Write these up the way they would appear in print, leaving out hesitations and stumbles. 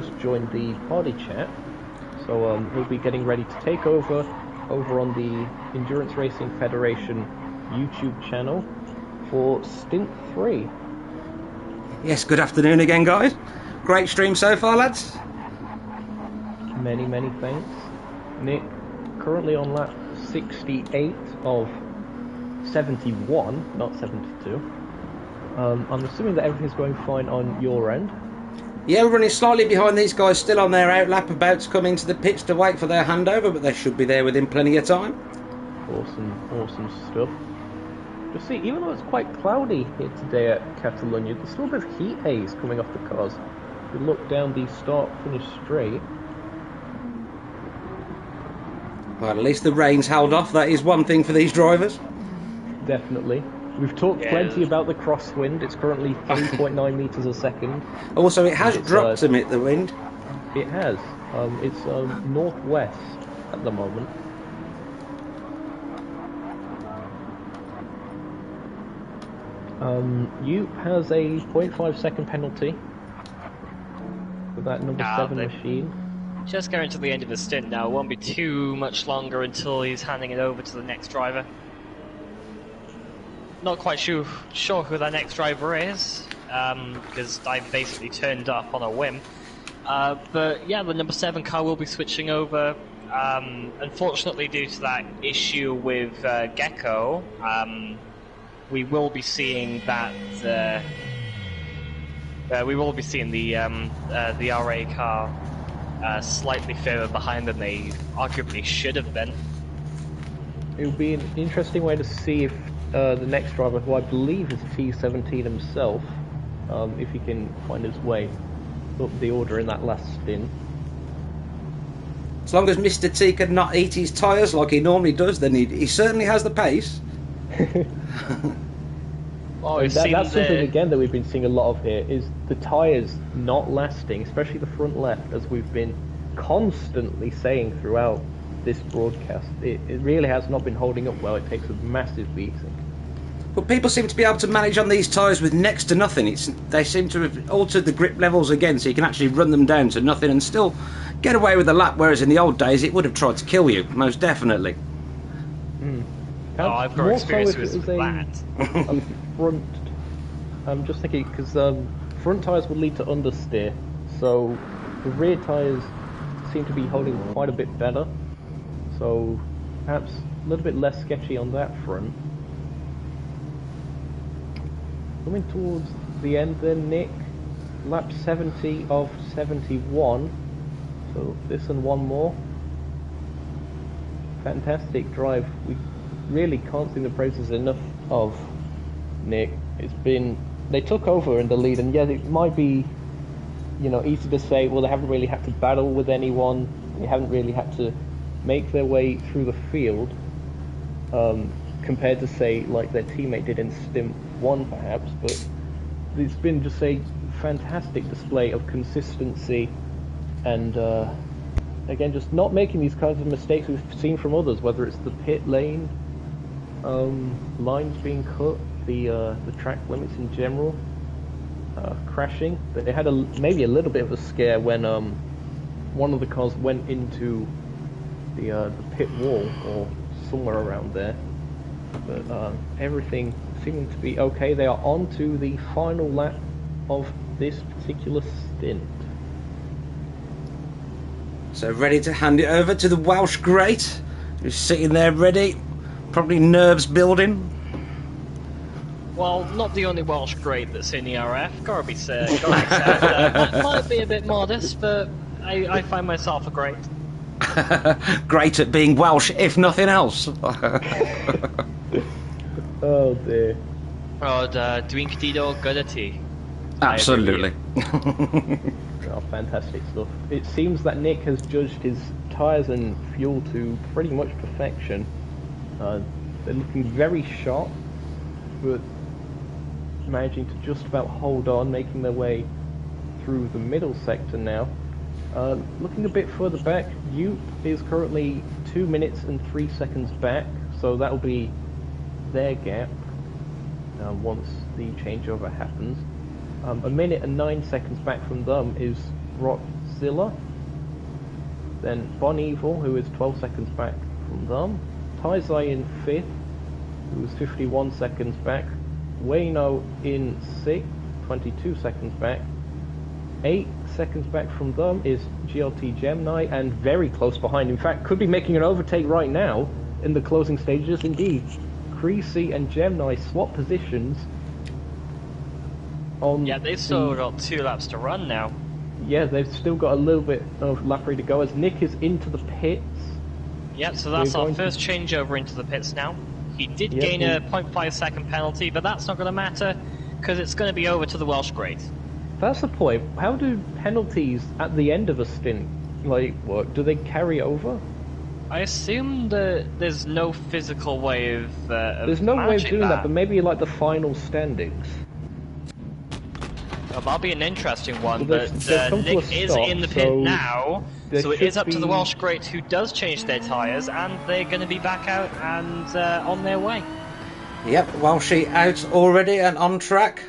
just joined the party chat, so he'll be getting ready to take over on the Endurance Racing Federation YouTube channel for Stint 3. Yes, good afternoon again, guys. Great stream so far, lads. Many thanks. Nick, currently on lap 68 of 71, not 72. I'm assuming that everything's going fine on your end. Yeah, we're running slightly behind these guys, still on their outlap, about to come into the pits to wait for their handover, but they should be there within plenty of time. Awesome stuff. Just see, even though it's quite cloudy here today at Catalunya, there's still a bit of heat haze coming off the cars. If you look down the start-finish straight. Well, at least the rain's held off. That is one thing for these drivers. Definitely. We've talked plenty about the crosswind. It's currently 3.9 meters a second. Also, it has dropped a bit, the wind. It has. It's northwest at the moment. You has a 0.5 second penalty with that number 7 machine. Just going to the end of the stint now. It won't be too much longer until he's handing it over to the next driver. Not quite sure who that next driver is, because I basically turned up on a whim. But yeah, the number 7 car will be switching over. Unfortunately, due to that issue with Gecko, we will be seeing that. We will be seeing the RA car slightly further behind than they arguably should have been. It would be an interesting way to see if the next driver, who I believe is T17 himself, if he can find his way up the order in that last stint. As long as Mr. T can not eat his tyres like he normally does, then he certainly has the pace. Well, that's something again that we've been seeing a lot of here, is the tyres not lasting, especially the front left, as we've been constantly saying throughout this broadcast. It really has not been holding up well. It takes a massive beating. But people seem to be able to manage on these tyres with next to nothing. They seem to have altered the grip levels again, so you can actually run them down to nothing and still get away with the lap, whereas in the old days it would have tried to kill you, most definitely. I've got experience with that. Front, I'm just thinking, because front tyres would lead to understeer, so the rear tyres seem to be holding quite a bit better, so perhaps a little bit less sketchy on that front. Coming towards the end then, Nick, lap 70 of 71, so this and one more. Fantastic drive. We really can't sing the praises enough of Nick. It's been, they took over in the lead, and yeah, it might be, easy to say, well, they haven't really had to battle with anyone, they haven't really had to make their way through the field, compared to, say, like their teammate did in Stint 1 perhaps, but it's been just a fantastic display of consistency and again, just not making these kinds of mistakes we've seen from others, whether it's the pit lane, lines being cut, the track limits in general, crashing. But they had maybe a little bit of a scare when one of the cars went into the pit wall or somewhere around there. But everything seeming to be okay. They are on to the final lap of this particular stint. So ready to hand it over to the Welsh great, who's sitting there ready, probably nerves building. Well, not the only Welsh great that's in ERF, gotta be said. Might be a bit modest, but I find myself a great. Great at being Welsh, if nothing else. Oh dear. Oh, dwi'n dido gyda ti. Absolutely. Oh, fantastic stuff. It seems that Nick has judged his tyres and fuel to pretty much perfection. They're looking very sharp, but managing to just about hold on, making their way through the middle sector now. Looking a bit further back, Ute is currently 2 minutes and 3 seconds back, so that'll be their gap once the changeover happens. A minute and 9 seconds back from them is Rock Rockzilla. Then Bon Evil, who is 12 seconds back from them. Taizai in 5th, who is 51 seconds back. Wayno in 6th, 22 seconds back. 8 seconds back from them is GLT Gemini, and very close behind. In fact, could be making an overtake right now in the closing stages. Indeed, Creasy and Gemini swap positions. Yeah, they've still got 2 laps to run now. Yeah, they've still got a little bit of lappery to go as Nick is into the pits. Yep, so that's our first changeover into the pits now. He did gain a 0.5 second penalty, but that's not going to matter because it's going to be over to the Welsh grade. That's the point. How do penalties at the end of a stint work? Do they carry over? I assume that there's no physical way of there's no way of doing that, but maybe like the final standings. Well, that'll be an interesting one, well, but Nick is in the pit now, so it is up to the Welsh great who does change their tyres, and they're going to be back out and on their way. Yep, Welshie out already and on track.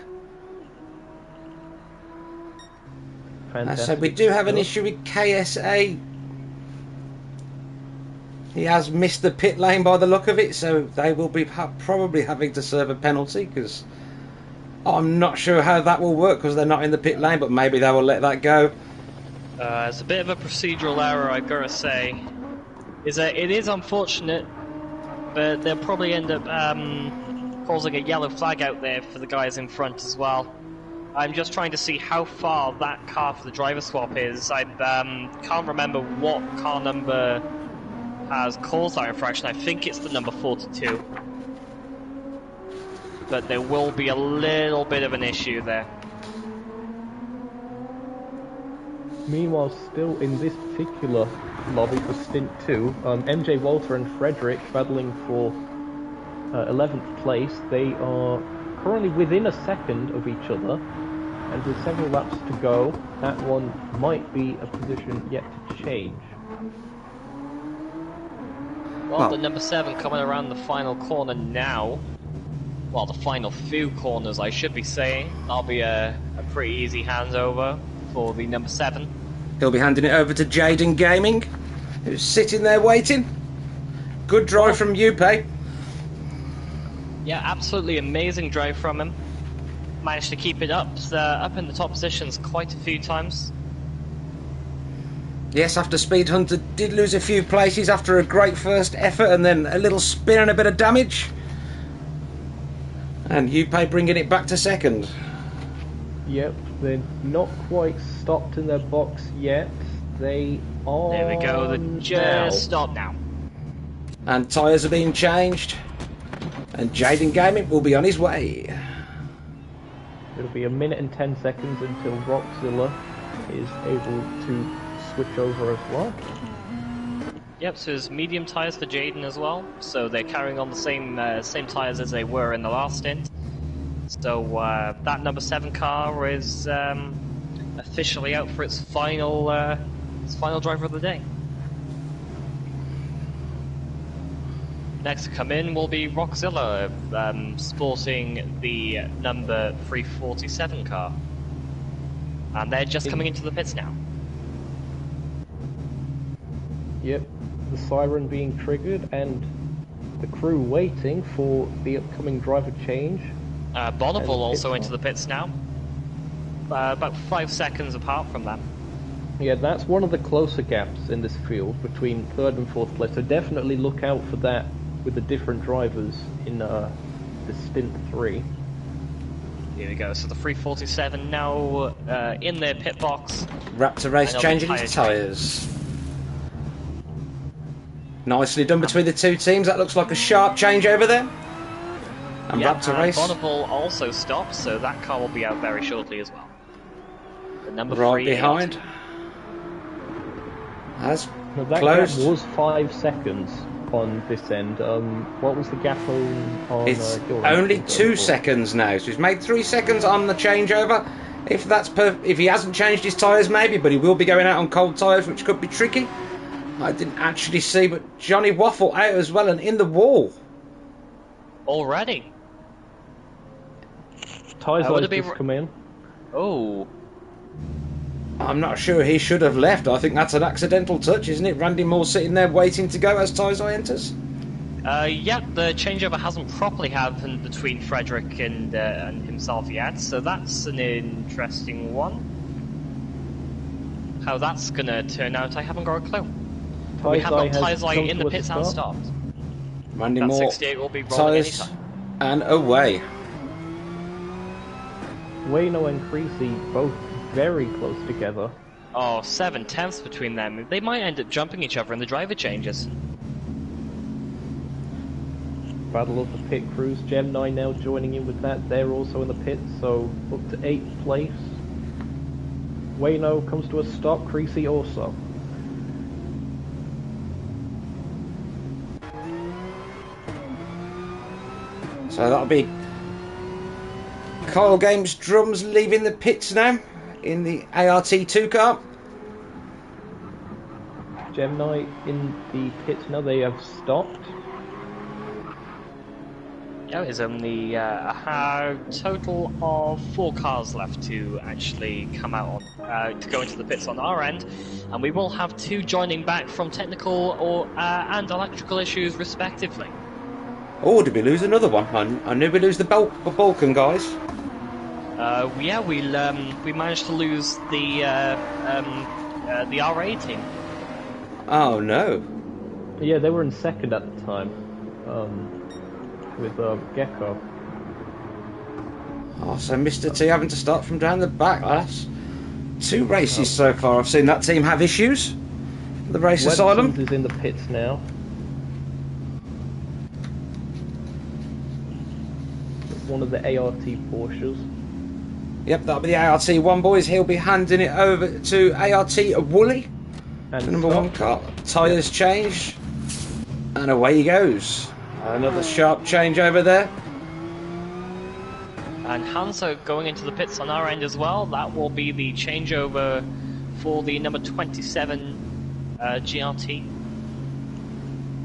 So we do have an issue with KSA. He has missed the pit lane by the look of it, so they will be probably having to serve a penalty, because I'm not sure how that will work because they're not in the pit lane, but maybe they will let that go. It's a bit of a procedural error, I've got to say. It is unfortunate, but they'll probably end up causing a yellow flag out there for the guys in front as well. I'm just trying to see how far that car for the driver swap is. I can't remember what car number has caused that infraction. I think it's the number 42. But there will be a little bit of an issue there. Meanwhile, still in this particular lobby for stint 2, MJ Walter and Frederick battling for 11th place. They are currently within a second of each other, and with several laps to go, that one might be a position yet to change. Well, the number 7 coming around the final corner now. Well, the final few corners, I should be saying. That'll be a pretty easy handover for the number 7. He'll be handing it over to Jaden Gaming, who's sitting there waiting. Good drive from Yupe. Yeah, absolutely amazing drive from him. Managed to keep it up in the top positions quite a few times. Yes, after Speed Hunter did lose a few places after a great first effort and then a little spin and a bit of damage. And Yupe bringing it back to second. Yep, they're not quite stopped in their box yet. They are. There we go, they're just stopped now. And tyres are being changed. And Jaden Gaming will be on his way. It'll be 1 minute and 10 seconds until Rockzilla is able to switch over as well. Yep, so there's medium tyres for Jaden as well, so they're carrying on the same tyres as they were in the last stint. So that number 7 car is officially out for its final driver of the day. Next to come in will be Rockzilla, sporting the number 347 car. And they're just coming into the pits now. Yep, the siren being triggered and the crew waiting for the upcoming driver change. Bonneville also into the pits now. About 5 seconds apart from them. Yeah, that's one of the closer gaps in this field between 3rd and 4th place, so definitely look out for that with the different drivers in the stint 3. Here we go, so the 347 now in their pit box. Raptor Race changing its tyres. Nicely done between the two teams. That looks like a sharp change over there. And Raptor Race. Bonneville also stopped, so that car will be out very shortly as well. The number right 3 behind. That's that close. Gap was 5 seconds on this end. What was the gap on it's your only end? 2 seconds now, so he's made 3 seconds on the changeover. If he hasn't changed his tyres, maybe, but he will be going out on cold tyres, which could be tricky. I didn't actually see, but Johnny Waffle out as well and in the wall. Already? Tyres just come in. Oh. I'm not sure he should have left. I think that's an accidental touch, isn't it? Randy Moore sitting there waiting to go as Tyzai enters. Yeah, the changeover hasn't properly happened between Frederick and himself yet, so that's an interesting one. How that's gonna turn out, I haven't got a clue. We have got Tyzai in the pits and stopped. Randy That Moore, 68 will be rolling tyres, anytime. and away. Wayno and Creasy both very close together. Oh, 7/10 between them. They might end up jumping each other in the driver changes. Battle of the pit crews. Gemini now joining in with that. They're also in the pits, so up to 8th place. Wayno comes to a stop. Creasy also. So that'll be Kyle Games Drums leaving the pits now in the ART2 car. Gemini in the pits now. They have stopped. Yeah, there's only a total of 4 cars left to actually come out on, to go into the pits on our end, and we will have 2 joining back from technical and electrical issues respectively. Oh, did we lose another one? I knew we lose the Balkan guys. Yeah, we managed to lose the RA team. Oh no. Yeah, they were in second at the time. With Gecko. Oh, so Mr. T having to start from down the back. That's 2 races so far. I've seen that team have issues. The race asylum is in the pits now. One of the ART Porsches. Yep, that'll be the ART1 boys. He'll be handing it over to ART Wooly, And the number 1 car. Tyres changed, and away he goes. Another sharp change over there. And Hanso going into the pits on our end as well. That will be the changeover for the number 27 GRT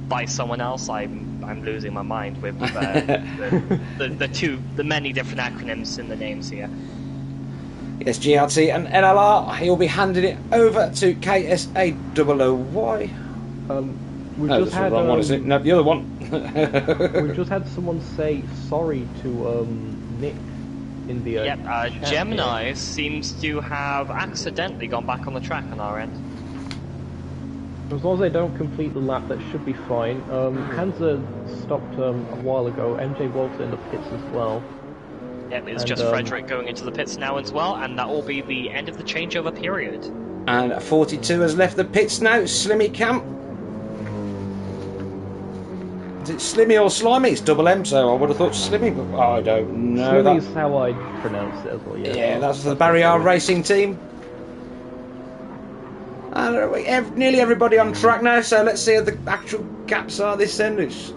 by someone else. I'm losing my mind with the many different acronyms in the names here. Yes, GRT and NLR. He'll be handing it over to KSA00Y. We've No, just that's had the wrong one, is it? No, the other one. we've just had someone say sorry to Nick in the Yep, chat Gemini here. seems to have accidentally gone back on the track on our end. As long as they don't complete the lap, that should be fine. Hansa stopped a while ago. MJ Walter in the pits as well. Yep, it's And, just Frederick going into the pits now as well, and that will be the end of the changeover period. And 42 has left the pits now. Slimmy Camp. Is it Slimmy or Slimy? It's double M, so I would have thought Slimmy, but I don't know. Slimmy is how I pronounce it as well, yeah. Yeah, that's the Barrier Racing team. And nearly everybody on track now, so let's see how the actual gaps are this end. It's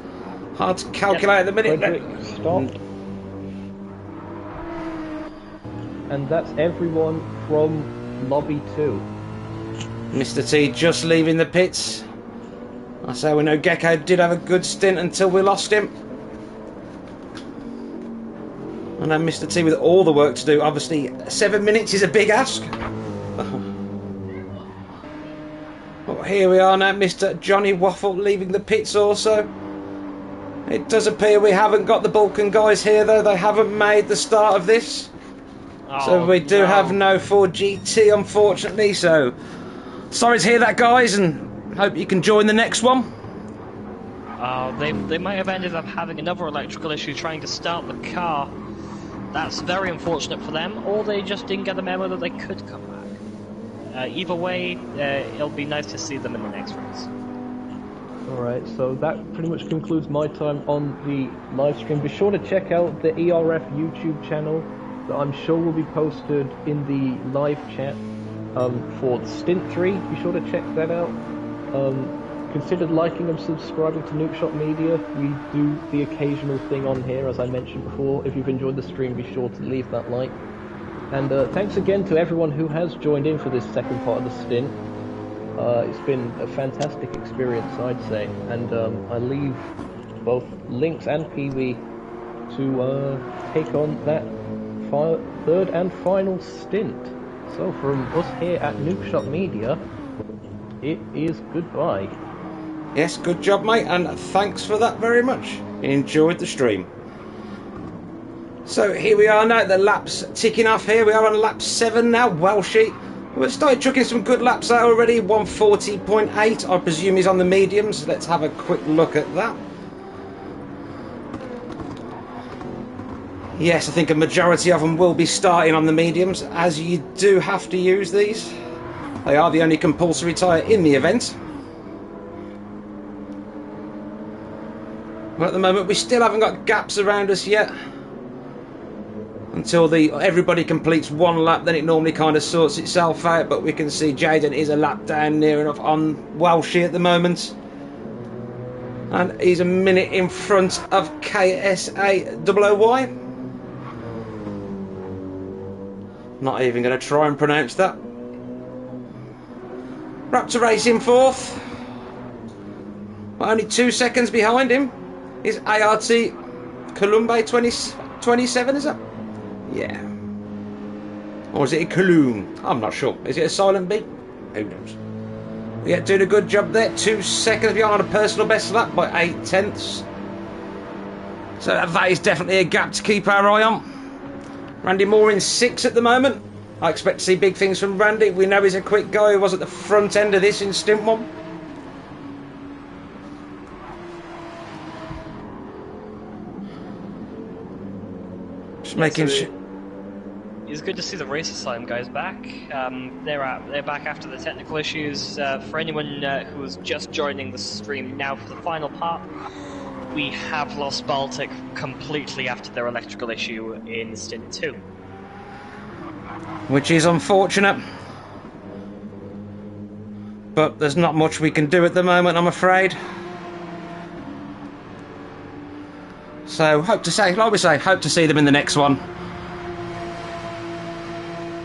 hard to calculate at the minute. Frederick stopped. And that's everyone from Lobby 2. Mr. T just leaving the pits. I say we know Gecko did have a good stint until we lost him. And then Mr. T with all the work to do. Obviously 7 minutes is a big ask. Well, here we are now, Mr. Johnny Waffle leaving the pits also. It does appear we haven't got the Balkan guys here though. They haven't made the start of this. So we do have no 4GT unfortunately, so sorry to hear that guys, and hope you can join the next one. They might have ended up having another electrical issue trying to start the car. That's very unfortunate for them, or they just didn't get the memo that they could come back. Either way, it'll be nice to see them in the next race. Alright, so that pretty much concludes my time on the live stream. Be sure to check out the ERF YouTube channel that I'm sure will be posted in the live chat for Stint 3. Be sure to check that out. Consider liking and subscribing to Nookshot Media. We do the occasional thing on here, as I mentioned before. If you've enjoyed the stream, be sure to leave that like. And thanks again to everyone who has joined in for this second part of the stint. It's been a fantastic experience, I'd say. And I leave both Lynx and PV to take on that third and final stint. So from us here at Nookshot Media, it is goodbye. Yes, good job, mate, and thanks for that very much. Enjoyed the stream. So here we are now, the laps ticking off here. We are on lap 7 now, Welshie. We've started chucking some good laps out already, 140.8, I presume he's on the mediums. Let's have a quick look at that. Yes, I think a majority of them will be starting on the mediums, as you do have to use these. They are the only compulsory tyre in the event. But at the moment we still haven't got gaps around us yet. Until everybody completes one lap, then it normally kind of sorts itself out. But we can see Jaden is a lap down near enough on Welshie at the moment. And he's a minute in front of KSAOOY. Not even going to try and pronounce that. Raptor Racing fourth. Well, only 2 seconds behind him is ART Columba 27, is that? Yeah. Or is it a Cologne? I'm not sure. Is it a silent B? Who knows? Yeah, doing a good job there. 2 seconds behind a personal best lap by 8 tenths. So that is definitely a gap to keep our eye on. Randy Moore in 6 at the moment. I expect to see big things from Randy. We know he's a quick guy who was at the front end of this in Stint 1. Just making sure. It's good to see the Race Asylum guys back. They're back after the technical issues. For anyone who was just joining the stream now for the final part, we have lost Baltic completely after their electrical issue in Stint 2. Which is unfortunate. But there's not much we can do at the moment, I'm afraid. So, hope to see them in the next one.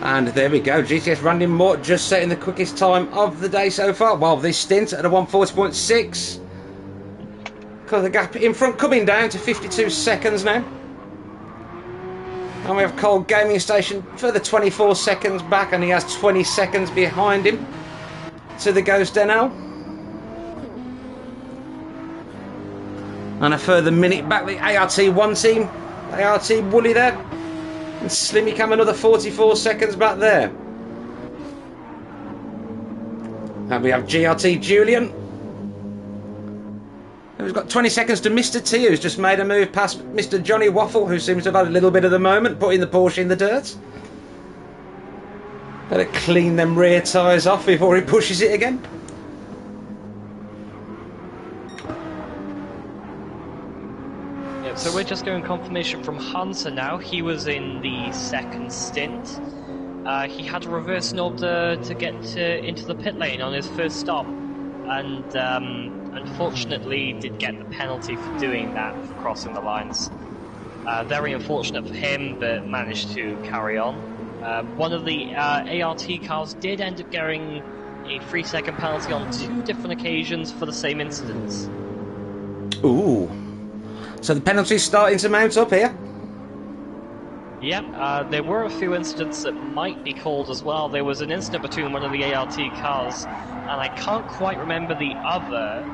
And there we go, GTS Randy Moore just setting the quickest time of the day so far. Well, this stint at a 140.6. Because the gap in front coming down to 52 seconds now. And we have Cole Gaming Station further 24 seconds back, and he has 20 seconds behind him to the Ghost NL. And a further minute back, the ART1 team. ART Wooly there. And Slimmy Cam another 44 seconds back there. And we have GRT Julian, who's got 20 seconds to Mr. T, who's just made a move past Mr. Johnny Waffle, who seems to have had a little bit of the moment, putting the Porsche in the dirt. Better clean them rear tyres off before he pushes it again. So we're just getting confirmation from Hunter now. He was in the second stint. He had to reverse in order to get into the pit lane on his first stop, and unfortunately did get the penalty for doing that, for crossing the lines. Very unfortunate for him, but managed to carry on. One of the ART cars did end up getting a 3-second penalty on 2 different occasions for the same incidents. Ooh. So the penalty's starting to mount up here? Yeah, there were a few incidents that might be called as well. There was an incident between one of the ART cars, and I can't quite remember the other,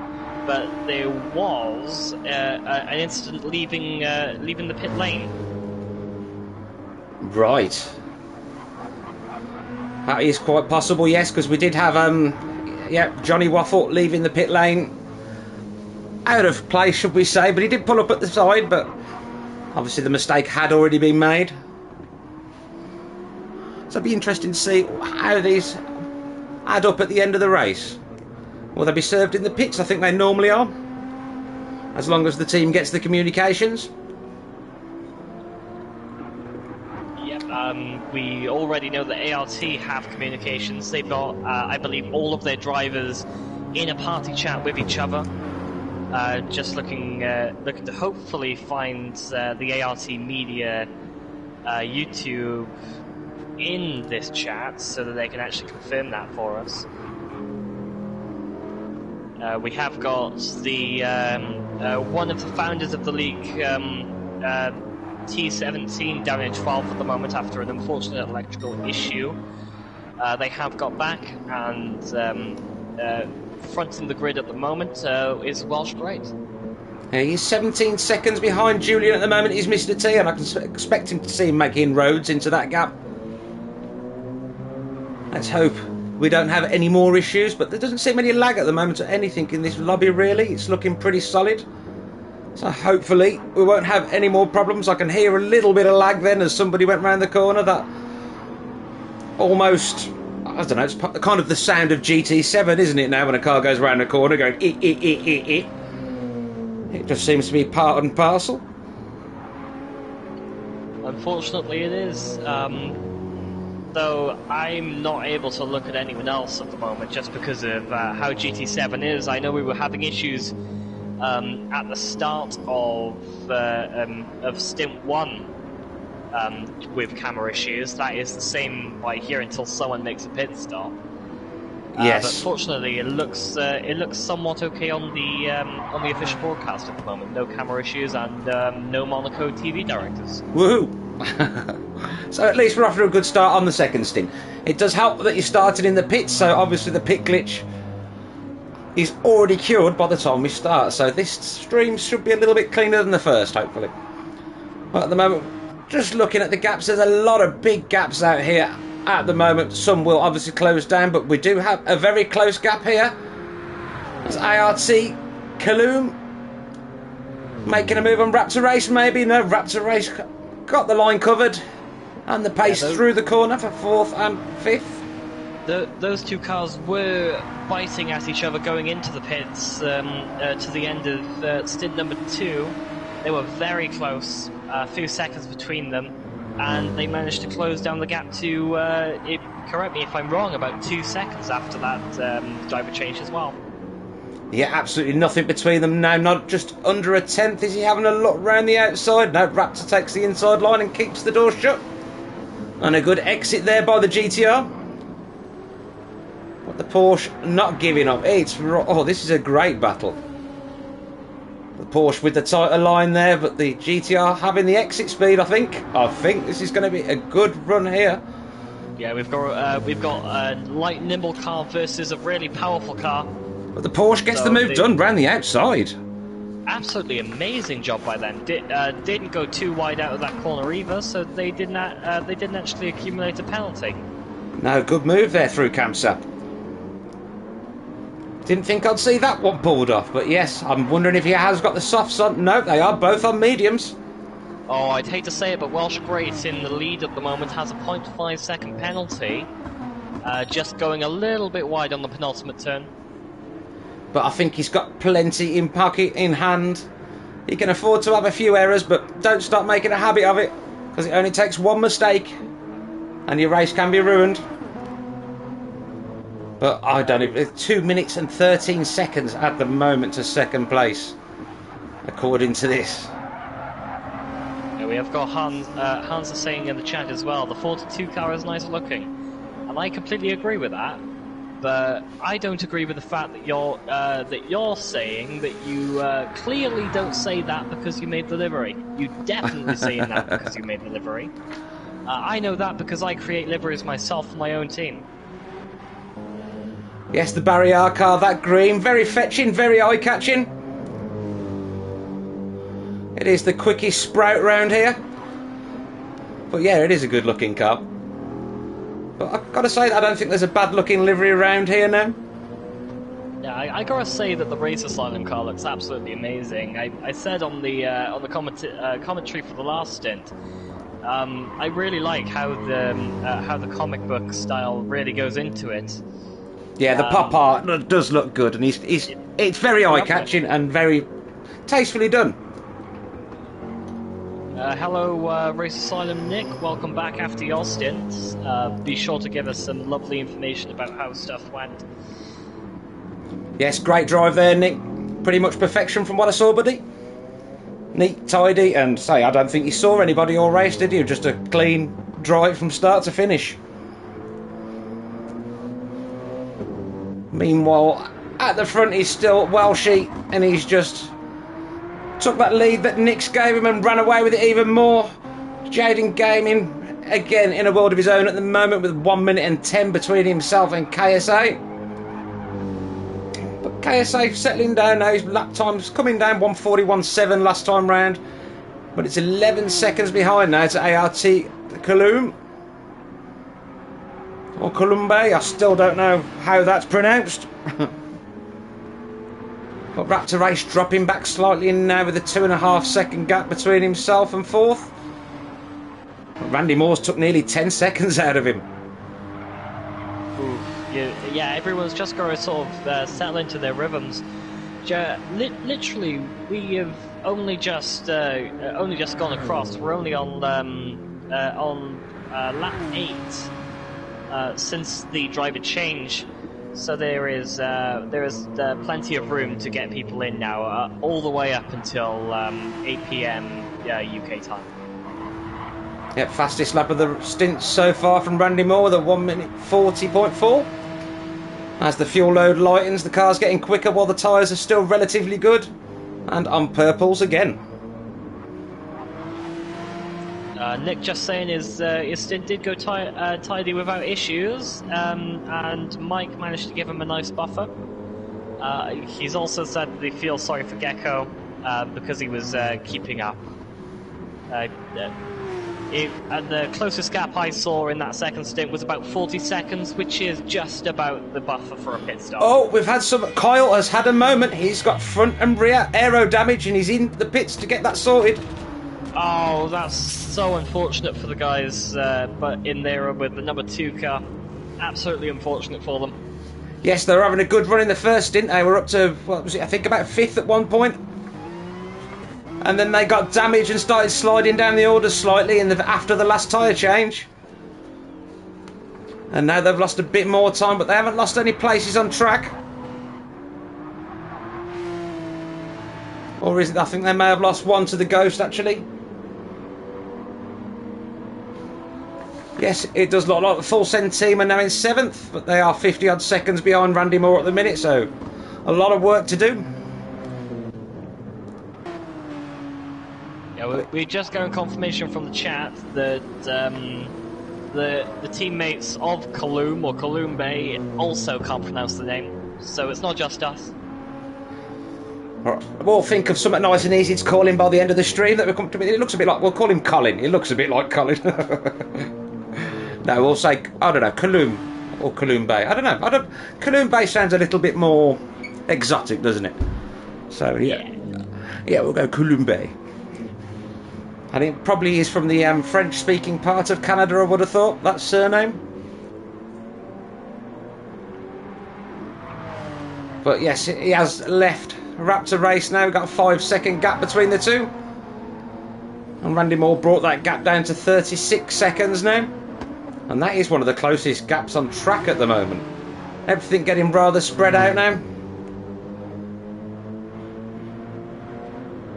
but there was an incident leaving the pit lane. Right. That is quite possible, yes, because we did have Johnny Waffle leaving the pit lane. Out of place, should we say, but he did pull up at the side, but obviously the mistake had already been made. So it'd be interesting to see how these add up at the end of the race. Will they be served in the pits? I think they normally are, as long as the team gets the communications. Yep, we already know that ART have communications. They've got, I believe, all of their drivers in a party chat with each other. Just looking to hopefully find the ART Media YouTube in this chat so that they can actually confirm that for us. We have got the one of the founders of the league, T17, down in 12th at the moment after an unfortunate electrical issue. They have got back, and fronting the grid at the moment is Welsh Great. Yeah, he's 17 seconds behind Julian at the moment. He's Mr. T, and I can expect him to see him make inroads into that gap. Let's hope we don't have any more issues, but there doesn't seem any lag at the moment or anything in this lobby, really. It's looking pretty solid. So hopefully we won't have any more problems. I can hear a little bit of lag then as somebody went round the corner. That almost, I don't know, it's kind of the sound of GT7, isn't it, now when a car goes round a corner going It just seems to be part and parcel. Unfortunately it is. Though I'm not able to look at anyone else at the moment just because of how GT7 is. I know we were having issues at the start of stint 1 with camera issues. That is the same right here until someone makes a pit stop. Yes. But fortunately, it looks somewhat okay on the official broadcast at the moment. No camera issues and no Monaco TV directors. Woohoo! So at least we're off to a good start on the second stint. It does help that you started in the pits, so obviously the pit glitch is already cured by the time we start. So this stream should be a little bit cleaner than the first, hopefully. But at the moment, just looking at the gaps, there's a lot of big gaps out here at the moment. Some will obviously close down, but we do have a very close gap here. There's ART Kaloum making a move on Raptor Race, maybe. No, Raptor Race got the line covered and the pace through the corner for 4th and 5th. Those two cars were biting at each other going into the pits to the end of stint number 2. They were very close, a few seconds between them, and they managed to close down the gap to, correct me if I'm wrong, about 2 seconds after that driver change as well. Yeah, absolutely nothing between them now, not just under a tenth. Is he having a look round the outside? No, Raptor takes the inside line and keeps the door shut. And a good exit there by the GTR. But the Porsche not giving up. Oh, this is a great battle. The Porsche with the tighter line there, but the GTR having the exit speed, I think. I think this is going to be a good run here. Yeah, we've got a light, nimble car versus a really powerful car. But the Porsche gets the move done round the outside. Absolutely amazing job by them. Didn't go too wide out of that corner either, so they didn't actually accumulate a penalty. No, good move there through Kamsap. Didn't think I'd see that one pulled off, but yes, I'm wondering if he has got the softs on. No, they are both on mediums. Oh, I'd hate to say it, but Welsh Great in the lead at the moment has a 0.5 second penalty, just going a little bit wide on the penultimate turn. But I think he's got plenty in pocket, in hand. He can afford to have a few errors, but don't start making a habit of it, because it only takes one mistake and your race can be ruined. But I don't know, 2 minutes and 13 seconds at the moment to second place, according to this. Yeah, we have got Hans is saying in the chat as well, the 42 car is nice looking, and I completely agree with that. But I don't agree with the fact that you're saying that you clearly don't say that because you made the livery. You definitely saying that because you made the livery. I know that because I create liveries myself for my own team. Yes, the Barrier car, that green, very fetching, very eye-catching. It is the quickest sprout round here. But yeah, it is a good-looking car. But I've got to say, I don't think there's a bad-looking livery around here now. Yeah, I gotta say that the Race Asylum car looks absolutely amazing. I said on the commentary for the last stint, I really like how the comic book style really goes into it. Yeah, the pop art does look good, and it's very eye-catching and very tastefully done. Hello, Race Asylum Nick. Welcome back after your stint. Be sure to give us some lovely information about how stuff went. Yes, great drive there, Nick. Pretty much perfection from what I saw, buddy. Neat, tidy, and say, I don't think you saw anybody all race, did you? Just a clean drive from start to finish. Meanwhile, at the front he's still Welshie, and he's just took that lead that Nick's gave him and ran away with it even more. Jaden Gaming again in a world of his own at the moment with 1 minute and 10 between himself and KSA. But KSA settling down now. His lap time's coming down, 1:41.7 last time round. But it's 11 seconds behind now to ART Coloum. Or Columbe, I still don't know how that's pronounced. But Raptor Race dropping back slightly in now with a 2.5 second gap between himself and fourth. But Randy Moore's took nearly 10 seconds out of him. Ooh, yeah, everyone's just got to sort of settle into their rhythms. Literally, we have only just gone across. We're only on lap 8 since the driver change. So there is plenty of room to get people in now, all the way up until 8 p.m. UK time. Yep, fastest lap of the stint so far from Randy Moore with a 1:40.4. As the fuel load lightens, the car's getting quicker while the tyres are still relatively good. And on purples again. Nick just saying his stint did go tidy without issues, and Mike managed to give him a nice buffer. He's also said that he feels sorry for Gecko because he was keeping up. And the closest gap I saw in that second stint was about 40 seconds, which is just about the buffer for a pit stop. Oh, we've had some... Kyle has had a moment. He's got front and rear aero damage and he's in the pits to get that sorted. Oh, that's so unfortunate for the guys but in there with the number 2 car. Absolutely unfortunate for them. Yes, they were having a good run in the first stint. They were up to, what was it, I think about 5th at one point. And then they got damaged and started sliding down the order slightly after the last tyre change. And now they've lost a bit more time, but they haven't lost any places on track. Or is it, I think they may have lost one to the Ghost actually. Yes, it does look like the full send team are now in 7th, but they are 50 odd seconds behind Randy Moore at the minute, so a lot of work to do. Yeah, we just got confirmation from the chat that the teammates of Coloum or Columbe also can't pronounce the name, so it's not just us. We'll think of something nice and easy to call him by the end of the stream. That we come to. It looks a bit like, we'll call him Colin. It looks a bit like Colin. No, we'll say, I don't know, Coloum or Columbe. I don't know. Columbe sounds a little bit more exotic, doesn't it? So yeah, we'll go Columbe. I think it probably is from the French-speaking part of Canada, I would have thought, that surname. But yes, he has left Raptor Race now. We've got a 5 second gap between the two. And Randy Moore brought that gap down to 36 seconds now. And that is one of the closest gaps on track at the moment. Everything getting rather spread out now.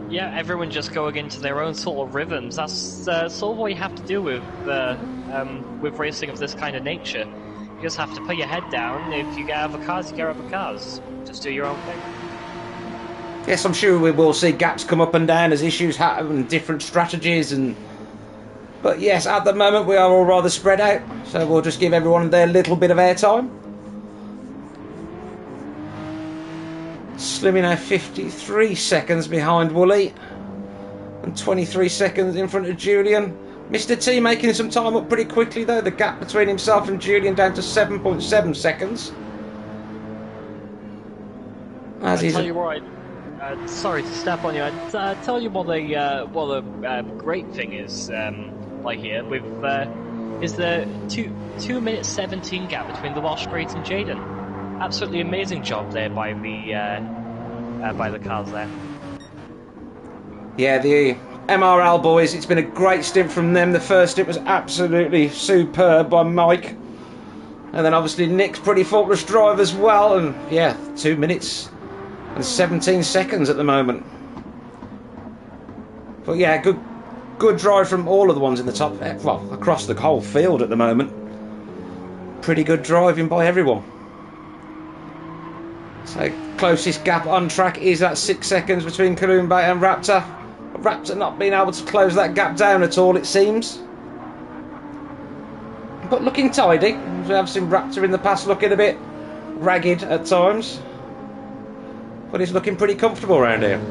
Yeah, everyone just going into their own sort of rhythms. That's sort of what you have to do with racing of this kind of nature. You just have to put your head down. If you get out of cars, you get out of cars. Just do your own thing. Yes, I'm sure we will see gaps come up and down as issues happen and different strategies. But yes, at the moment we are all rather spread out. So we'll just give everyone their little bit of airtime. Slimmy now 53 seconds behind Wooly and 23 seconds in front of Julian. Mr. T making some time up pretty quickly though. The gap between himself and Julian down to 7.7 seconds. As I tell you what, sorry to step on you. I tell you what a great thing is like here with is the 2 minutes 17 gap between the Welsh Great and Jaden. Absolutely amazing job there by the cars there. Yeah, the MRL boys, it's been a great stint from them. The first stint was absolutely superb by Mike. And then obviously Nick's pretty faultless drive as well. And yeah, 2 minutes and 17 seconds at the moment. But yeah, good drive from all of the ones in the top, well, across the whole field at the moment. Pretty good driving by everyone. So closest gap on track is that 6 seconds between Columbe and Raptor. Raptor not being able to close that gap down at all, it seems. but looking tidy. We have seen Raptor in the past looking a bit ragged at times, but he's looking pretty comfortable around here.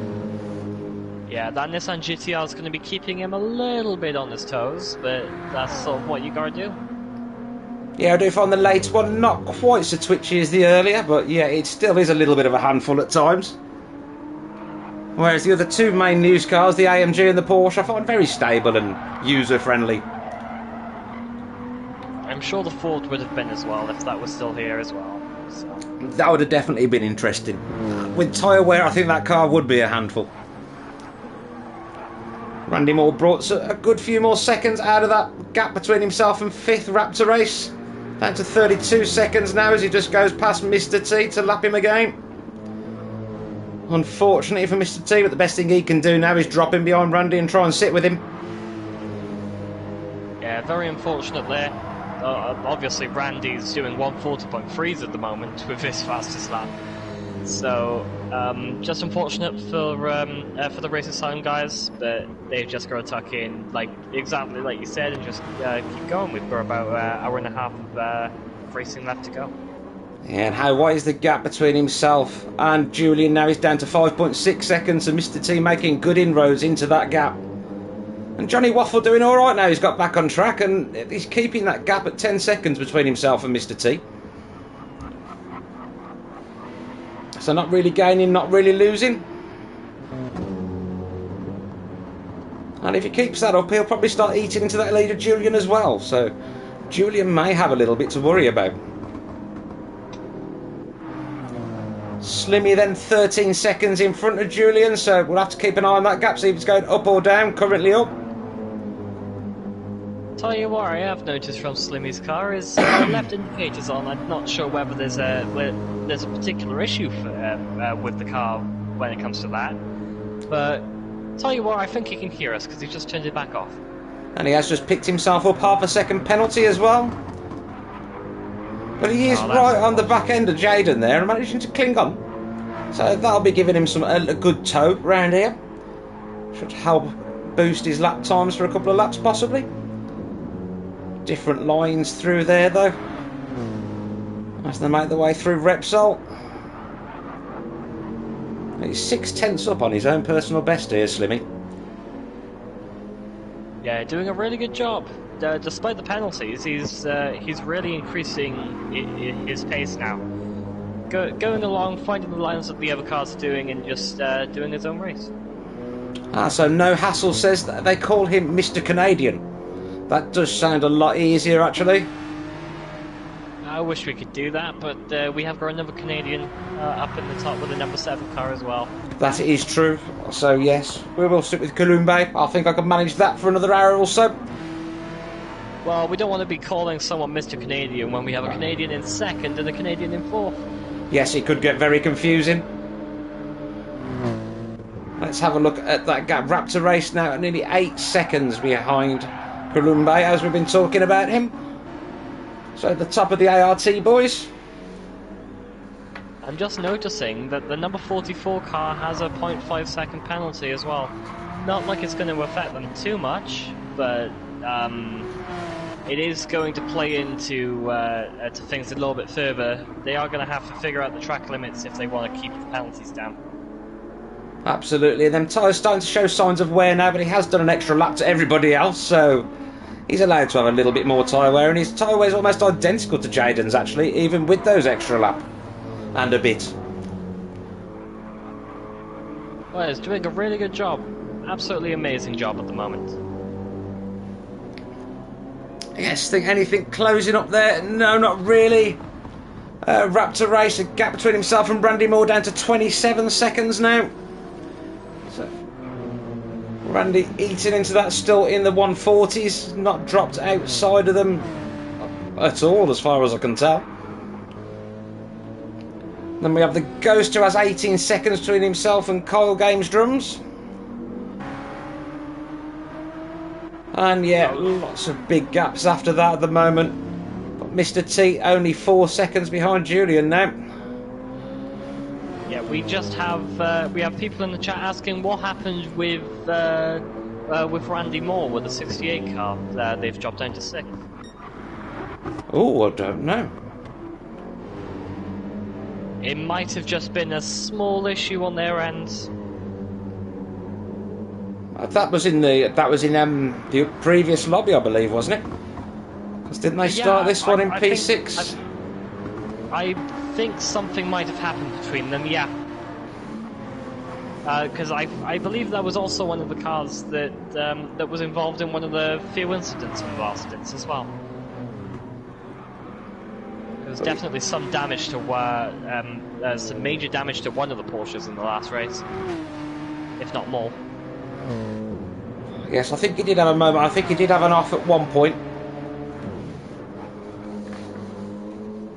Yeah, that Nissan GTR is going to be keeping him a little bit on his toes, but that's sort of what you gotta do. Yeah, I do find the late one not quite so twitchy as the earlier, but yeah, it still is a little bit of a handful at times. Whereas the other two main news cars, the AMG and the Porsche, I find very stable and user-friendly. I'm sure the Ford would have been as well if that was still here as well. So. That would have definitely been interesting. With tyre wear, I think that car would be a handful. Randy Moore brought a good few more seconds out of that gap between himself and 5th Raptor race. Down to 32 seconds now as he just goes past Mr. T to lap him again. Unfortunately for Mr. T, but the best thing he can do now is drop him behind Randy and try and sit with him. Yeah, very unfortunate there. Obviously, Randy's doing 140.3s at the moment with his fastest lap. So, just unfortunate for the Racing Sun guys, but they've just got to tuck in, like exactly like you said, and just keep going. We've got about an hour and a half of racing left to go. Yeah, and how wide is the gap between himself and Julian now? He's down to 5.6 seconds, and Mr. T making good inroads into that gap. And Johnny Waffle doing alright now, he's got back on track, and he's keeping that gap at 10 seconds between himself and Mr. T. So not really gaining, not really losing. And if he keeps that up, he'll probably start eating into that leader Julian as well. So Julian may have a little bit to worry about. Slimmy then 13 seconds in front of Julian, so we'll have to keep an eye on that gap, see if it's going up or down. Currently up. Tell you what, I have noticed from Slimmy's car is left indicators on. I'm not sure whether there's a particular issue with the car when it comes to that. But tell you what, I think he can hear us because he just turned it back off. And he has just picked himself up half a second penalty as well. But he is right on the back end of Jaden there and managing to cling on. So that'll be giving him a good tow round here. Should help boost his lap times for a couple of laps possibly. Different lines through there though. As they make their way through Repsol. He's 6/10 up on his own personal best here, Slimmy. Yeah, doing a really good job. Despite the penalties, he's really increasing his pace now. Going along, finding the lines that the other cars are doing, and just doing his own race. So No Hassle says that they call him Mr. Canadian. That does sound a lot easier, actually. I wish we could do that, but we have got another Canadian up in the top with the number 7 car as well. That is true. So yes, we will stick with Catalunya. I think I can manage that for another hour or so. Well, we don't want to be calling someone Mr. Canadian when we have a Canadian in 2nd and a Canadian in 4th. Yes, it could get very confusing. Let's have a look at that gap. Raptor race now at nearly 8 seconds behind Columbe, as we've been talking about him. So at the top of the ART boys. I'm just noticing that the number 44 car has a 0.5 second penalty as well. Not like it's going to affect them too much, but it is going to play into to things a little bit further. They are going to have to figure out the track limits if they want to keep the penalties down. Absolutely, and them tyres starting to show signs of wear now, but he has done an extra lap to everybody else, so he's allowed to have a little bit more tyre wear, and his tyre wear is almost identical to Jaden's actually, even with those extra lap and a bit. Well, he's doing a really good job. Absolutely amazing job at the moment. Yes, think anything closing up there? No, not really. Raptor race, a gap between himself and Randy Moore down to 27 seconds now. So Randy eating into that, still in the 140s, not dropped outside of them at all as far as I can tell. Then we have the Ghost, who has 18 seconds between himself and Kyle Games Drums. And yeah, lots of big gaps after that at the moment. But Mr. T only 4 seconds behind Julian now. Yeah, we just have people in the chat asking what happened with Randy Moore with the 68 car. They've dropped down to 6th. Oh, I don't know. It might have just been a small issue on their end. That was in the previous lobby, I believe, wasn't it? Because didn't they start this one in P6? I think something might have happened between them, yeah. Because I believe that was also one of the cars that was involved in one of the few incidents in the last stints as well. There was definitely some damage to some major damage to one of the Porsches in the last race, if not more. Yes, I think he did have a moment. I think he did have an off at one point.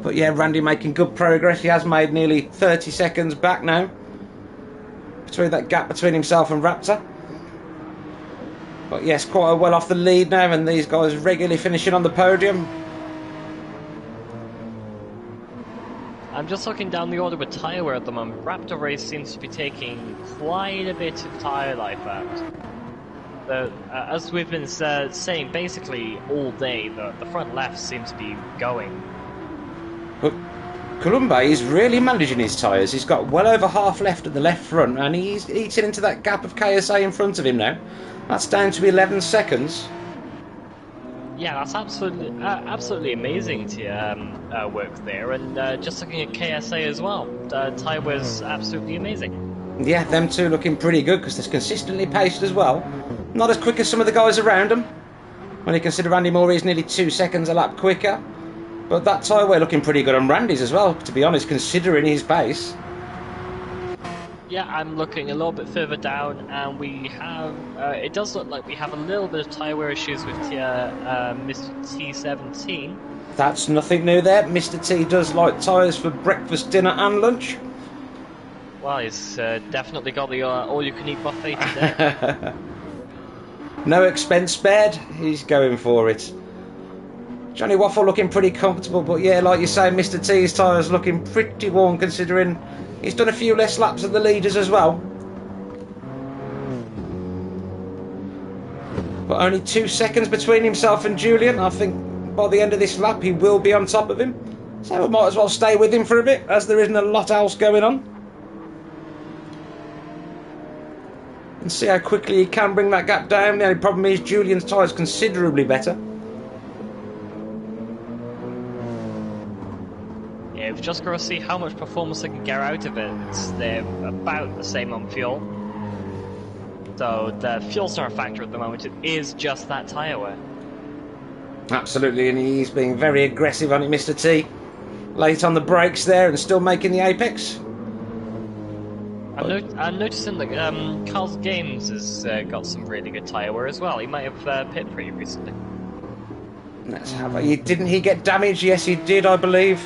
But yeah, Randy making good progress. He has made nearly 30 seconds back now. Between that gap between himself and Raptor. But yes, quite well off the lead now, and these guys regularly finishing on the podium. I'm just looking down the order with tyre wear at the moment. Raptor Race seems to be taking quite a bit of tyre life out. As we've been saying basically all day, the front left seems to be going. But Columba is really managing his tyres. He's got well over half left at the left front, and he's eating into that gap of KSA in front of him now. That's down to 11 seconds. Yeah, that's absolutely amazing to work there. And just looking at KSA as well, tyre was absolutely amazing. Yeah, them two looking pretty good because they're consistently paced as well. Not as quick as some of the guys around them. When you consider Randy Moore is nearly 2 seconds a lap quicker. But that tyre wear looking pretty good on Randy's as well, to be honest, considering his pace. Yeah, I'm looking a little bit further down, and we have... it does look like we have a little bit of tyre wear issues with Mr. T17. That's nothing new there. Mr. T does like tyres for breakfast, dinner and lunch. Well, he's definitely got the all-you-can-eat buffet today. No expense spared, he's going for it. Johnny Waffle looking pretty comfortable, but yeah, like you say, Mr. T's tyres looking pretty worn considering he's done a few less laps than the leaders as well. But only 2 seconds between himself and Julian. I think by the end of this lap he will be on top of him. So we might as well stay with him for a bit, as there isn't a lot else going on. And see how quickly he can bring that gap down. The only problem is Julian's tyre's considerably better. Yeah, we've just got to see how much performance they can get out of it. They're about the same on fuel. So the fuel's not a factor at the moment, it is just that tyre wear. Absolutely, and he's being very aggressive on it, Mr. T. Late on the brakes there and still making the apex. I'm noticing that Carl's Games has got some really good tyre wear as well. He might have pit pretty recently. Let's have a... Didn't he get damaged? Yes, he did, I believe.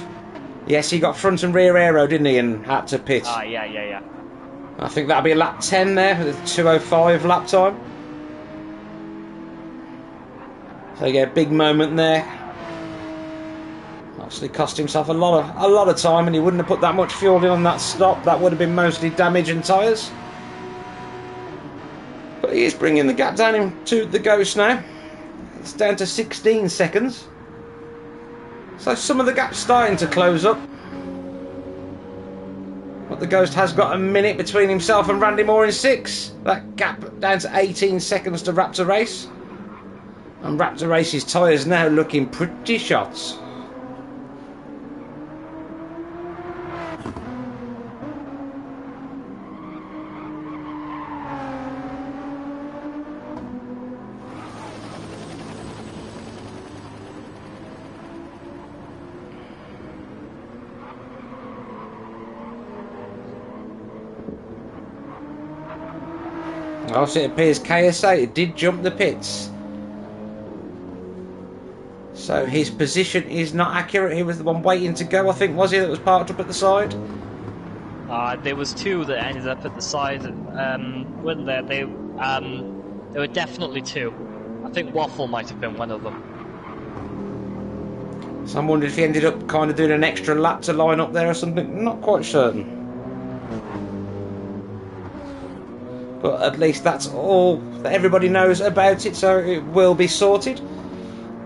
Yes, he got front and rear aero, didn't he, and had to pit. Ah, yeah. I think that'll be a lap 10 there, with a 2:05 lap time. So yeah, big moment there. Obviously cost himself a lot of time, and he wouldn't have put that much fuel in on that stop. That would have been mostly damage and tyres. But he is bringing the gap down into the Ghost now. It's down to 16 seconds. So some of the gap's starting to close up. But the Ghost has got a minute between himself and Randy Moore in 6. That gap down to 18 seconds to Raptor Race. And Raptor Race's tyres now looking pretty shots. Also, it appears KSA did jump the pits. So his position is not accurate. He was the one waiting to go, I think, was he, that was parked up at the side? There was two that ended up at the side. Weren't there? There were definitely two. I think Waffle might have been one of them. So I'm wondering if he ended up kind of doing an extra lap to line up there or something. Not quite certain. But at least that's all that everybody knows about it, so it will be sorted.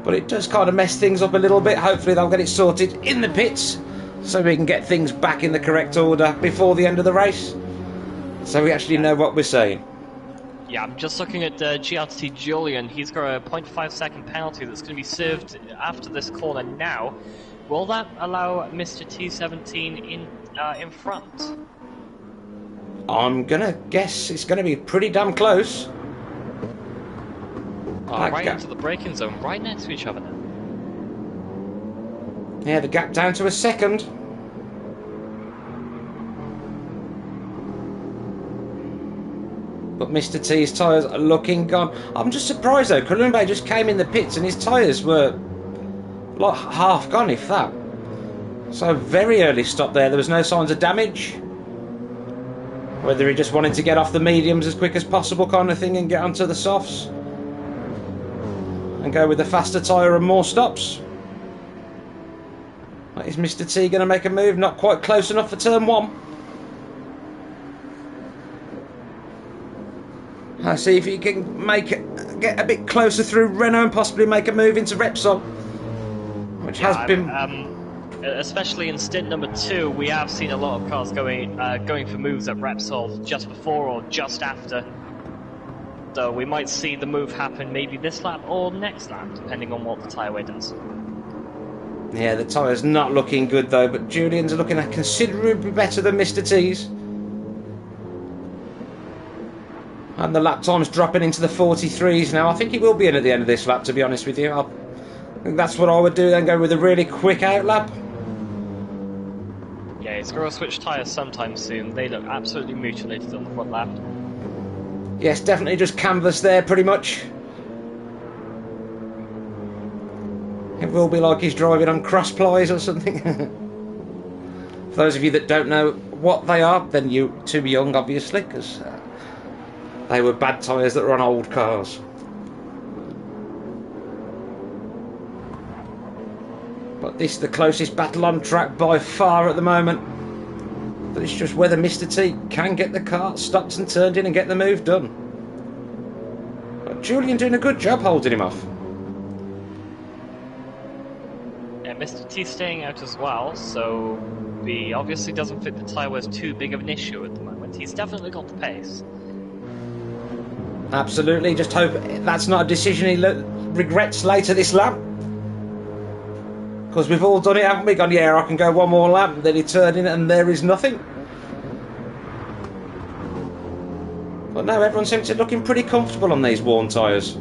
But it does kind of mess things up a little bit. Hopefully they'll get it sorted in the pits so we can get things back in the correct order before the end of the race. So we actually know what we're saying. Yeah, I'm just looking at GRT Julian. He's got a 0.5 second penalty that's going to be served after this corner now. Will that allow Mr. T17 in front? I'm going to guess it's going to be pretty damn close. Oh, right into the braking zone, right next to each other now. Yeah, the gap down to a second. But Mr. T's tyres are looking gone. I'm just surprised though, Ponyboy just came in the pits and his tyres were like half gone, if that. So very early stop there, there was no signs of damage. Whether he just wanted to get off the mediums as quick as possible kind of thing and get onto the softs. And go with the faster tyre and more stops. Is Mr. T going to make a move? Not quite close enough for turn 1. I'll see if he can get a bit closer through Renault and possibly make a move into Repsol, which has been. Especially in stint number 2, we have seen a lot of cars going for moves at Repsol just before or just after. So we might see the move happen maybe this lap or next lap, depending on what the tyre wear does. Yeah, the tyre's not looking good though, but Julian's looking considerably better than Mr. T's. And the lap time's dropping into the 43s now. I think it will be in at the end of this lap, to be honest with you. I think that's what I would do, then go with a really quick out lap. Yeah, he's going to switch tyres sometime soon. They look absolutely mutilated on the front lap. Yes, definitely just canvas there, pretty much. It will be like he's driving on cross plies or something. For those of you that don't know what they are, then you're too young, obviously, because they were bad tyres that were on old cars. But this is the closest battle on track by far at the moment. But it's just whether Mr. T can get the car stopped and turned in and get the move done. But Julian doing a good job holding him off. Yeah, Mr. T staying out as well, so he obviously doesn't think the tyre was too big of an issue at the moment. He's definitely got the pace. Absolutely, just hope that's not a decision he regrets later this lap. Because we've all done it, haven't we? Gone, yeah, I can go one more lap, and then he turned in and there is nothing. But no, everyone seems to be looking pretty comfortable on these worn tyres.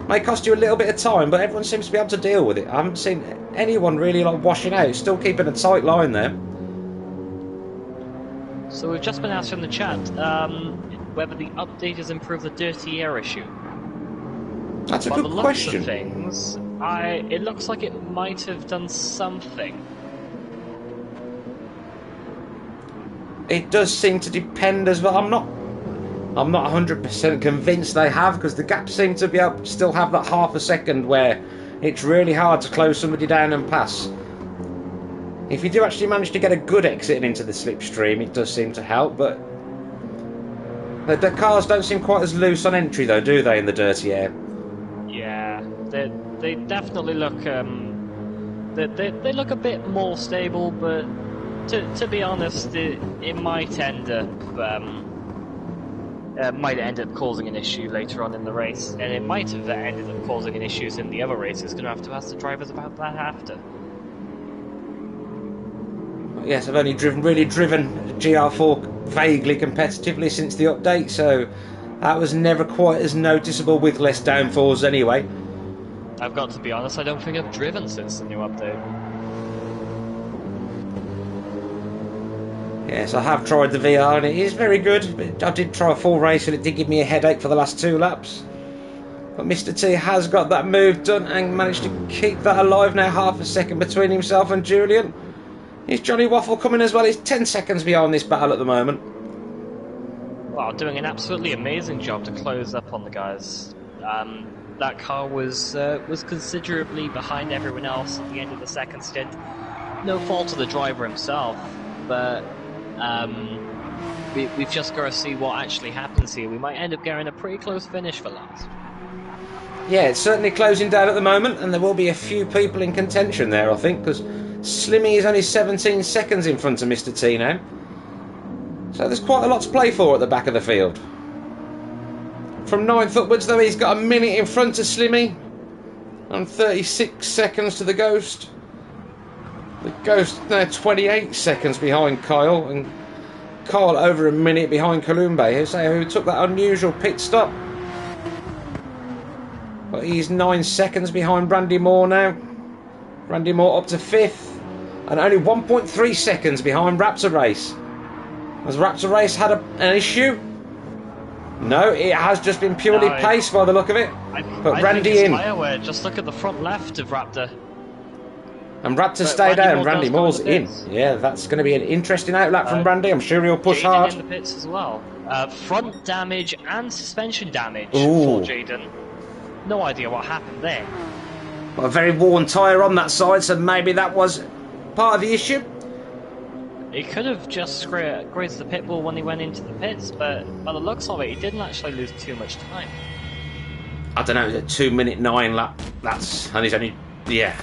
May cost you a little bit of time, but everyone seems to be able to deal with it. I haven't seen anyone really like washing out, still keeping a tight line there. So we've just been asked in the chat whether the update has improved the dirty air issue. That's a By good the looks question. of things, it looks like it might have done something. It does seem to depend as well. I'm not 100% convinced they have, because the gaps seem to be able to still have that half a second where it's really hard to close somebody down and pass. If you do actually manage to get a good exit into the slipstream, it does seem to help, but the cars don't seem quite as loose on entry though, do they, in the dirty air? Yeah, they definitely look they look a bit more stable, but to be honest, it might end up causing an issue later on in the race, and it might have ended up causing an issues in the other races. Going to have to ask the drivers about that after. Yes, I've only really driven GR4 vaguely competitively since the update, so that was never quite as noticeable with less downforce anyway. I've got to be honest, I don't think I've driven since the new update. Yes, I have tried the VR and it is very good, but I did try a full race and it did give me a headache for the last 2 laps. But Mr. T has got that move done and managed to keep that alive now, half a second between himself and Julian. Is Johnny Waffle coming as well? He's 10 seconds behind this battle at the moment. Wow, doing an absolutely amazing job to close up on the guys. That car was considerably behind everyone else at the end of the second stint. No fault of the driver himself, but we've just got to see what actually happens here. We might end up getting a pretty close finish for last. Yeah, it's certainly closing down at the moment, and there will be a few people in contention there, I think, because Slimmy is only 17 seconds in front of Mr. T now. So there's quite a lot to play for at the back of the field. From 9th upwards, though, he's got a minute in front of Slimmy, and 36 seconds to the Ghost. The Ghost now 28 seconds behind Kyle, and Kyle over a minute behind Columbe, who took that unusual pit stop. But he's 9 seconds behind Randy Moore now. Randy Moore up to 5th, and only 1.3 seconds behind Raptor Race. Has Raptor Race had an issue? No, it has just been purely pace by the look of it. But Randy in. Just look at the front left of Raptor. And Raptor stayed out and Randy Moore's in. Yeah, that's going to be an interesting outlap from Randy. I'm sure he'll push hard. in the pits as well. Front damage and suspension damage for Jaden. No idea what happened there. Well, a very worn tyre on that side, so maybe that was part of the issue. He could have just grazed the pit bull when he went into the pits, but by the looks of it, he didn't actually lose too much time. I don't know, it's a 2:09 lap. And he's only, yeah.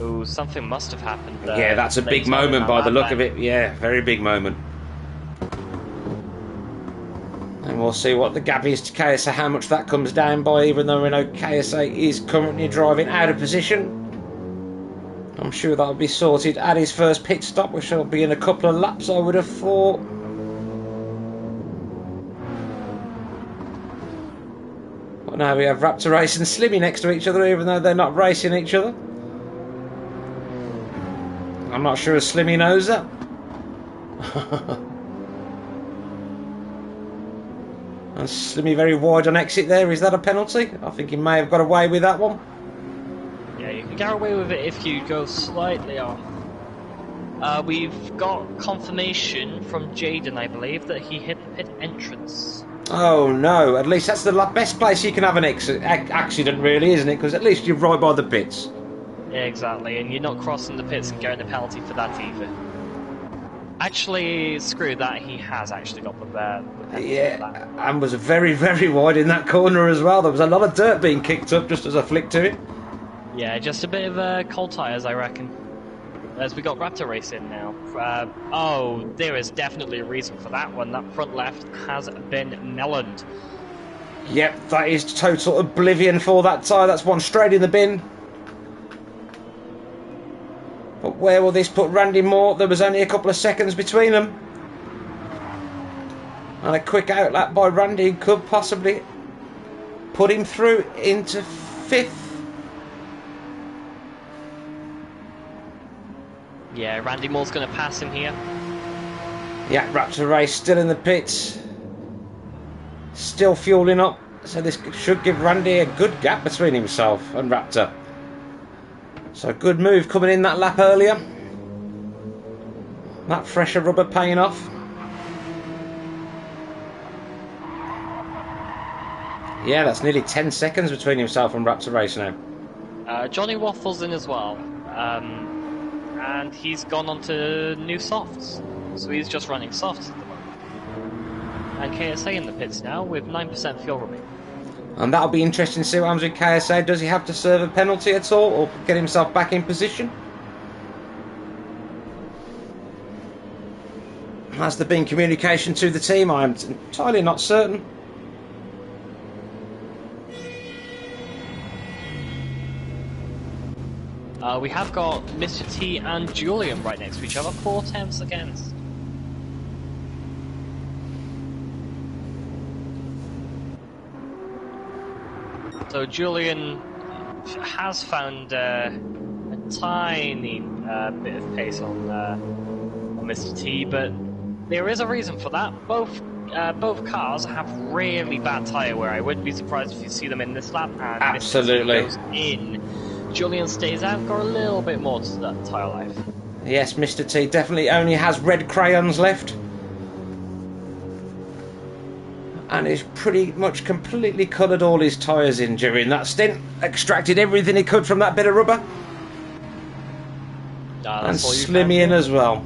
Oh, something must have happened there. Yeah, that's a big moment by the look of it. Yeah, very big moment. And we'll see what the gap is to KSA, how much that comes down by, even though we know KSA is currently driving out of position. I'm sure that'll be sorted at his first pit stop, which will be in a couple of laps, I would have thought. But now we have Raptor Race and Slimmy next to each other, even though they're not racing each other. I'm not sure if Slimmy knows that. And Slimmy very wide on exit there. Is that a penalty? I think he may have got away with that one. Yeah, you can get away with it if you go slightly off. We've got confirmation from Jaden, I believe, that he hit the pit entrance. Oh no, at least that's the best place you can have an accident, really, isn't it? Because at least you're right by the pits. Yeah, exactly, and you're not crossing the pits and getting a penalty for that either. Actually, screw that, he has actually got the penalty for that. And was very, very wide in that corner as well. There was a lot of dirt being kicked up just as I flicked to it. Yeah, just a bit of cold tyres, I reckon. As we got Raptor Race in now. Oh, there is definitely a reason for that one. That front left has been meloned. Yep, that is total oblivion for that tyre. That's one straight in the bin. But where will this put Randy Moore? There was only a couple of seconds between them. And a quick outlap by Randy could possibly put him through into 5th. Yeah, Randy Moore's going to pass him here. Yeah, Raptor Race still in the pits. Still fueling up. So this should give Randy a good gap between himself and Raptor. So a good move coming in that lap earlier. That fresher rubber paying off. Yeah, that's nearly 10 seconds between himself and Raptor Race now. Johnny Waffles in as well. And he's gone on to new softs. So he's just running softs at the moment. And KSA in the pits now with 9% fuel remaining. And that'll be interesting to see what happens with KSA. Does he have to serve a penalty at all, or get himself back in position? Has there been communication to the team? I am entirely not certain. We have got Mr. T and Julian right next to each other, 4 tenths against. So Julian has found a tiny bit of pace on Mr. T, but there is a reason for that. Both cars have really bad tyre wear. I wouldn't be surprised if you see them in this lap. And absolutely. Mr. T goes in. Julian stays out, got a little bit more to that tyre life. Yes, Mr. T definitely only has red crayons left. And he's pretty much completely coloured all his tyres in during that stint. Extracted everything he could from that bit of rubber. And Slimmy in as well.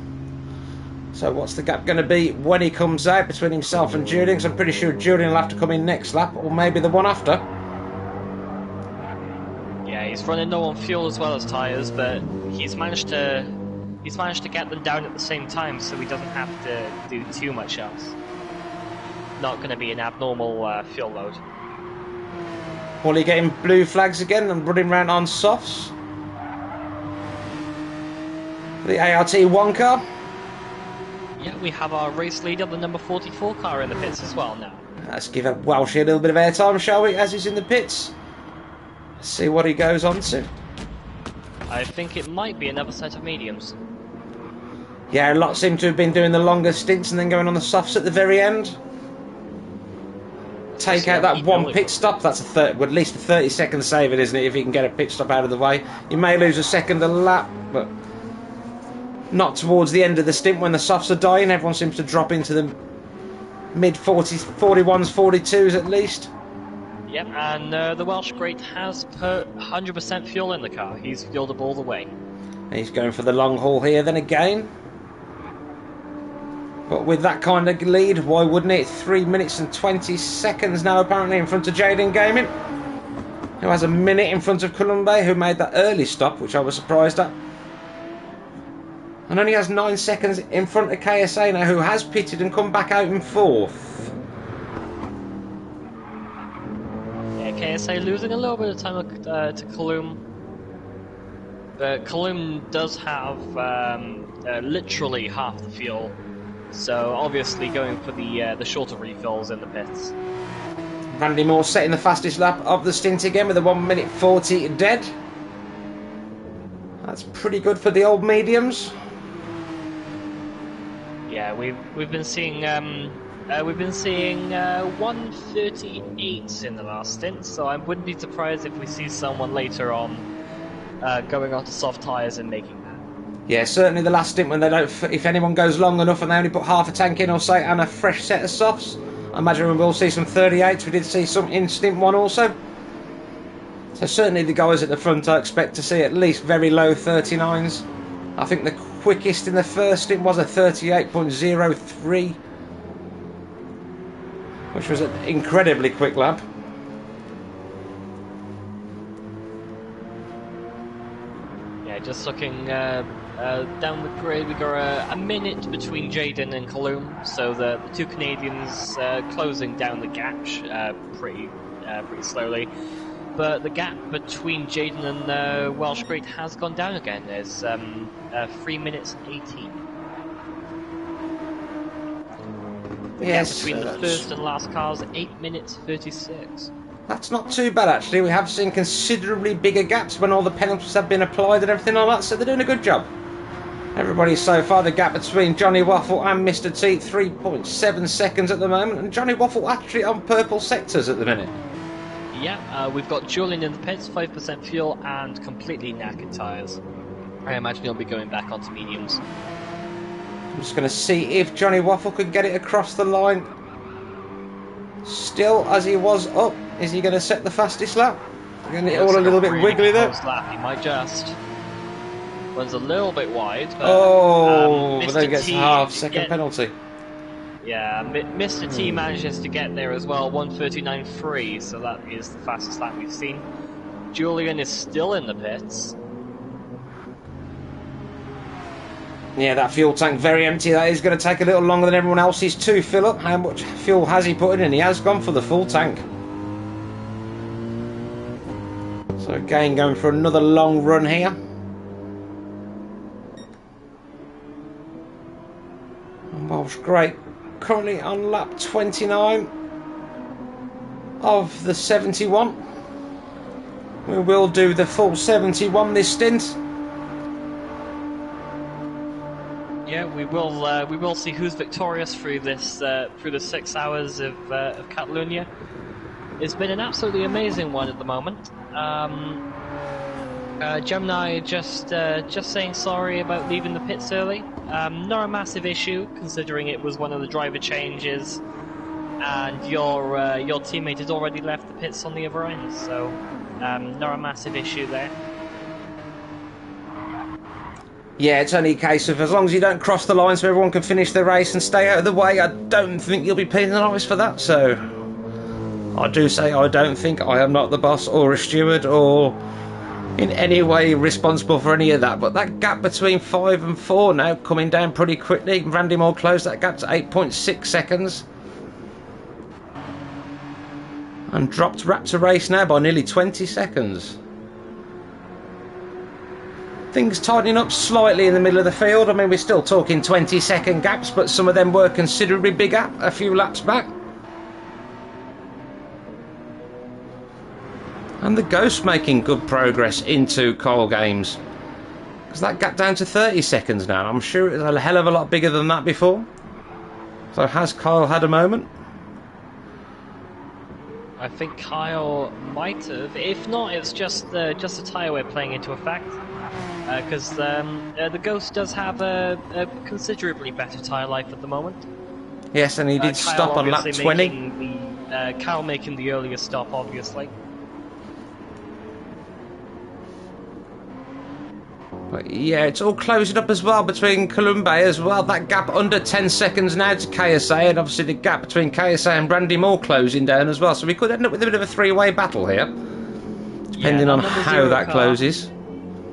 So what's the gap going to be when he comes out between himself and Julian? Because I'm pretty sure Julian will have to come in next lap, or maybe the one after. He's running low on fuel as well as tyres, but he's managed to get them down at the same time, so he doesn't have to do too much else. Not going to be an abnormal fuel load. Wally getting blue flags again and running around on softs. The ART1 car. Yeah, we have our race leader, the number 44 car in the pits as well now. Let's give Welshie a little bit of airtime, shall we, as he's in the pits. Let's see what he goes on to. I think it might be another set of mediums. Yeah, a lot seem to have been doing the longer stints and then going on the softs at the very end. Take out that one pit stop. That's at least a 30-second saving, isn't it? If you can get a pit stop out of the way, you may lose a second a lap, but not towards the end of the stint when the softs are dying. Everyone seems to drop into the mid 40s, 41s, 42s at least. Yep, and the Welsh Great has put 100% fuel in the car. He's fueled up all the way. He's going for the long haul here then again. But with that kind of lead, why wouldn't it? 3 minutes and 20 seconds now apparently in front of Jaden Gaming, who has a minute in front of Columbe, who made that early stop, which I was surprised at. And only has 9 seconds in front of KSA now, who has pitted and come back out in 4th. Yeah, KSA losing a little bit of time to Coloum. But Coloum does have literally half the fuel. So obviously going for the shorter refills in the pits. Randy Moore setting the fastest lap of the stint again with a 1 minute 40 dead. That's pretty good for the old mediums. Yeah, we've been seeing 1:38 in the last stint, so I wouldn't be surprised if we see someone later on going onto soft tyres and making that. Yeah, certainly the last stint when they don't, if anyone goes long enough and they only put half a tank in or say, and a fresh set of softs, I imagine we will see some 38s. We did see some in stint 1 also. So certainly the guys at the front I expect to see at least very low 39s. I think the quickest in the first stint was a 38.03, which was an incredibly quick lap. Yeah, just looking down the grid, we got a minute between Jaden and Coloum, so the two Canadians closing down the gap pretty slowly. But the gap between Jaden and Welsh Great has gone down again. There's 3 minutes 18. The gap between the first and last cars, 8 minutes 36. That's not too bad actually. We have seen considerably bigger gaps when all the penalties have been applied and everything like that, so they're doing a good job. Everybody so far, the gap between Johnny Waffle and Mr. T, 3.7 seconds at the moment, and Johnny Waffle actually on purple sectors at the minute. Yeah, we've got Julian in the pits, 5% fuel and completely knackered tyres. I imagine he'll be going back onto mediums. I'm just going to see if Johnny Waffle could get it across the line. Still as he was up, is he going to set the fastest lap? Getting it all a little bit wiggly there. Lap. He might just. Runs a little bit wide. But, but then gets a half-second penalty. Yeah, Mr. T manages to get there as well, 1:39.3, so that is the fastest lap we've seen. Julian is still in the pits. Yeah, that fuel tank very empty. That is going to take a little longer than everyone else's to fill up. How much fuel has he put in? He has gone for the full tank. So again, going for another long run here. And Welsh Great currently on lap 29 of the 71. We will do the full 71 this stint. Yeah, we will see who's victorious through this through the 6 hours of Catalunya. It's been an absolutely amazing one at the moment. Gemini just saying sorry about leaving the pits early. Not a massive issue, considering it was one of the driver changes, and your teammate had already left the pits on the other end, so not a massive issue there. Yeah, it's only a case of as long as you don't cross the line so everyone can finish their race and stay out of the way, I don't think you'll be penalised for that, so I do say I don't think. I am not the boss or a steward or in any way responsible for any of that, but that gap between 5 and 4 now coming down pretty quickly. Randy Moore closed that gap to 8.6 seconds and dropped Raptor Race now by nearly 20 seconds. Things tightening up slightly in the middle of the field. I mean, we're still talking 20-second gaps, but some of them were considerably bigger a few laps back. And the Ghost making good progress into Kyle Games, because that gap down to 30 seconds now. I'm sure it was a hell of a lot bigger than that before. So has Kyle had a moment? I think Kyle might have. If not, it's just the tyre wear playing into effect. Because the Ghost does have a considerably better tyre life at the moment. Yes, and he did stop on lap 20. Kyle making the earlier stop, obviously. But yeah, it's all closing up as well between Columbia as well. That gap under 10 seconds now to KSA, and obviously the gap between KSA and Brandy Moore closing down as well. So we could end up with a bit of a three-way battle here, depending on how that closes.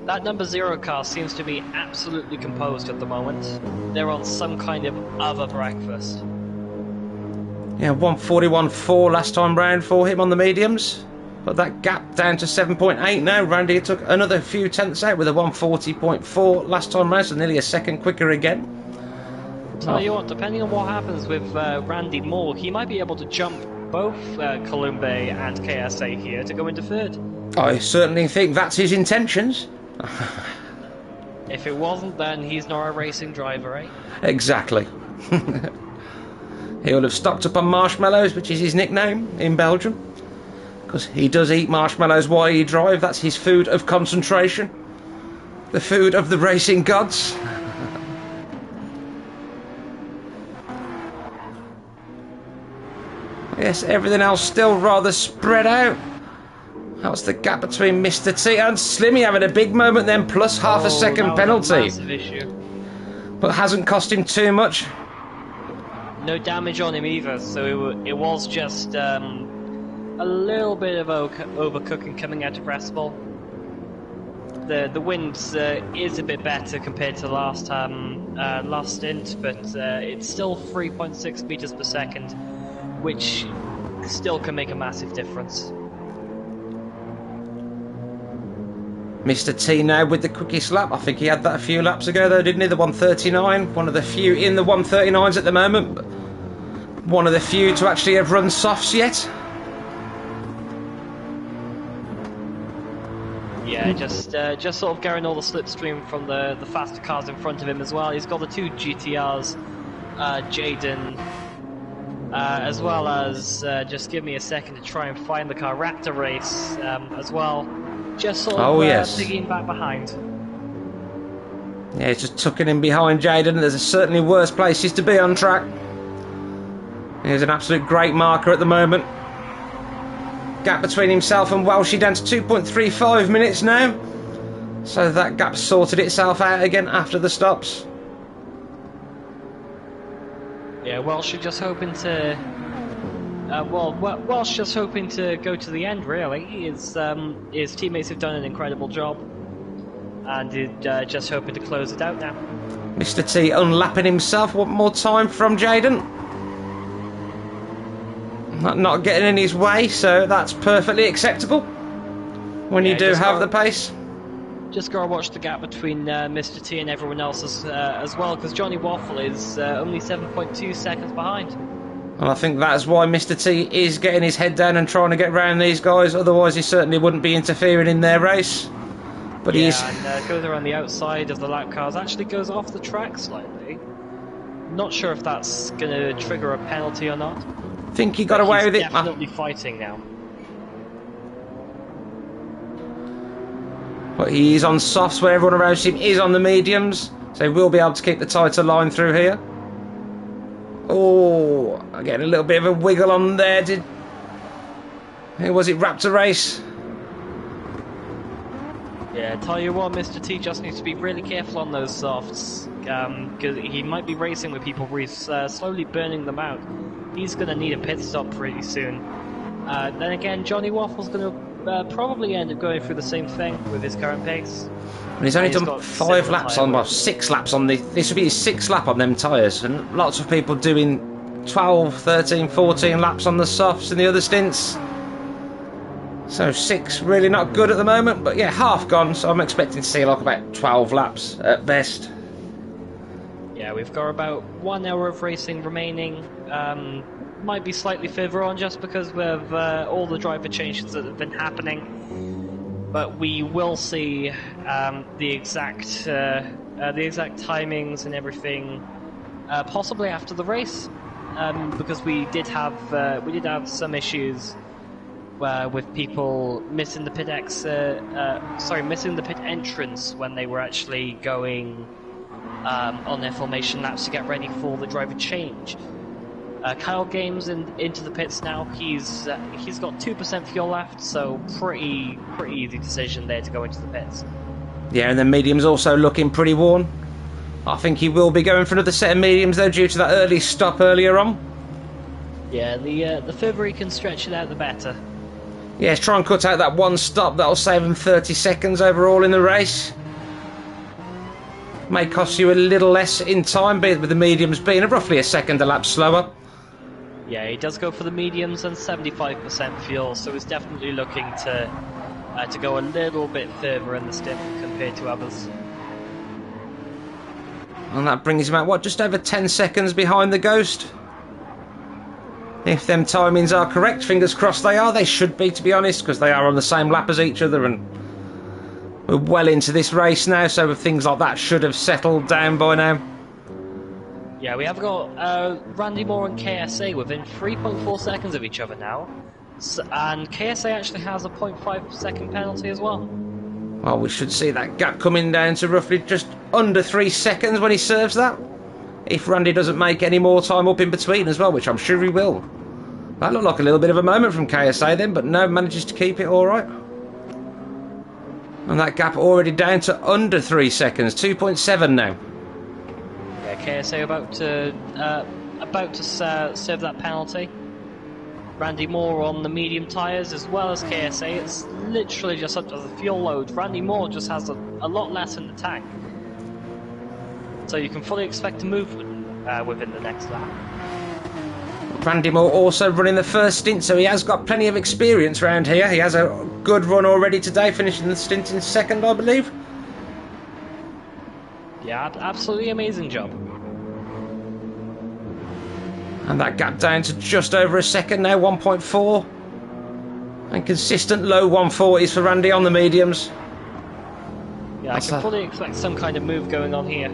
That number 0 car seems to be absolutely composed at the moment. They're on some kind of other breakfast. Yeah, 141.4 last time round for him on the mediums. But that gap down to 7.8 now. Randy took another few tenths out with a 140.4 last time round, so nearly a second quicker again. Tell you what, depending on what happens with Randy Moore, he might be able to jump both Columbe and KSA here to go into third. I certainly think that's his intentions. If it wasn't, then he's not a racing driver, eh? Exactly. He will have stocked up on marshmallows, which is his nickname in Belgium, because he does eat marshmallows while he drives. That's his food of concentration, the food of the racing gods. Yes, everything else still rather spread out. That's the gap between Mr. T and Slimmy having a big moment then, plus half a second penalty. Massive issue. But hasn't cost him too much. No damage on him either, so it was just a little bit of overcooking coming out of Restball. The wind is a bit better compared to last stint, but it's still 3.6 meters per second, which still can make a massive difference. Mr. T now with the quickest lap. I think he had that a few laps ago though, didn't he? The 139. One of the few in the 139s at the moment. But one of the few to actually have run softs yet. Yeah, just sort of getting all the slipstream from the faster cars in front of him as well. He's got the two GTRs, Jaden, as well as, just give me a second to try and find the car, Raptor Race as well. Just sort of digging back behind. Yeah, he's just tucking in behind Jaden. There's certainly worse places to be on track. He's an absolute great marker at the moment. Gap between himself and Welshie down to 2.35 minutes now. So that gap sorted itself out again after the stops. Yeah, Welsh just hoping to... Welsh just hoping to go to the end, really. His teammates have done an incredible job. And he's just hoping to close it out now. Mr. T unlapping himself. Want more time from Jaden. Not getting in his way, so that's perfectly acceptable when you do have the pace. Just gotta watch the gap between Mr. T and everyone else as well, because Johnny Waffle is only 7.2 seconds behind. And I think that's why Mr. T is getting his head down and trying to get round these guys, otherwise he certainly wouldn't be interfering in their race. But yeah, he's... and goes around the outside of the lap cars, actually goes off the track slightly. Not sure if that's going to trigger a penalty or not. I think he got away with it. He's definitely fighting now. But he's on softs where everyone around him is on the mediums, so he will be able to keep the tighter line through here. Oh, I'm getting a little bit of a wiggle on there. Who was it? Raptor Race? Yeah, tell you what, Mr. T just needs to be really careful on those softs, because he might be racing with people where he's slowly burning them out. He's going to need a pit stop pretty soon. Then again, Johnny Waffle's going to probably end up going through the same thing with his current pace. And he's only He's done got 5 similar laps tyre on, well, weight. 6 laps on this would be his 6th lap on them tyres, and lots of people doing 12, 13, 14 laps on the softs in the other stints. So 6 really not good at the moment, but yeah, half gone, so I'm expecting to see like about 12 laps at best. Yeah, we've got about 1 hour of racing remaining. Might be slightly further on just because with all the driver changes that have been happening. But we will see the exact timings and everything possibly after the race, because we did have some issues with people missing the missing the pit entrance when they were actually going on their formation laps to get ready for the driver change. Kyle Games into the pits now. He's got 2% fuel left, so pretty easy decision there to go into the pits. Yeah, and the medium's also looking pretty worn. I think he will be going for another set of mediums though, due to that early stop earlier on. Yeah, the further he can stretch it out, the better. Yes, try and cut out that one stop. That'll save him 30 seconds overall in the race. May cost you a little less in time, but with the mediums being roughly a second a lap slower. Yeah, he does go for the mediums and 75% fuel, so he's definitely looking to go a little bit further in the stint compared to others. And that brings him out, what, just over 10 seconds behind the Ghost? If them timings are correct, fingers crossed they are. They should be, to be honest, because they are on the same lap as each other, and we're well into this race now, so things like that should have settled down by now. Yeah, we have got Randy Moore and KSA within 3.4 seconds of each other now. And KSA actually has a 0.5 second penalty as well. Well, we should see that gap coming down to roughly just under 3 seconds when he serves that. If Randy doesn't make any more time up in between as well, which I'm sure he will. That looked like a little bit of a moment from KSA then, but no, manages to keep it alright. And that gap already down to under 3 seconds, 2.7 now. Yeah, KSA about to serve that penalty. Randy Moore on the medium tyres as well as KSA. It's literally just up to the fuel load. Randy Moore just has a lot less in the tank. So you can fully expect a movement within the next lap. Randy Moore also running the first stint, so he has got plenty of experience around here. He has a good run already today, finishing the stint in second, I believe. Yeah, absolutely amazing job. And that gap down to just over a second now, 1.4. And consistent low 140s for Randy on the mediums. Yeah, I can fully expect some kind of move going on here.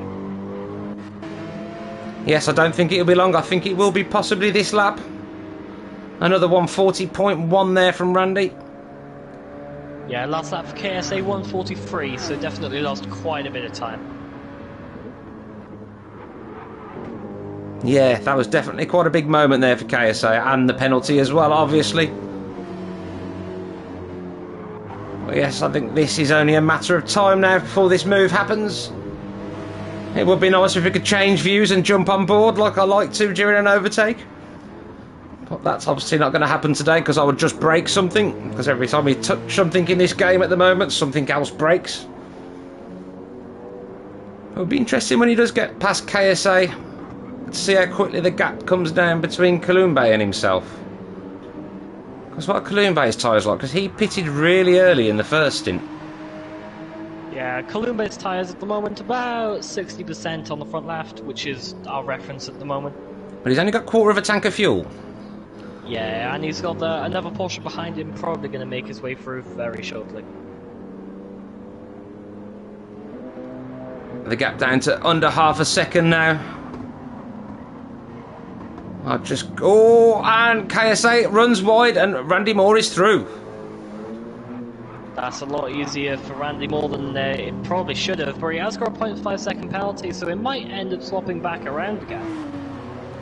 Yes, I don't think it'll be long. I think it will be possibly this lap. Another 140.1 there from Randy. Yeah, last lap for KSA 143, so definitely lost quite a bit of time. Yeah, that was definitely quite a big moment there for KSA, and the penalty as well, obviously. But yes, I think this is only a matter of time now before this move happens. It would be nice if we could change views and jump on board like I like to during an overtake. But that's obviously not going to happen today, because I would just break something. Because every time we touch something in this game at the moment, something else breaks. It would be interesting when he does get past KSA to see how quickly the gap comes down between Columbe and himself. Because what are Columbe's tyres like? Because he pitted really early in the first stint. Yeah, Columbe's tyres at the moment about 60% on the front left, which is our reference at the moment. But he's only got quarter of a tank of fuel. Yeah, and he's got another Porsche behind him, probably going to make his way through very shortly. The gap down to under half a second now. And KSA runs wide and Randy Moore is through. That's a lot easier for Randy Moore than it probably should have, but he has got a 0.5 second penalty, so it might end up swapping back around again.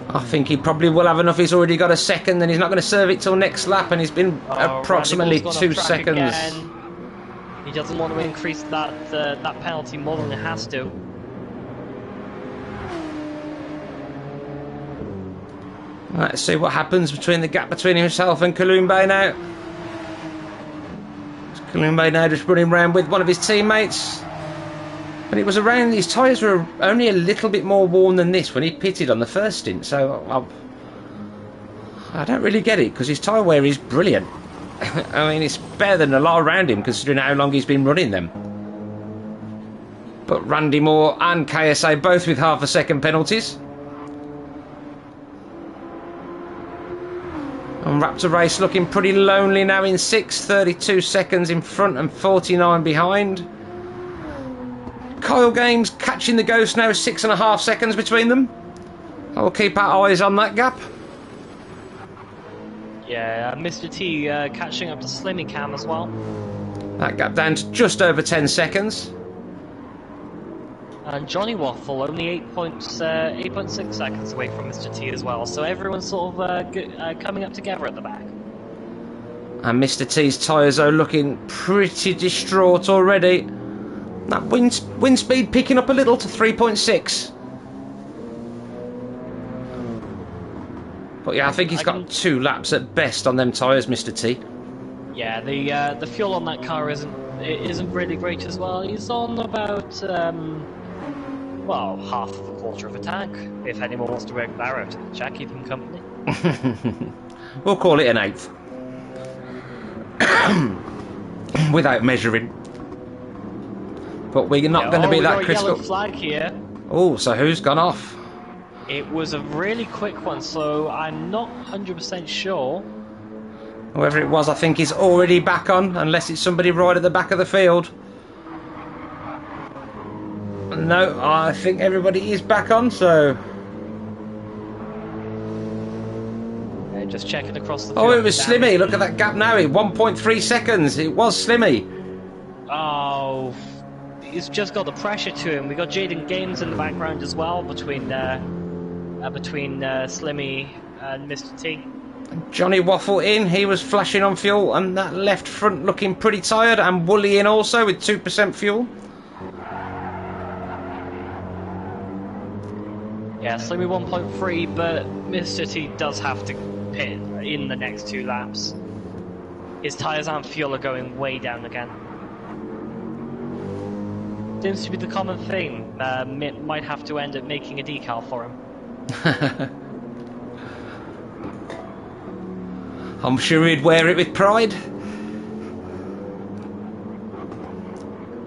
I think he probably will have enough. He's already got a second, and he's not going to serve it till next lap, and he's been approximately 2 seconds. Again. He doesn't want to increase that penalty more than it has to. Let's see what happens between the gap between himself and Columbe now. Columbe now just running around with one of his teammates. But it was around, his tyres were only a little bit more worn than this when he pitted on the first stint, so I don't really get it, because his tyre wear is brilliant. I mean, it's better than a lot around him, considering how long he's been running them. But Randy Moore and KSA both with half a second penalties. And Raptor Race looking pretty lonely now in 6th, 32 seconds in front and 49 behind. Kyle Games catching the Ghost now, 6.5 seconds between them. I'll keep our eyes on that gap. Yeah, Mr. T catching up to Slimmy Cam as well. That gap down to just over 10 seconds. And Johnny Waffle only 8.6 seconds away from Mr. T as well. So everyone's sort of coming up together at the back. And Mr. T's tyres are looking pretty distraught already. That wind speed picking up a little to 3.6. But yeah, I think he's got 2 laps at best on them tyres, Mr. T. Yeah, the fuel on that car isn't really great as well. He's on about well, half of a quarter of a tank. If anyone wants to work that out, Jack, keep him company. We'll call it an 8th. Without measuring. But we're not going to be that critical. Yellow flag here. Oh, so who's gone off? It was a really quick one, so I'm not 100% sure. Whoever it was, I think he's already back on, unless it's somebody right at the back of the field. No, I think everybody is back on, so... Just checking across the field. Oh, it was Slimmy. Look at that gap now. 1.3 seconds. It was Slimmy. Oh, he's just got the pressure to him. We got Jaden Gaines in the background as well between Slimmy and Mr. T. Johnny Waffle in. He was flashing on fuel, and that left front looking pretty tired. And Wooly in also with 2% fuel. Yeah, Slimmy 1.3, but Mr. T does have to pit in the next 2 laps. His tyres and fuel are going way down again. Seems to be the common theme. Mitt might have to end up making a decal for him. I'm sure he'd wear it with pride.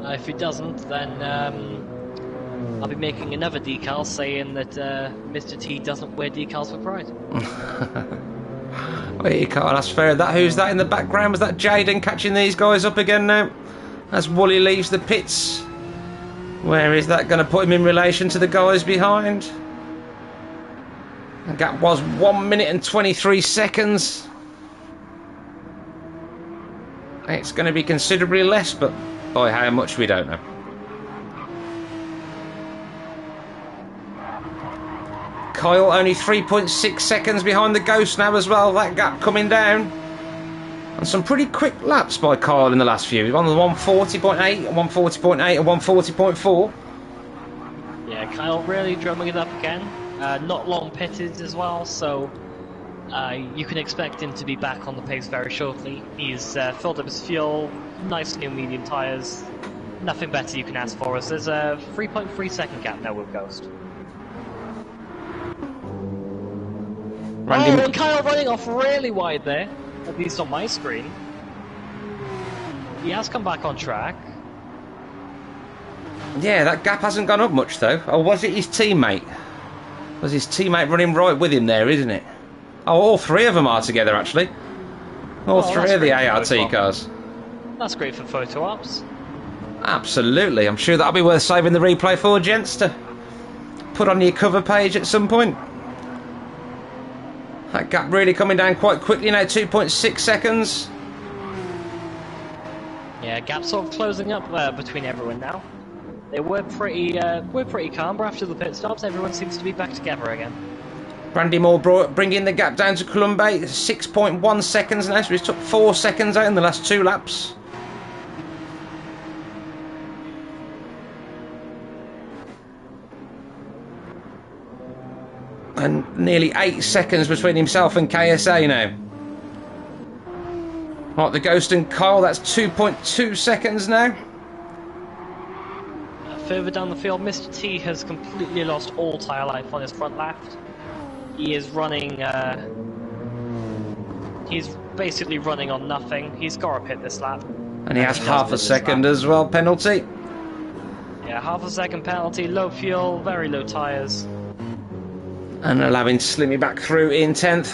If he doesn't, then I'll be making another decal saying that Mr. T doesn't wear decals for pride. Well, you can't, that's fair. Who's that in the background? Was that Jaden catching these guys up again now? As Wooly leaves the pits. Where is that going to put him in relation to the guys behind? The gap was 1 minute and 23 seconds. It's going to be considerably less, but by how much we don't know. Kyle only 3.6 seconds behind the Ghost now as well. That gap coming down. And some pretty quick laps by Kyle in the last few. He's on the 140.8, 140.8 and 140.4. Yeah, Kyle really drumming it up again. Not long pitted as well, so you can expect him to be back on the pace very shortly. He's filled up his fuel, nice new medium tyres. Nothing better you can ask for us. There's a 3.3 second gap now with Ghost. And Kyle running off really wide there, at least on my screen. He has come back on track. Yeah, that gap hasn't gone up much though. Or was it his teammate? Was his teammate running right with him there, isn't it? Oh, all 3 of them are together actually. All 3 of the ART cars. That's great for photo ops. Absolutely. I'm sure that'll be worth saving the replay for, gents, to put on your cover page at some point. That gap really coming down quite quickly now, 2.6 seconds. Yeah, gap sort of closing up between everyone now. They were pretty calm, but after the pit stops, everyone seems to be back together again. Randy Moore bringing the gap down to Columbe, 6.1 seconds now, so he's took 4 seconds out in the last 2 laps. And nearly 8 seconds between himself and KSA now. Right, the Ghost and Kyle, that's 2.2 seconds now. Further down the field, Mr. T has completely lost all tyre life on his front left. He is running, he's basically running on nothing. He's got a pit this lap. And he has half a second as well, penalty. Yeah, half a second penalty, low fuel, very low tyres. And allowing Slimmy back through in 10th.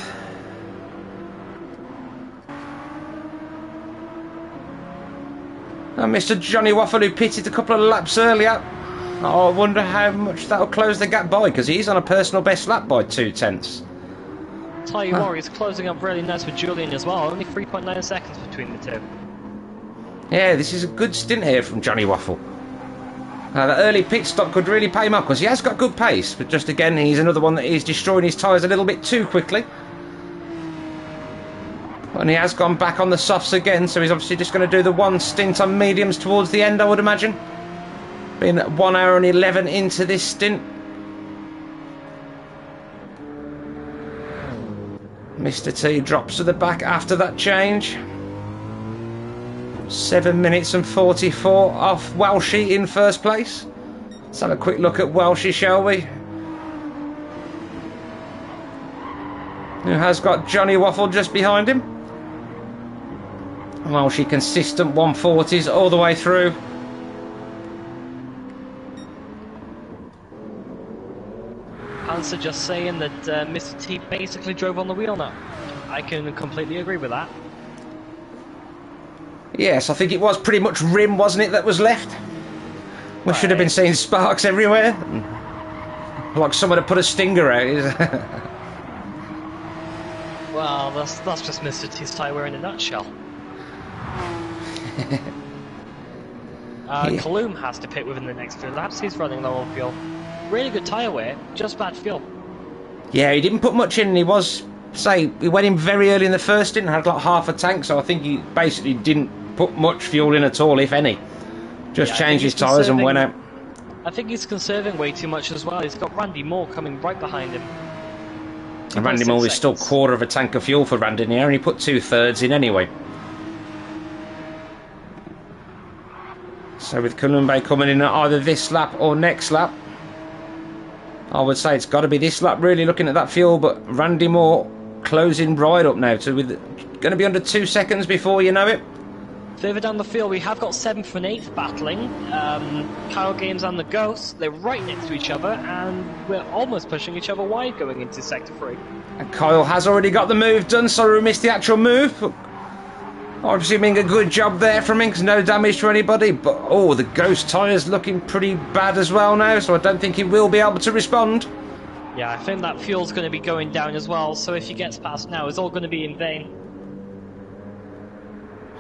And Mr. Johnny Waffle, who pitted a couple of laps earlier. I wonder how much that'll close the gap by, because he's on a personal best lap by 2/10. Tell you what, he's closing up really nice with Julian as well. Only 3.9 seconds between the two. Yeah, this is a good stint here from Johnny Waffle. The early pit stop could really pay him off, because he has got good pace, but just again, he's another one that is destroying his tyres a little bit too quickly. And he has gone back on the softs again, so he's obviously just going to do the one stint on mediums towards the end, I would imagine. Being 1 hour and 11 into this stint. Mr. T drops to the back after that change. 7 minutes and 44 off Welshie in first place. Let's have a quick look at Welshie, shall we? Who has got Johnny Waffle just behind him. Welshie consistent 140s all the way through. Answer just saying that Mr. T basically drove on the wheel now. I can completely agree with that. Yes, I think it was pretty much rim, wasn't it, that was left? We should have been seeing sparks everywhere. Like someone had put a stinger out. Well, that's just Mr. T's tyre in a nutshell. Kaloum has to pit within the next few laps. He's running low on fuel. Really good tyre wear, just bad fuel. Yeah, he didn't put much in. He went in very early in the first stint and had like half a tank, so I think he basically didn't put much fuel in at all, if any. Just changed his tyres and went out. I think he's conserving way too much as well. He's got Randy Moore coming right behind him. And Randy Moore is still quarter of a tank of fuel for Randy here, and he put 2/3 in anyway. So with Columbe coming in at either this lap or next lap, I would say it's got to be this lap, really, looking at that fuel. But Randy Moore closing right up now, so with going to be under 2 seconds before you know it. Further down the field, we have got 7th and 8th battling. Kyle Games and the Ghost, they're right next to each other, and we're almost pushing each other wide going into Sector 3. And Kyle has already got the move done, so we missed the actual move. But obviously being a good job there from him, because no damage to anybody. But, oh, the Ghost tyre's looking pretty bad as well now, so I don't think he will be able to respond. Yeah, I think that fuel's going to be going down as well, so if he gets past now, it's all going to be in vain.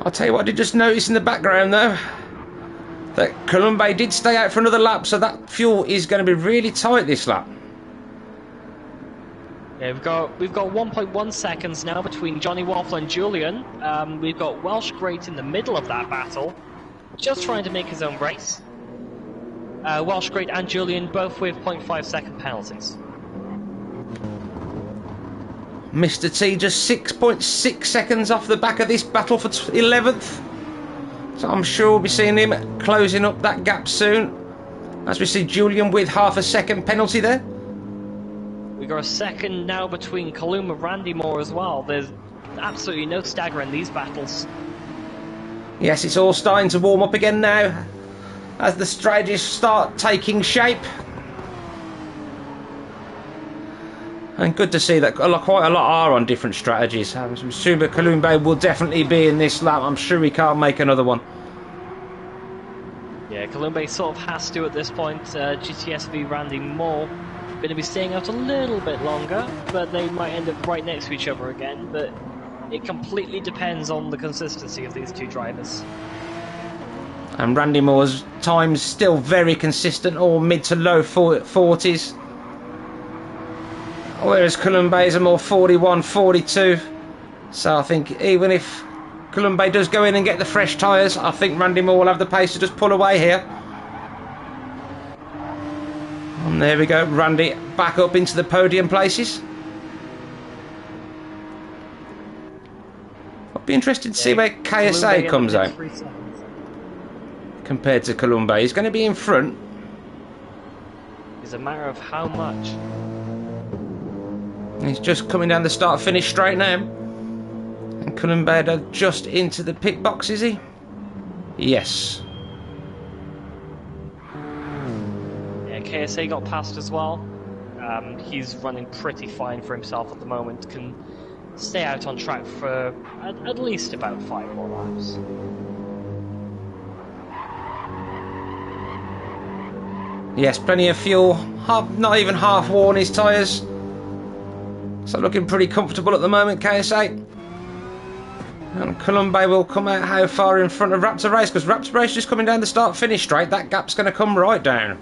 I'll tell you what I did just notice in the background, though, that Columbe did stay out for another lap, so that fuel is going to be really tight this lap. Yeah, we've got 1.1 seconds now between Johnny Waffle and Julian. We've got Welsh Great in the middle of that battle, just trying to make his own race. Welsh Great and Julian both with 0.5 second penalties. Mr. T just 6.6 seconds off the back of this battle for 11th. So I'm sure we'll be seeing him closing up that gap soon. As we see Julian with half a second penalty there. We've got a second now between Kaloum and Randy Moore as well. There's absolutely no stagger in these battles. Yes, it's all starting to warm up again now, as the strategies start taking shape. And good to see that quite a lot are on different strategies. I'm sure Columbe will definitely be in this lap. I'm sure he can't make another one. Yeah, Columbe sort of has to at this point. GTS v Randy Moore going to be staying out a little bit longer, but they might end up right next to each other again. But it completely depends on the consistency of these two drivers. And Randy Moore's time's still very consistent, all mid to low 40s. Whereas Columbe's are more 41, 42. So I think even if Columbe does go in and get the fresh tyres, I think Randy Moore will have the pace to just pull away here. And there we go, Randy back up into the podium places. Be interested to see where KSA comes out compared to Columba. He's going to be in front. It's a matter of how much. He's just coming down the start-finish straight now. And Columba just into the pit box, is he? Yes. Yeah, KSA got past as well. He's running pretty fine for himself at the moment. Can stay out on track for at least about 5 more laps. Yes, plenty of fuel. Not even half worn his tyres. So looking pretty comfortable at the moment, KSA. And Columba will come out how far in front of Raptor Race, because Raptor Race just coming down the start-finish straight. That gap's going to come right down.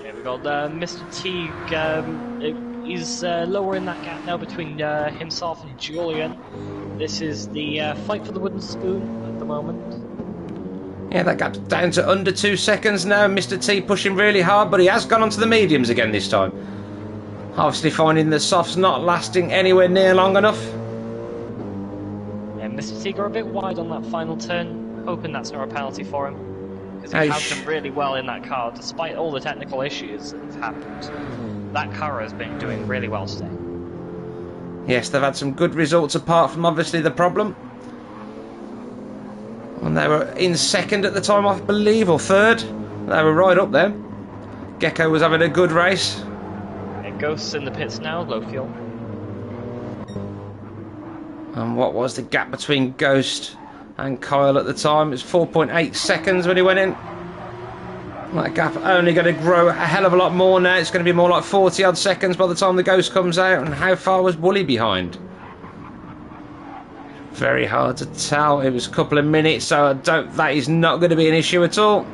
Yeah, we've got Mr. Teague. He's lowering that gap now between himself and Julian. This is the fight for the wooden spoon at the moment. Yeah, that gap's down to under 2 seconds now. Mr. T pushing really hard, but he has gone onto the mediums again this time. Obviously finding the softs not lasting anywhere near long enough. Yeah, Mr. T got a bit wide on that final turn, hoping that's not a penalty for him. Because he has done really well in that car, despite all the technical issues that have happened. That car has been doing really well today. Yes, they've had some good results apart from obviously the problem. And they were in second at the time, I believe, or third. They were right up there. Gecko was having a good race. Ghost's in the pits now, low fuel. And what was the gap between Ghost and Kyle at the time? It was 4.8 seconds when he went in. That gap only going to grow a hell of a lot more now. It's going to be more like 40 odd seconds by the time the Ghost comes out. And how far was Wooly behind? Very hard to tell. It was a couple of minutes, so that is not going to be an issue at all.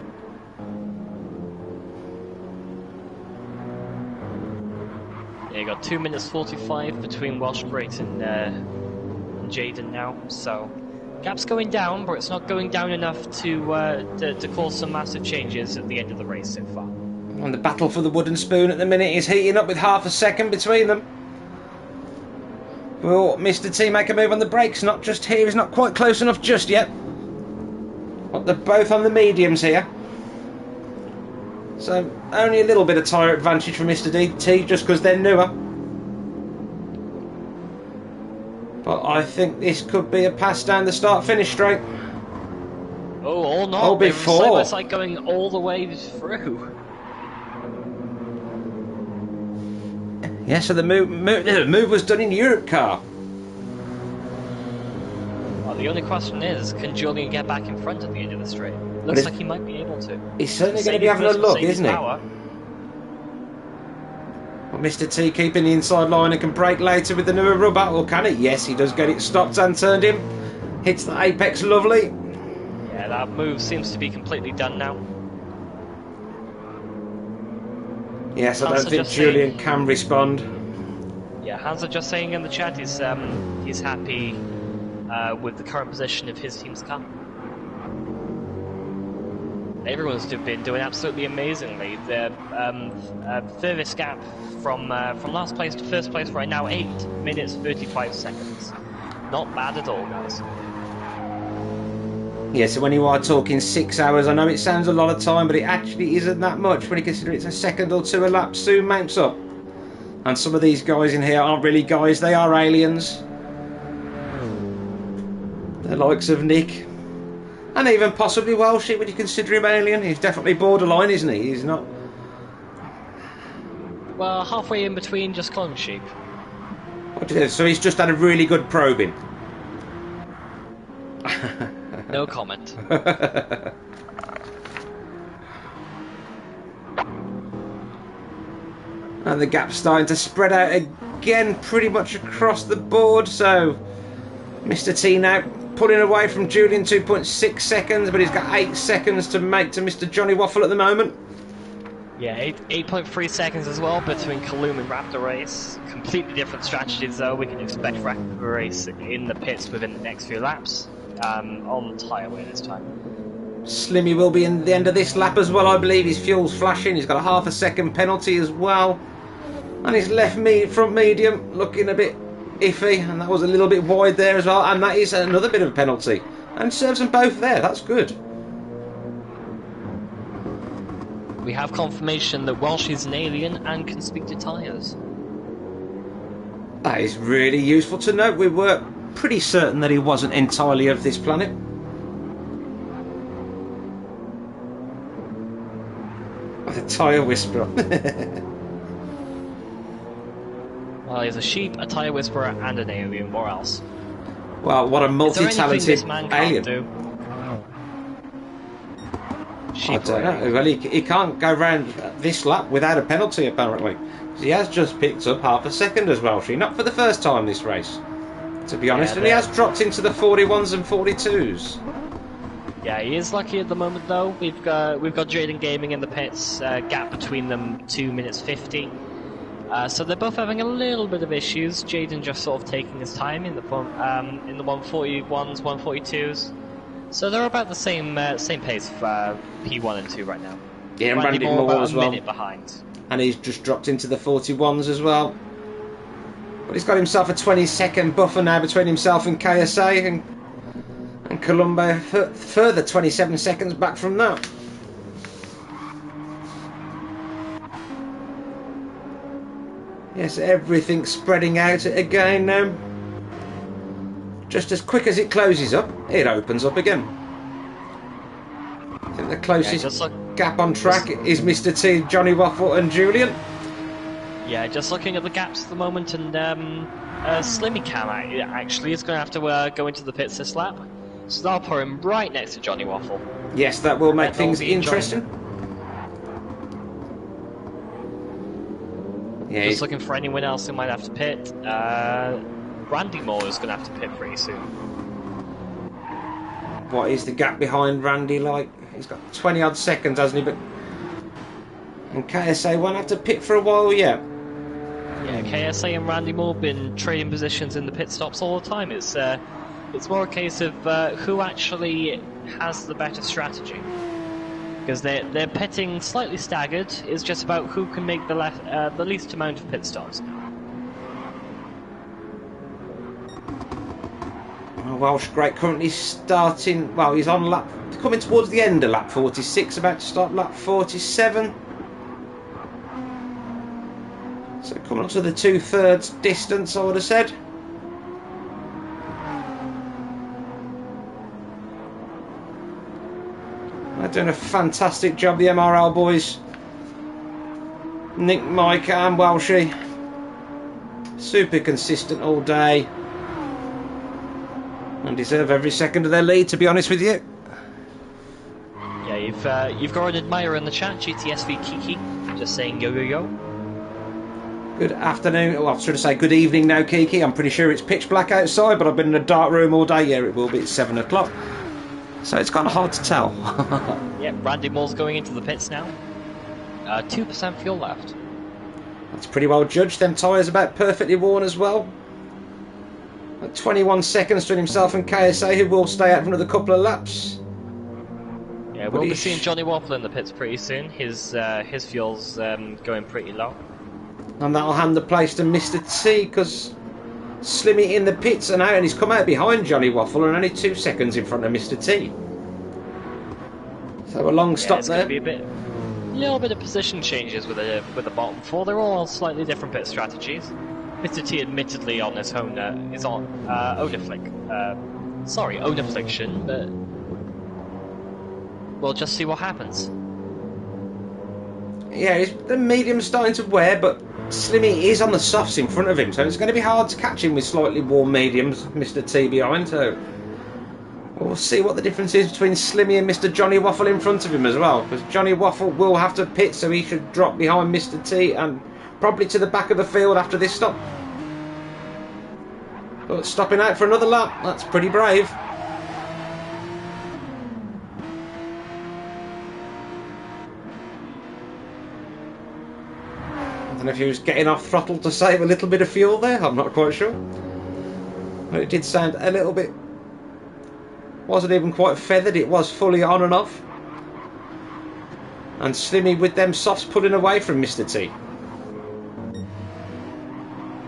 Yeah, you got 2 minutes 45 between Welsh Great and Jaden now, so gap's going down, but it's not going down enough to cause some massive changes at the end of the race so far. And the battle for the wooden spoon at the minute is heating up with half a second between them. Will Mr. T make a move on the brakes? Not just here, he's not quite close enough just yet. But they're both on the mediums here. So only a little bit of tyre advantage for Mr. T just because they're newer. But I think this could be a pass down the start-finish straight. Oh, or not. Oh, before. It's like going all the way through. Yeah, so the move was done in Europe car. Well, the only question is, can Julian get back in front at the end of the straight? Looks like he might be able to. He's certainly going to be having a look, isn't he? Well, Mr. T keeping the inside line and can brake later with the newer rubber, or can it? Yes, he does get it stopped and turned in. Hits the apex lovely. Yeah, that move seems to be completely done now. Yes, I don't think Julian can respond. Yeah, Hans are just saying in the chat he's happy with the current position of his team's car. Everyone's been doing absolutely amazingly. The furthest gap from last place to first place right now, 8 minutes 35 seconds. Not bad at all, guys. Yeah, so when you are talking 6 hours, I know it sounds a lot of time, but it actually isn't that much when you consider it's a second or two a lap. Soon mounts up. And some of these guys in here aren't really guys, they are aliens. The likes of Nick. And even possibly Welsh, when you consider him alien. He's definitely borderline, isn't he? He's not... Well, halfway in between, just call him sheep. So he's just had a really good probing. No comment. And the gap's starting to spread out again pretty much across the board, so Mr. T now pulling away from Julian, 2.6 seconds, but he's got 8 seconds to make to Mr. Johnny Waffle at the moment. Yeah, 8.3 seconds as well between Kaloum and Raptor Race. Completely different strategies though. We can expect Raptor Race in the pits within the next few laps. On tyre wear this time. Slimmy will be in the end of this lap as well, I believe. His fuel's flashing. He's got a half a second penalty as well. And his front medium looking a bit iffy, and that was a little bit wide there as well, and that is another bit of a penalty. And serves them both there, that's good. We have confirmation that Welsh is an alien and can speak to tyres. That is really useful to know. We were pretty certain that he wasn't entirely of this planet. The tyre whisperer. Well, he's a sheep, a tyre whisperer, and an alien. What else? Well, what a Is there anything multi-talented this man can't alien. do? I Sheep don't know. alien. Well, he can't go round this lap without a penalty, apparently. He has just picked up half a second as well. Not for the first time this race, to be honest. And he has dropped into the 41s and 42s. Yeah, he is lucky at the moment though. We've got Jaden Gaming in the pits. Gap between them 2 minutes 50. So they're both having a little bit of issues. Jaden just sort of taking his time in the 141s, 142s. So they're about the same pace for P1 and 2 right now. Yeah, and Randy Randy Moore Moore about as a well. minute behind. And he's just dropped into the 41s as well. But he's got himself a 20-second buffer now between himself and KSA, and Colombo further 27 seconds back from that. Yes, everything's spreading out again now. Just as quick as it closes up, it opens up again. I think the closest gap on track is Mr. T, Johnny Waffle and Julian. Yeah, just looking at the gaps at the moment, and Slimmy Cam actually is going to have to go into the pits this lap. So that'll put him right next to Johnny Waffle. Yes, that will make That things will be interesting. Yeah, Just looking for anyone else who might have to pit. Randy Moore is going to have to pit pretty soon. what is the gap behind Randy like? He's got 20 odd seconds, hasn't he? But and KSA won't have to pit for a while yet. Yeah, KSA and Randy Moore been trading positions in the pit stops all the time. It's more a case of who actually has the better strategy. Because they're pitting slightly staggered. It's just about who can make the least amount of pit stops. Welsh Great currently starting, well, he's on lap, coming towards the end of lap 46, about to start lap 47. So coming up to the 2/3 distance, I would have said. They're doing a fantastic job, the MRL boys. Nick, Mike and Welshie. Super consistent all day. And deserve every second of their lead, to be honest with you. Yeah, you've got an admirer in the chat, GTSV Kiki, just saying yo yo yo. Good afternoon, well, I should say good evening now, Kiki. I'm pretty sure it's pitch black outside, but I've been in a dark room all day. Yeah, it will be at 7 o'clock. So it's kind of hard to tell. Yeah, Randy Moore's going into the pits now. 2% fuel left. That's pretty well judged. Them tyres about perfectly worn as well. At 21 seconds to himself and KSA, who will stay out for another couple of laps. Yeah, we'll be seeing Johnny Waffle in the pits pretty soon. His fuel's going pretty low. And that'll hand the place to Mr. T, because Slimmy in the pits and out, and he's come out behind Johnny Waffle and only 2 seconds in front of Mr. T. So a long stop there. Be a little bit of position changes with the bottom four. They're all slightly different pit strategies. Mr. T admittedly on his own is on own affliction, but we'll just see what happens. Yeah, the medium's starting to wear, but Slimmy is on the softs in front of him, so it's going to be hard to catch him with slightly warm mediums, Mr. T behind, so we'll see what the difference is between Slimmy and Mr. Johnny Waffle in front of him as well, because Johnny Waffle will have to pit, so he should drop behind Mr. T and probably to the back of the field after this stop. But stopping out for another lap, that's pretty brave. I don't know if he was getting off throttle to save a little bit of fuel there, I'm not quite sure. But it did sound a little bit... wasn't even quite feathered, it was fully on and off. And Slimmy with them softs pulling away from Mr. T.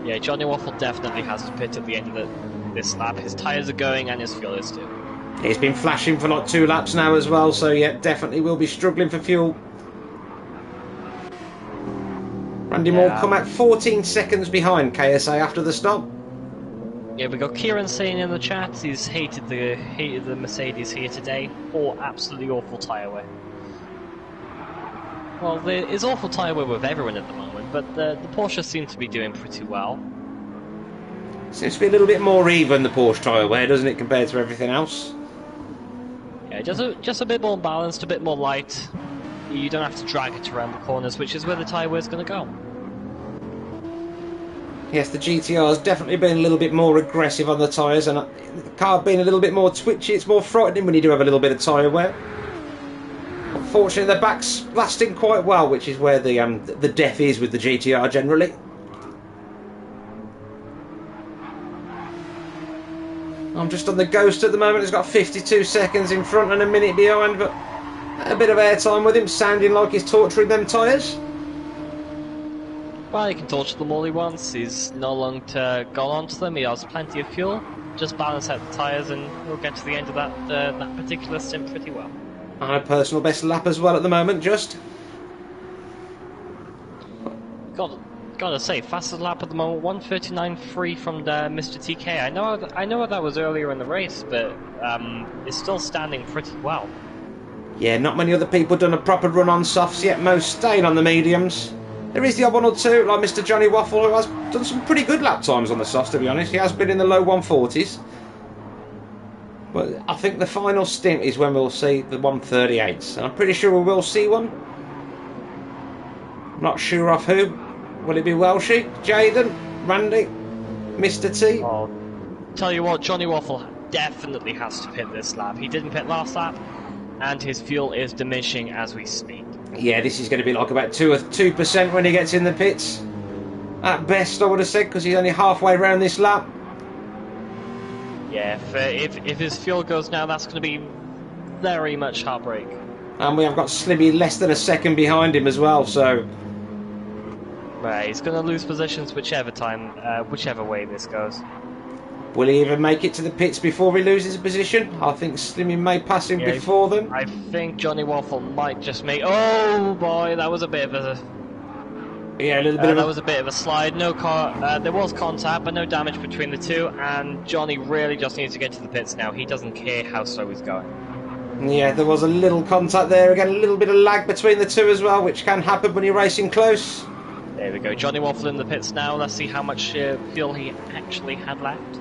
Yeah, Johnny Waffle definitely has to pit at the end of this lap. His tyres are going and his fuel is too. He's been flashing for like 2 laps now as well, so yeah, definitely will be struggling for fuel. Randy Moore come out 14 seconds behind KSA after the stop. Yeah, we got Kieran saying in the chat he's hated the Mercedes here today. Absolutely awful tyre wear. Well, there is awful tyre wear with everyone at the moment, but the Porsche seem to be doing pretty well. Seems to be a little bit more even, the Porsche tyre wear, doesn't it, compared to everything else? Yeah, just a bit more balanced, a bit more light. You don't have to drag it around the corners, which is where the tyre wear is going to go. Yes, the GTR's definitely been a little bit more aggressive on the tyres, and the car being a little bit more twitchy. It's more frightening when you do have a little bit of tyre wear. Unfortunately, the back's lasting quite well, which is where the death is with the GTR generally. I'm just on the Ghost at the moment. He's got 52 seconds in front and a minute behind, but a bit of airtime with him, sounding like he's torturing them tyres. Well, he can torture them all he wants. He's no longer gone onto them. He has plenty of fuel. Just balance out the tyres and he'll get to the end of that particular stint pretty well. And a personal best lap as well at the moment, just. Gotta say, fastest lap at the moment, 1:39.3 from Mr. TK. I know that was earlier in the race, but it's still standing pretty well. Yeah, not many other people done a proper run on softs yet. Most staying on the mediums. There is the odd one or two, like Mr. Johnny Waffle, who has done some pretty good lap times on the softs, to be honest. He has been in the low 140s. But I think the final stint is when we'll see the 138s. And I'm pretty sure we will see one. Not sure of who. Will it be Welshie, Jaden, Randy, Mr. T? Oh, tell you what, Johnny Waffle definitely has to pit this lap. He didn't pit last lap, and his fuel is diminishing as we speak. Yeah, this is going to be like about 2% when he gets in the pits. At best, I would have said, because he's only halfway around this lap. Yeah, if his fuel goes now, that's going to be very much heartbreak. And we have got Slimmy less than a second behind him as well, so... Right, he's going to lose positions whichever way this goes. Will he even make it to the pits before he loses a position? I think Slimmy may pass him before them. I think Johnny Waffle might just make... Oh boy, that was a bit of a... Yeah, a little bit that was a bit of a slide. No there was contact, but no damage between the two, and Johnny really just needs to get to the pits now. He doesn't care how slow he's going. Yeah, there was a little contact there. Again, a little bit of lag between the two as well, which can happen when you're racing close. There we go. Johnny Waffle in the pits now. Let's see how much fuel he actually had left.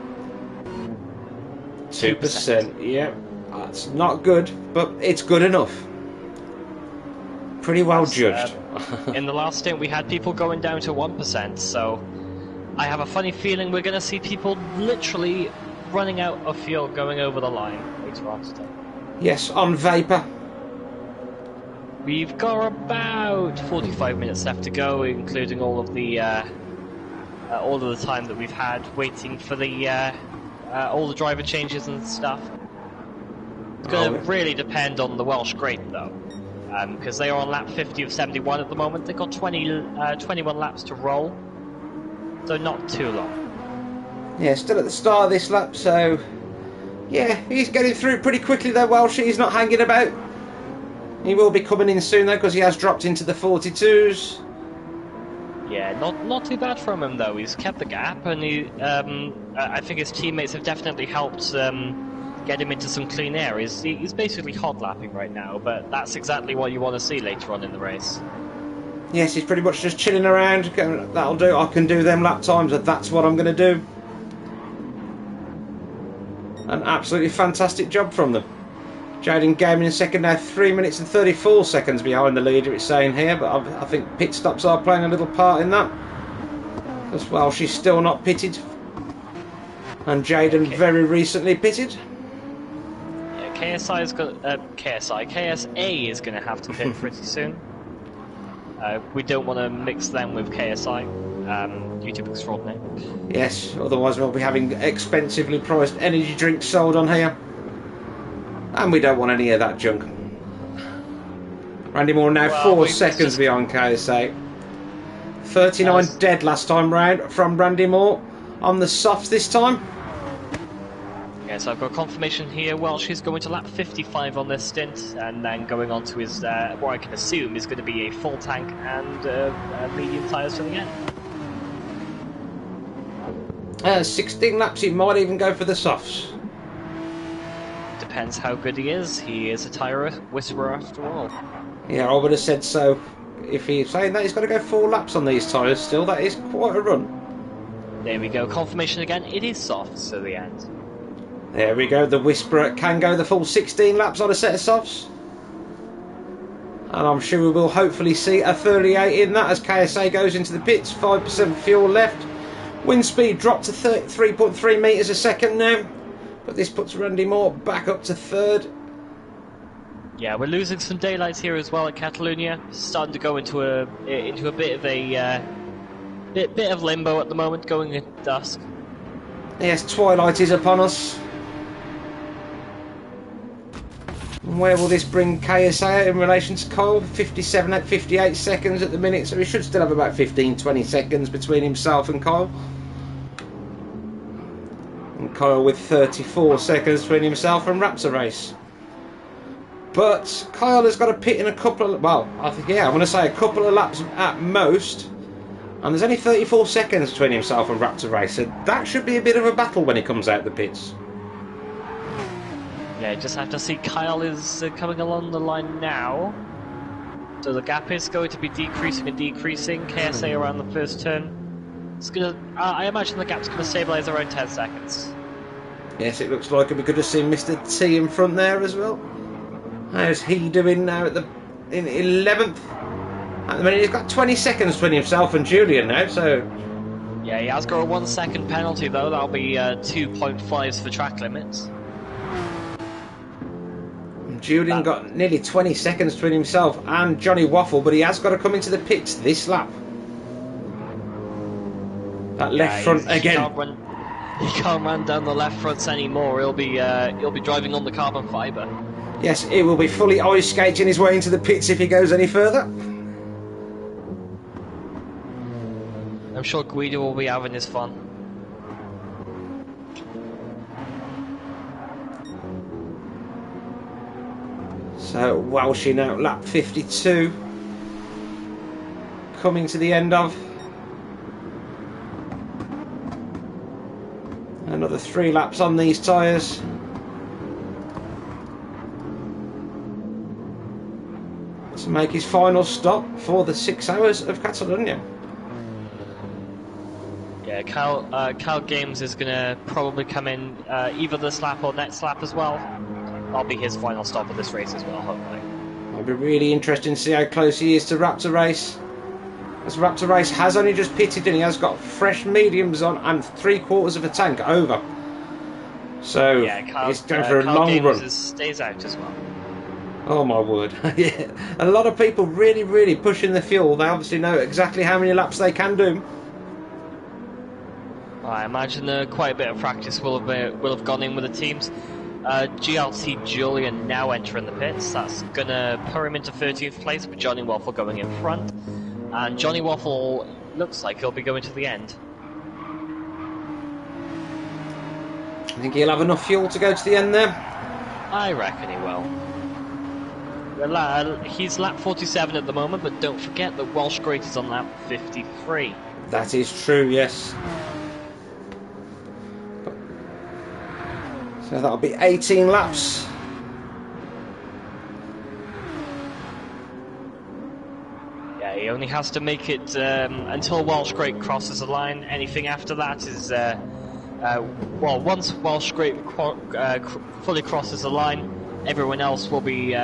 2%. Yeah, that's not good, but it's good enough. Pretty well judged. In the last stint, we had people going down to 1%, so I have a funny feeling we're going to see people literally running out of fuel going over the line later on today. Yes, on vapour. We've got about 45 minutes left to go, including all of the time that we've had waiting for the all the driver changes and stuff. It's going to really depend on the Welsh Great, though, because they are on lap 50 of 71 at the moment. They've got 21 laps to roll, so not too long. Yeah, still at the start of this lap, so yeah, he's getting through pretty quickly though, Welsh. He's not hanging about. He will be coming in soon though, because he has dropped into the 42s. Yeah, not too bad from him though. He's kept the gap, and I think his teammates have definitely helped get him into some clean air. He's basically hot lapping right now, but that's exactly what you want to see later on in the race. Yes, he's pretty much just chilling around. That'll do. I can do them lap times, and that's what I'm going to do. An absolutely fantastic job from them. Jaden Gaming in second now, 3 minutes and 34 seconds behind the leader, it's saying here, but I think pit stops are playing a little part in that. As well, she's still not pitted. And Jaden very recently pitted. Yeah, KSA is going to have to pit pretty soon. We don't want to mix them with KSI, YouTube Extraordinary. Yes, otherwise we'll be having expensively priced energy drinks sold on here. And we don't want any of that junk. Randy Moore now 4 seconds behind KSA. 39 dead last time round from Randy Moore on the softs this time. Yeah, so I've got confirmation here. Welsh is going to lap 55 on this stint, and then going on to his, what I can assume is going to be a full tank and medium tyres for the end. 16 laps, he might even go for the softs. Depends how good he is. He is a tyre whisperer after all. Yeah, I would have said so. If he's saying that he's got to go 4 laps on these tyres still, that is quite a run. There we go, confirmation again. It is softs to the end. There we go, the Whisperer can go the full 16 laps on a set of softs. And I'm sure we will hopefully see a 38 in that as KSA goes into the pits. 5% fuel left. Wind speed dropped to 3.3 metres a second now. But this puts Randy Moore back up to 3rd. Yeah, we're losing some daylight here as well at Catalunya. Starting to go into a bit of a bit of limbo at the moment, going at dusk. Yes, twilight is upon us. Where will this bring KSA in relation to Kyle? 57 at 58 seconds at the minute, so he should still have about 15-20 seconds between himself and Kyle. And Kyle with 34 seconds between himself and Raptor Race. But Kyle has got a pit in a couple of, well, I think, yeah, I'm going to say a couple of laps at most. And there's only 34 seconds between himself and Raptor Race, so that should be a bit of a battle when he comes out the pits. Yeah, just have to see. Kyle is coming along the line now. So the gap is going to be decreasing and decreasing. KSA around the first turn. It's gonna. I imagine the gap's going to stabilise around 10 seconds. Yes, it looks like it. We could have seen Mr. T in front there as well. How's he doing now at in 11th? At the minute, he's got 20 seconds between himself and Julian now, so... Yeah, he has got a 1 second penalty though. That'll be 2.5s for track limits. Julian got nearly 20 seconds between himself and Johnny Waffle, but he has got to come into the pits this lap. That left front again. He can't run down the left fronts anymore. He'll be driving on the carbon fibre. Yes, it will be fully ice skating his way into the pits if he goes any further. I'm sure Guido will be having his fun. So Welshing out lap 52, coming to the end of another 3 laps on these tyres. To make his final stop for the 6 hours of Catalunya. Yeah, Cal Games is going to probably come in either this lap or next lap as well. That'll be his final stop of this race as well, hopefully. It'll be really interesting to see how close he is to Raptor Race. As Raptor Race has only just pitted and he has got fresh mediums on and 3/4 of a tank over. So yeah, he's going for a long run. Stays out as well. Oh my word. Yeah. A lot of people really pushing the fuel. They obviously know exactly how many laps they can do. I imagine quite a bit of practice will have gone in with the teams. GLT Julian now entering the pits. That's going to put him into 13th place with Johnny Waffle going in front. And Johnny Waffle looks like he'll be going to the end. I think he'll have enough fuel to go to the end there. I reckon he will. He's lap 47 at the moment, but don't forget that Welsh Great is on lap 53. That is true, yes. So that'll be 18 laps. Yeah, he only has to make it until Welsh Great crosses the line. Anything after that is, well, once Welsh Great fully crosses the line, everyone else will be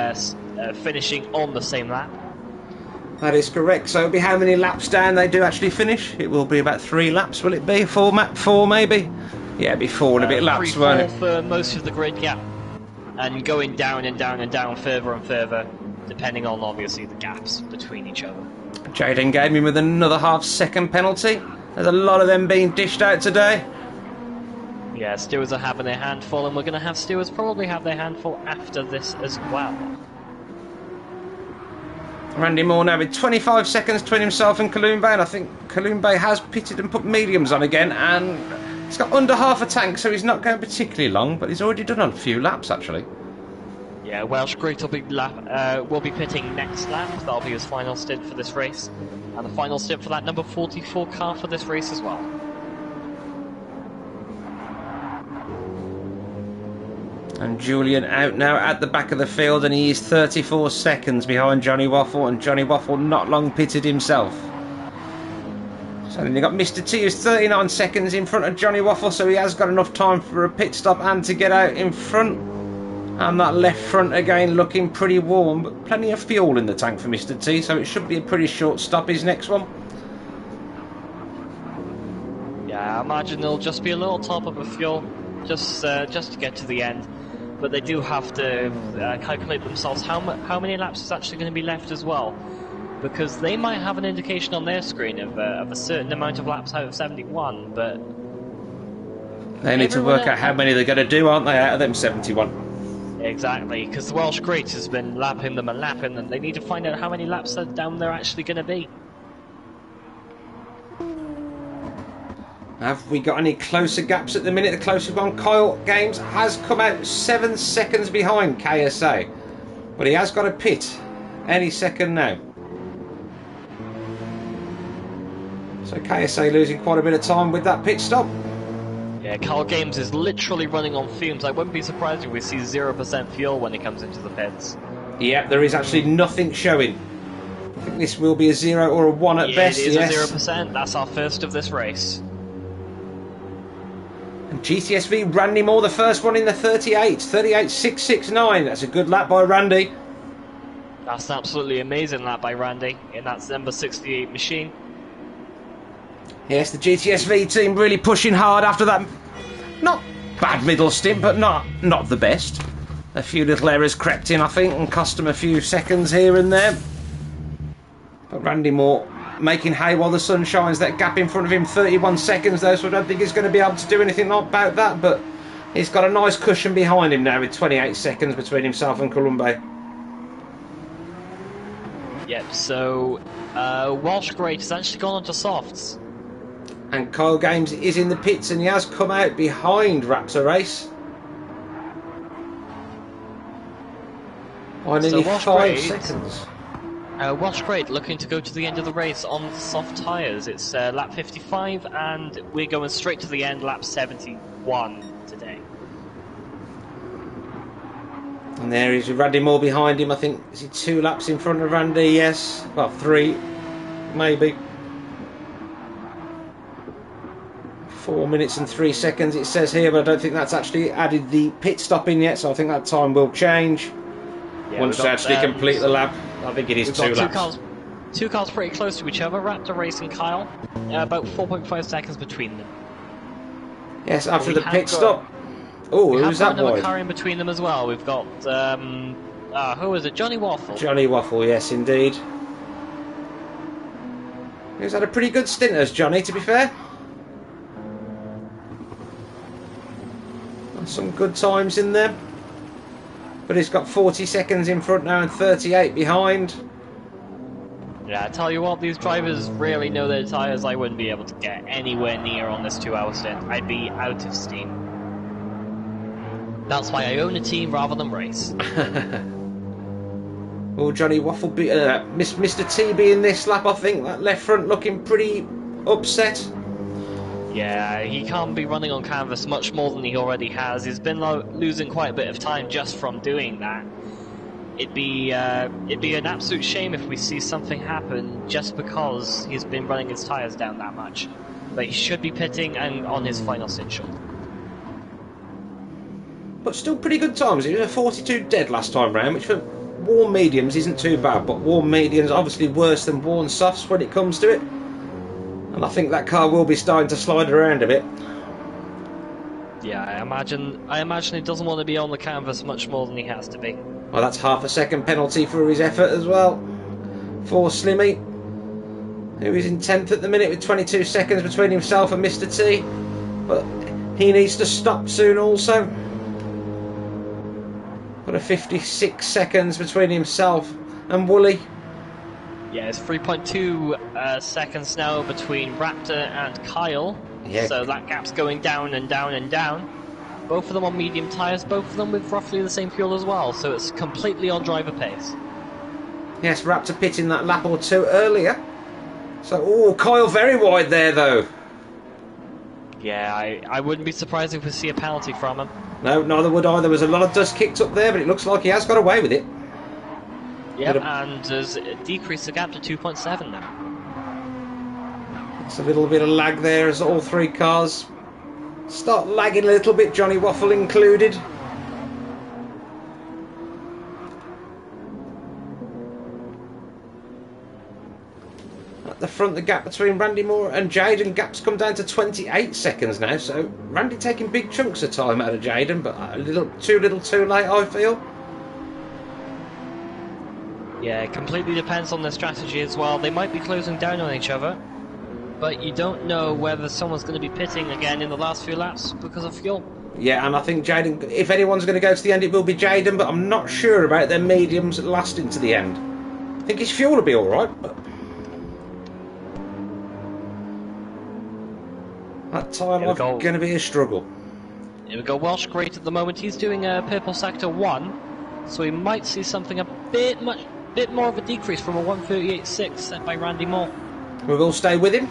finishing on the same lap. That is correct. So it'll be how many laps down they do actually finish? It will be about 3 laps, will it be? 4 maybe? Yeah, it'll be 4 and a bit laps, won't it? For most of the grid, yeah. And going down and down and down further and further, depending on obviously the gaps between each other. Jaden gave me with another half-second penalty. There's a lot of them being dished out today. Yeah, stewards are having their handful, and we're going to have stewards probably have their handful after this as well. Randy Moore now with 25 seconds between himself and Catalunya, and I think Catalunya has pitted and put mediums on again, and he's got under half a tank, so he's not going particularly long, but he's already done a few laps actually. Yeah, Welsh Great will be pitting next lap. That'll be his final stint for this race, and the final stint for that number 44 car for this race as well. And Julian out now at the back of the field, and he is 34 seconds behind Johnny Waffle, and Johnny Waffle not long pitted himself. So then you've got Mr. T who's 39 seconds in front of Johnny Waffle, so he has got enough time for a pit stop and to get out in front. And that left front again looking pretty warm, but plenty of fuel in the tank for Mr. T, so it should be a pretty short stop, his next one. Yeah, I imagine there'll just be a little top up of fuel, just to get to the end. But they do have to calculate themselves how many laps is actually going to be left as well, because they might have an indication on their screen of a certain amount of laps out of 71, but they need to work out how many they're going to do, aren't they, out of them 71? Exactly, because the Welsh Great has been lapping them and lapping them. They need to find out how many laps down they're actually going to be. Have we got any closer gaps at the minute? The closest one, Kyle Games, has come out 7 seconds behind KSA. But he has got a pit any second now. So KSA losing quite a bit of time with that pit stop. Yeah, Kyle Games is literally running on fumes. I wouldn't be surprised if we see 0% fuel when he comes into the pits. Yeah, there is actually nothing showing. I think this will be a 0 or a 1 at best. It is a 0%. That's our first of this race. And GTSV Randy Moore, the first one in the 38.669. That's a good lap by Randy. That's an absolutely amazing lap by Randy in that number 68 machine. Yes, the GTSV team really pushing hard after that. Not bad middle stint, but not the best. A few little errors crept in, I think, and cost them a few seconds here and there. But Randy Moore making hay while the sun shines. That gap in front of him, 31 seconds though, so I don't think he's going to be able to do anything about that, but he's got a nice cushion behind him now with 28 seconds between himself and Catalunya. Yep, so Welsh Great has actually gone onto softs. And Kyle Games is in the pits, and he has come out behind Raptor Race by nearly 5 seconds. Welsh Great looking to go to the end of the race on soft tyres. It's lap 55, and we're going straight to the end, lap 71 today. And there is Randy Moore behind him. I think, is he 2 laps in front of Randy? Yes. Well, 3, maybe. 4 minutes and 3 seconds it says here, but I don't think that's actually added the pit stop in yet, so I think that time will change once they actually complete the lap. I think it is 2 laps. Two cars pretty close to each other, Raptor Race and Kyle. About 4.5 seconds between them. Yes, after the pit stop. Oh, who's that boy? Another car in between them as well. We've got, who is it? Johnny Waffle. Johnny Waffle, yes indeed. He's had a pretty good stint as Johnny, to be fair. Some good times in there. But he's got 40 seconds in front now and 38 behind. Yeah, I tell you what, these drivers really know their tyres. I wouldn't be able to get anywhere near on this 2-hour stint. I'd be out of steam. That's why I own a team rather than race. Well, Johnny Waffle, Mr. T being this lap, I think that left front looking pretty upset. Yeah, he can't be running on canvas much more than he already has. He's been losing quite a bit of time just from doing that. It'd be an absolute shame if we see something happen just because he's been running his tyres down that much. But he should be pitting and on his final stint short. But still pretty good times. He was a 42 dead last time round, which for warm mediums isn't too bad, but warm mediums obviously worse than worn softs when it comes to it. And I think that car will be starting to slide around a bit. Yeah, I imagine he doesn't want to be on the canvas much more than he has to be. Well, that's half a second penalty for his effort as well. For Slimmy, who is in 10th at the minute with 22 seconds between himself and Mr. T. But he needs to stop soon also. Got a 56 seconds between himself and Wooly. Yeah, it's 3.2 seconds now between Raptor and Kyle. Yeah. So that gap's going down and down and down. Both of them on medium tyres, both of them with roughly the same fuel as well, so it's completely on driver pace. Yes, Raptor pitting that lap or two earlier. So, oh, Kyle very wide there, though. Yeah, I wouldn't be surprised if we see a penalty from him. No, neither would I. There was a lot of dust kicked up there, but it looks like he has got away with it. Yep, and has decreased the gap to 2.7 now. It's a little bit of lag there as all three cars start lagging a little bit, Johnny Waffle included. At the front, the gap between Randy Moore and Jaden, gap's come down to 28 seconds now, so Randy taking big chunks of time out of Jaden, but a little too late, I feel. Yeah, it completely depends on their strategy as well. They might be closing down on each other, but you don't know whether someone's going to be pitting again in the last few laps because of fuel. Yeah, and I think Jaden, if anyone's going to go to the end, it will be Jaden, but I'm not sure about their mediums lasting to the end. I think his fuel will be alright, but that tyre life is going to be a struggle. Here we go, Welsh great at the moment. He's doing a purple sector 1, so we might see something a bit more of a decrease from a 138.6 set by Randy Moore. We will stay with him.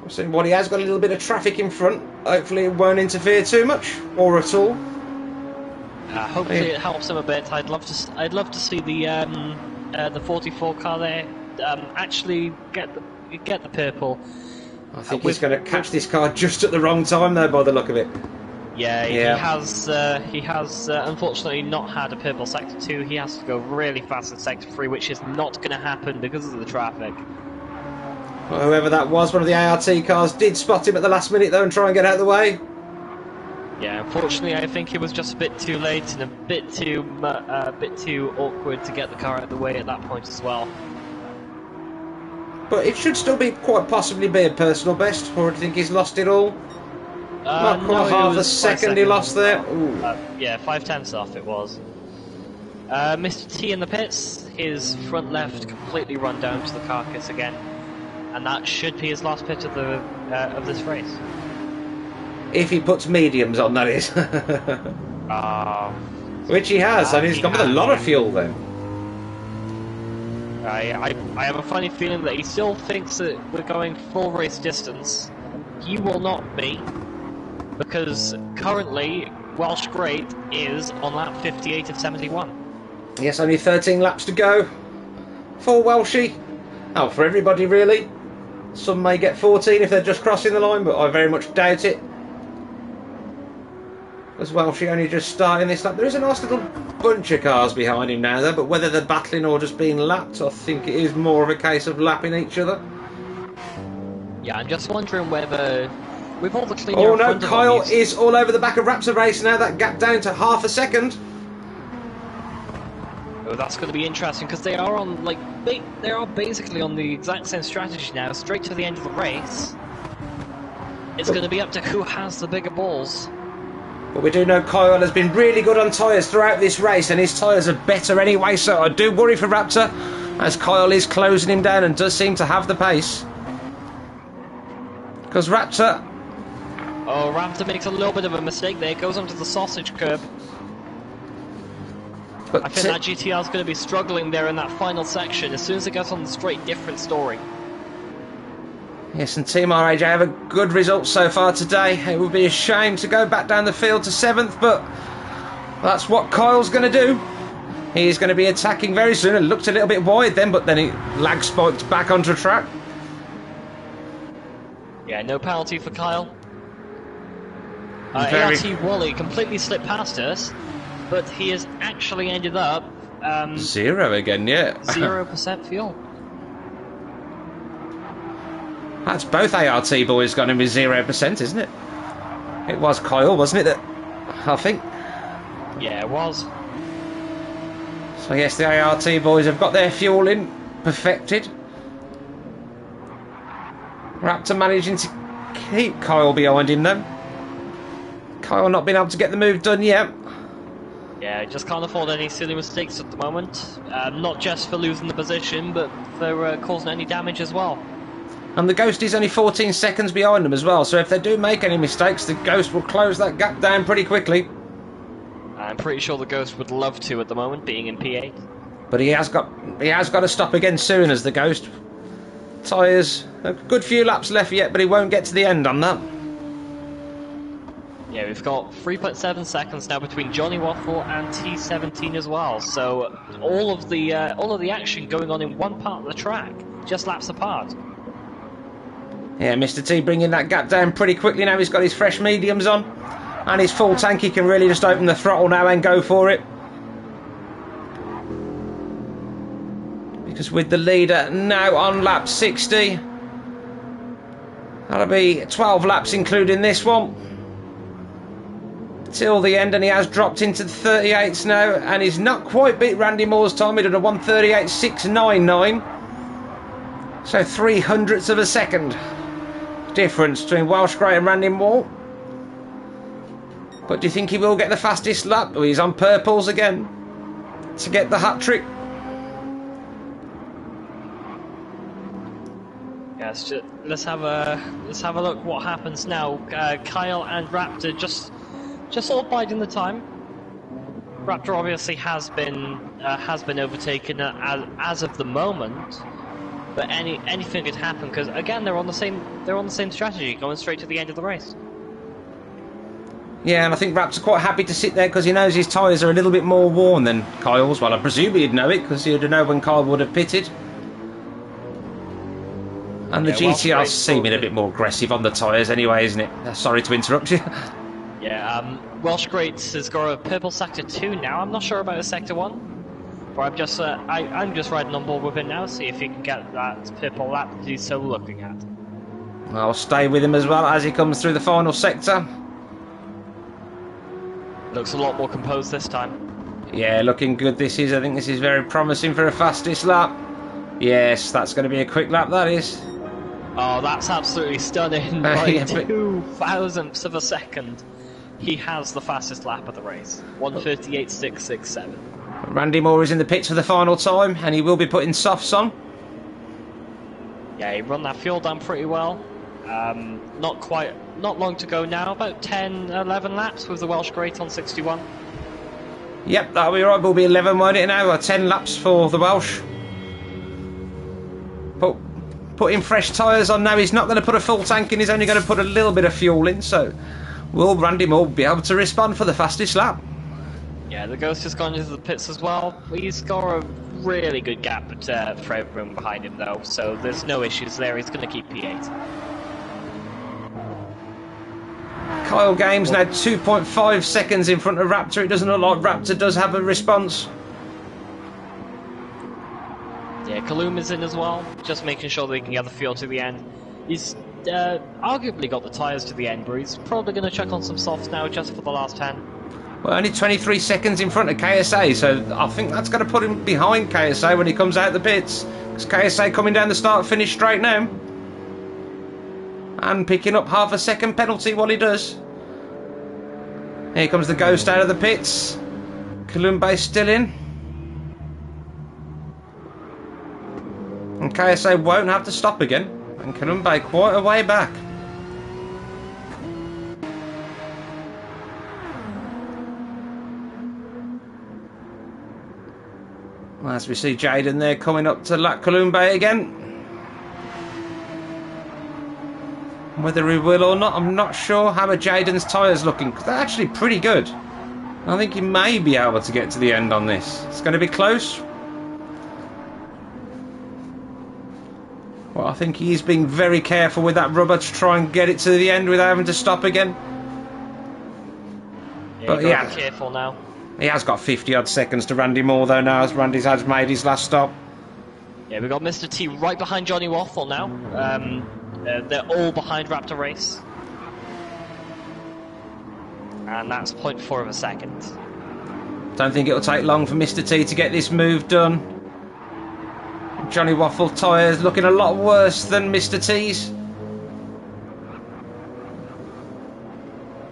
We'll see what he has got a little bit of traffic in front. Hopefully it won't interfere too much or at all. Hopefully it helps him a bit. I'd love to see the 44 car there actually get the purple. I think he's going to catch this car just at the wrong time though, by the look of it. Yeah, he has unfortunately not had a purple sector 2. He has to go really fast in sector 3, which is not going to happen because of the traffic. Well, whoever that was, one of the ART cars did spot him at the last minute though and try and get out of the way. Yeah, unfortunately I think it was just a bit too late and a bit too awkward to get the car out of the way at that point as well. But it should still be quite possibly be a personal best, or do you think he's lost it all? Not quite half a second he lost there. Yeah, 5/10 off it was. Mr. T in the pits, his front left completely run down to the carcass again, and that should be his last pit of this race. If he puts mediums on, that is. Which he has, and he's gone with a lot of fuel then. I have a funny feeling that he still thinks that we're going full race distance. He will not be, because currently Welsh Great is on lap 58 of 71. Yes, only 13 laps to go for Welshie. Oh, for everybody really. Some may get 14 if they're just crossing the line, but I very much doubt it. As Welshie only just starting this lap. There is a nice little bunch of cars behind him now though, but whether they're battling or just being lapped, I think it is more of a case of lapping each other. Yeah, I'm just wondering whether with all the clean oh in no, front of Kyle them, is all over the back of Raptor Race now. That gap down to half a second. Oh, that's going to be interesting because they are on they are basically on the exact same strategy now, straight to the end of the race. It's going to be up to who has the bigger balls. But we do know Kyle has been really good on tyres throughout this race, and his tyres are better anyway, so I do worry for Raptor, as Kyle is closing him down and does seem to have the pace. Because Raptor... Oh, Raptor makes a little bit of a mistake there, goes onto the sausage curb. But I think that GTR is going to be struggling there in that final section. As soon as it gets on the straight, different story. Yes, and Team RAJ have a good result so far today. It would be a shame to go back down the field to 7th, but that's what Kyle's going to do. He's going to be attacking very soon. It looked a little bit wide then, but then he lag spiked back onto track. Yeah, no penalty for Kyle. ART Wally completely slipped past us, but he has actually ended up... Zero again, yeah. 0% fuel. That's both ART boys going to be 0%, isn't it? It was Kyle, wasn't it? I think. Yeah, it was. So yes, the ART boys have got their fuel in, perfected. Raptor managing to keep Kyle behind him though. Kyle not being able to get the move done yet. Yeah, just can't afford any silly mistakes at the moment. Not just for losing the position, but for causing any damage as well. And the Ghost is only 14 seconds behind them as well, so if they do make any mistakes, the Ghost will close that gap down pretty quickly. I'm pretty sure the Ghost would love to at the moment, being in P8. But he has got to stop again soon as the Ghost. Tyres, a good few laps left yet, but he won't get to the end on that. Yeah, we've got 3.7 seconds now between Johnny Waffle and T17 as well. So all of the action going on in one part of the track, just laps apart. Yeah, Mr. T bringing that gap down pretty quickly now. He's got his fresh mediums on, and his full tank. He can really just open the throttle now and go for it. Because with the leader now on lap 60, that'll be 12 laps including this one. Till the end, and he has dropped into the 38s now, and he's not quite beat Randy Moore's time. He did a 1:38.699, so 0.03 of a second difference between Welsh Grey and Randy Moore. But do you think he will get the fastest lap? Oh, he's on purples again to get the hat trick. Yes, let's have a look what happens now. Kyle and Raptor just sort of biding the time. Raptor obviously has been overtaken as of the moment, but anything could happen because again they're on the same strategy, going straight to the end of the race. Yeah, and I think Raptor's quite happy to sit there because he knows his tyres are a little bit more worn than Kyle's. Well, I presume he'd know it because he'd know when Kyle would have pitted. And the GTR's seeming a bit more aggressive on the tyres anyway, isn't it? Sorry to interrupt you. Yeah, Welsh Greats has got a purple sector 2 now. I'm not sure about a sector 1, but I'm just riding on board with him now, see if he can get that purple lap that he's so looking at. I'll stay with him as well as he comes through the final sector. Looks a lot more composed this time. Yeah, looking good this is. I think this is very promising for a fastest lap. Yes, that's going to be a quick lap, that is. Oh, that's absolutely stunning. By Yeah, 2 thousandths of a second. He has the fastest lap of the race. 1:38.667. Randy Moore is in the pits for the final time, and he will be putting softs on. Yeah, he run that fuel down pretty well. Not long to go now, about 10, 11 laps with the Welsh Great on 61. Yep, that'll be right. Will be 11, won't it now? 10 laps for the Welsh. Putting fresh tyres on now. He's not going to put a full tank in, he's only going to put a little bit of fuel in, so will Randy Moore be able to respond for the fastest lap? Yeah, the Ghost has gone into the pits as well. He's got a really good gap for everyone behind him though, so there's no issues there. He's going to keep P8. Kyle Games now 2.5 seconds in front of Raptor. It doesn't look like Raptor does have a response. Yeah, Kaluma's in as well, just making sure they can get the fuel to the end. He's arguably got the tyres to the end, but he's probably going to chuck on some softs now just for the last 10. Well, only 23 seconds in front of KSA, so I think that's going to put him behind KSA when he comes out the pits. Because KSA coming down the start-finish straight now. And picking up half a second penalty while he does. Here comes the Ghost out of the pits. Columba's still in. And KSA won't have to stop again. And Columba quite a way back. As we see Jaden there coming up to Lac Columba again. Whether he will or not, I'm not sure how Jaden's tyres looking, because they're actually pretty good. I think he may be able to get to the end on this. It's going to be close. Well, I think he's being very careful with that rubber to try and get it to the end without having to stop again. Yeah, but yeah, be careful now. He has got 50 odd seconds to Randy Moore though now, as Randy's has made his last stop. Yeah, we've got Mr. T right behind Johnny Waffle now. They're all behind Raptor Race. And that's 0.4 of a second. Don't think it'll take long for Mr. T to get this move done. Johnny Waffle tyres looking a lot worse than Mr. T's.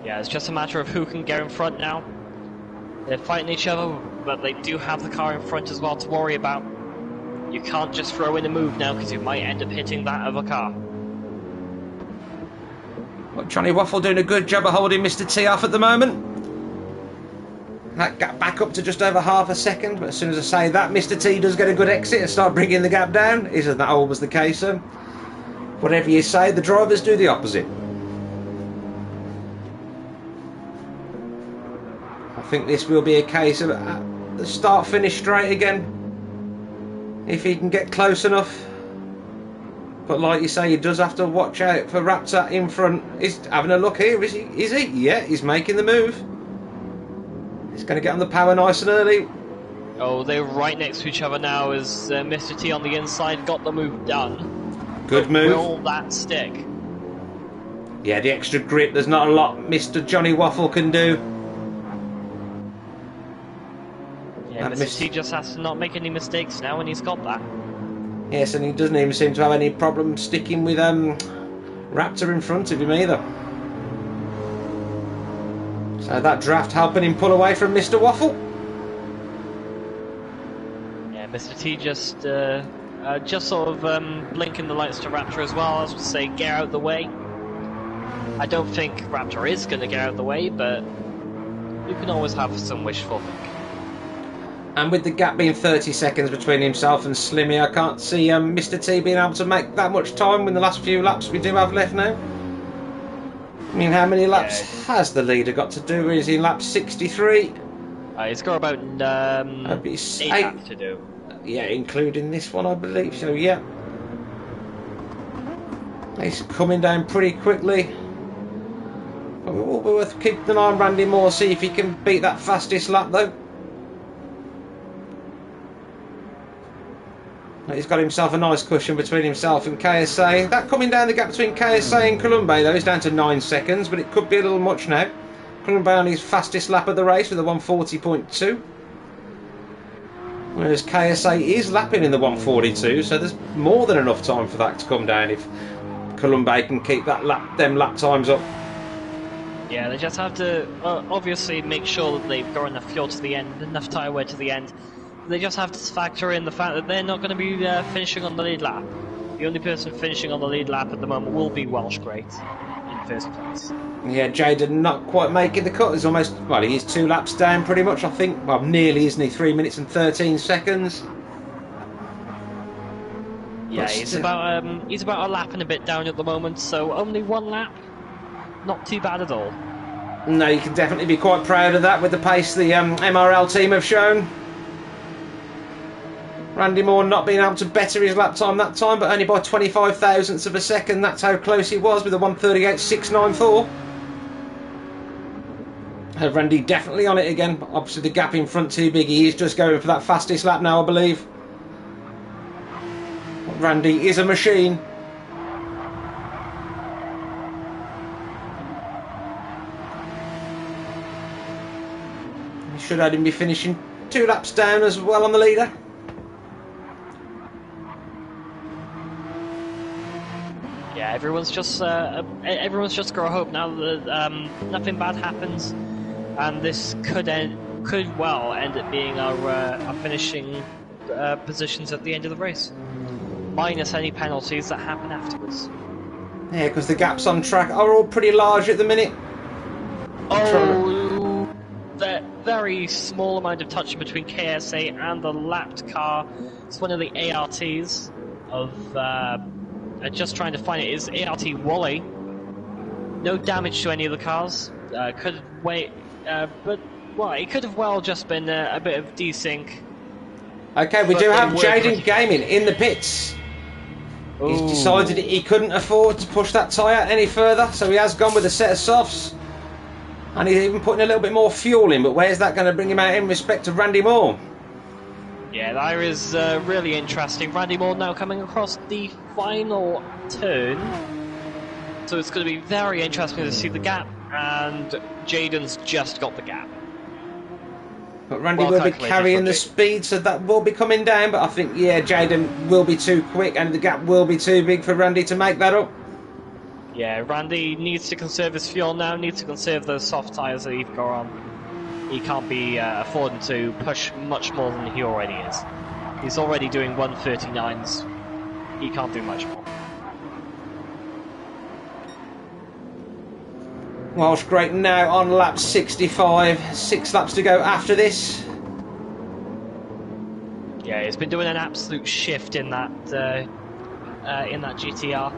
Yeah, it's just a matter of who can get in front now. They're fighting each other, but they do have the car in front as well to worry about. You can't just throw in a move now because you might end up hitting that other car. Well, Johnny Waffle doing a good job of holding Mr. T off at the moment. That got back up to just over half a second, but as soon as I say that, Mr. T does get a good exit and start bringing the gap down. Isn't that always the case, sir? Whatever you say, the drivers do the opposite. I think this will be a case of the start-finish straight again. If he can get close enough. But like you say, he does have to watch out for Raptor in front. He's having a look here, is he? Is he? Yeah, he's making the move. He's going to get on the power nice and early. Oh, they're right next to each other now as Mr. T on the inside got the move done. Good move. Will that stick? Yeah, the extra grip. There's not a lot Mr. Johnny Waffle can do. Yeah, Mr. T just has to not make any mistakes now when he's got that. Yes, and he doesn't even seem to have any problem sticking with Raptor in front of him either. So that draft helping him pull away from Mr. Waffle. Yeah, Mr. T just sort of blinking the lights to Raptor as well, as to say, get out of the way. I don't think Raptor is going to get out of the way, but you can always have some wishful thinking. And with the gap being 30 seconds between himself and Slimmy, I can't see Mr. T being able to make that much time in the last few laps we do have left now. I mean, how many laps has the leader got to do? Is he in lap 63? He's got about 8 laps to do. Yeah, including this one, I believe. So, yeah. He's coming down pretty quickly. But it will be worth keeping an eye on Randy Moore, see if he can beat that fastest lap, though. He's got himself a nice cushion between himself and KSA. That coming down the gap between KSA and Columbia, though, is down to 9 seconds, but it could be a little much now. Columbia on his fastest lap of the race with a 140.2. Whereas KSA is lapping in the 142, so there's more than enough time for that to come down if Columbia can keep them lap times up. Yeah, they just have to obviously make sure that they've got enough fuel to the end, enough tyre wear to the end. They just have to factor in the fact that they're not going to be finishing on the lead lap. The only person finishing on the lead lap at the moment will be Welsh Great in first place. Yeah, Jaden not quite making the cut. He's almost, well, he is 2 laps down pretty much, I think. Well, nearly, isn't he? 3 minutes and 13 seconds. Yeah, he's about a lap and a bit down at the moment, so only 1 lap. Not too bad at all. No, you can definitely be quite proud of that with the pace the MRL team have shown. Randy Moore not being able to better his lap time that time, but only by 25 thousandths of a second. That's how close he was with a 138.694. Randy definitely on it again, but obviously the gap in front too big. He is just going for that fastest lap now, I believe. Randy is a machine. He should have him be finishing 2 laps down as well on the leader. Yeah, everyone's just got to hope now that nothing bad happens, and this could well end up being our finishing positions at the end of the race, minus any penalties that happen afterwards. Yeah, because the gaps on track are all pretty large at the minute. Oh, that very small amount of touch between KSA and the lapped car. It's one of the ARTs of. Just trying to find it is ART Wally. No damage to any of the cars. Could wait, but well, it could have well just been a bit of desync. Okay, we do have Jaden Gaming in the pits. Ooh. He's decided he couldn't afford to push that tyre any further, so he has gone with a set of softs. And he's even putting a little bit more fuel in, but where's that going to bring him out in respect to Randy Moore? Yeah, that is really interesting. Randy Moore now coming across the final turn. So it's going to be very interesting to see the gap, and Jaden's just got the gap. But Randy will be carrying the speed, so that will be coming down, but I think, yeah, Jaden will be too quick, and the gap will be too big for Randy to make that up. Yeah, Randy needs to conserve his fuel now, needs to conserve those soft tyres that he's got on. he can't be affording to push much more than he already is. He's already doing 139s. He can't do much more. Welsh great now on lap 65. 6 laps to go after this. Yeah, he's been doing an absolute shift in that GTR.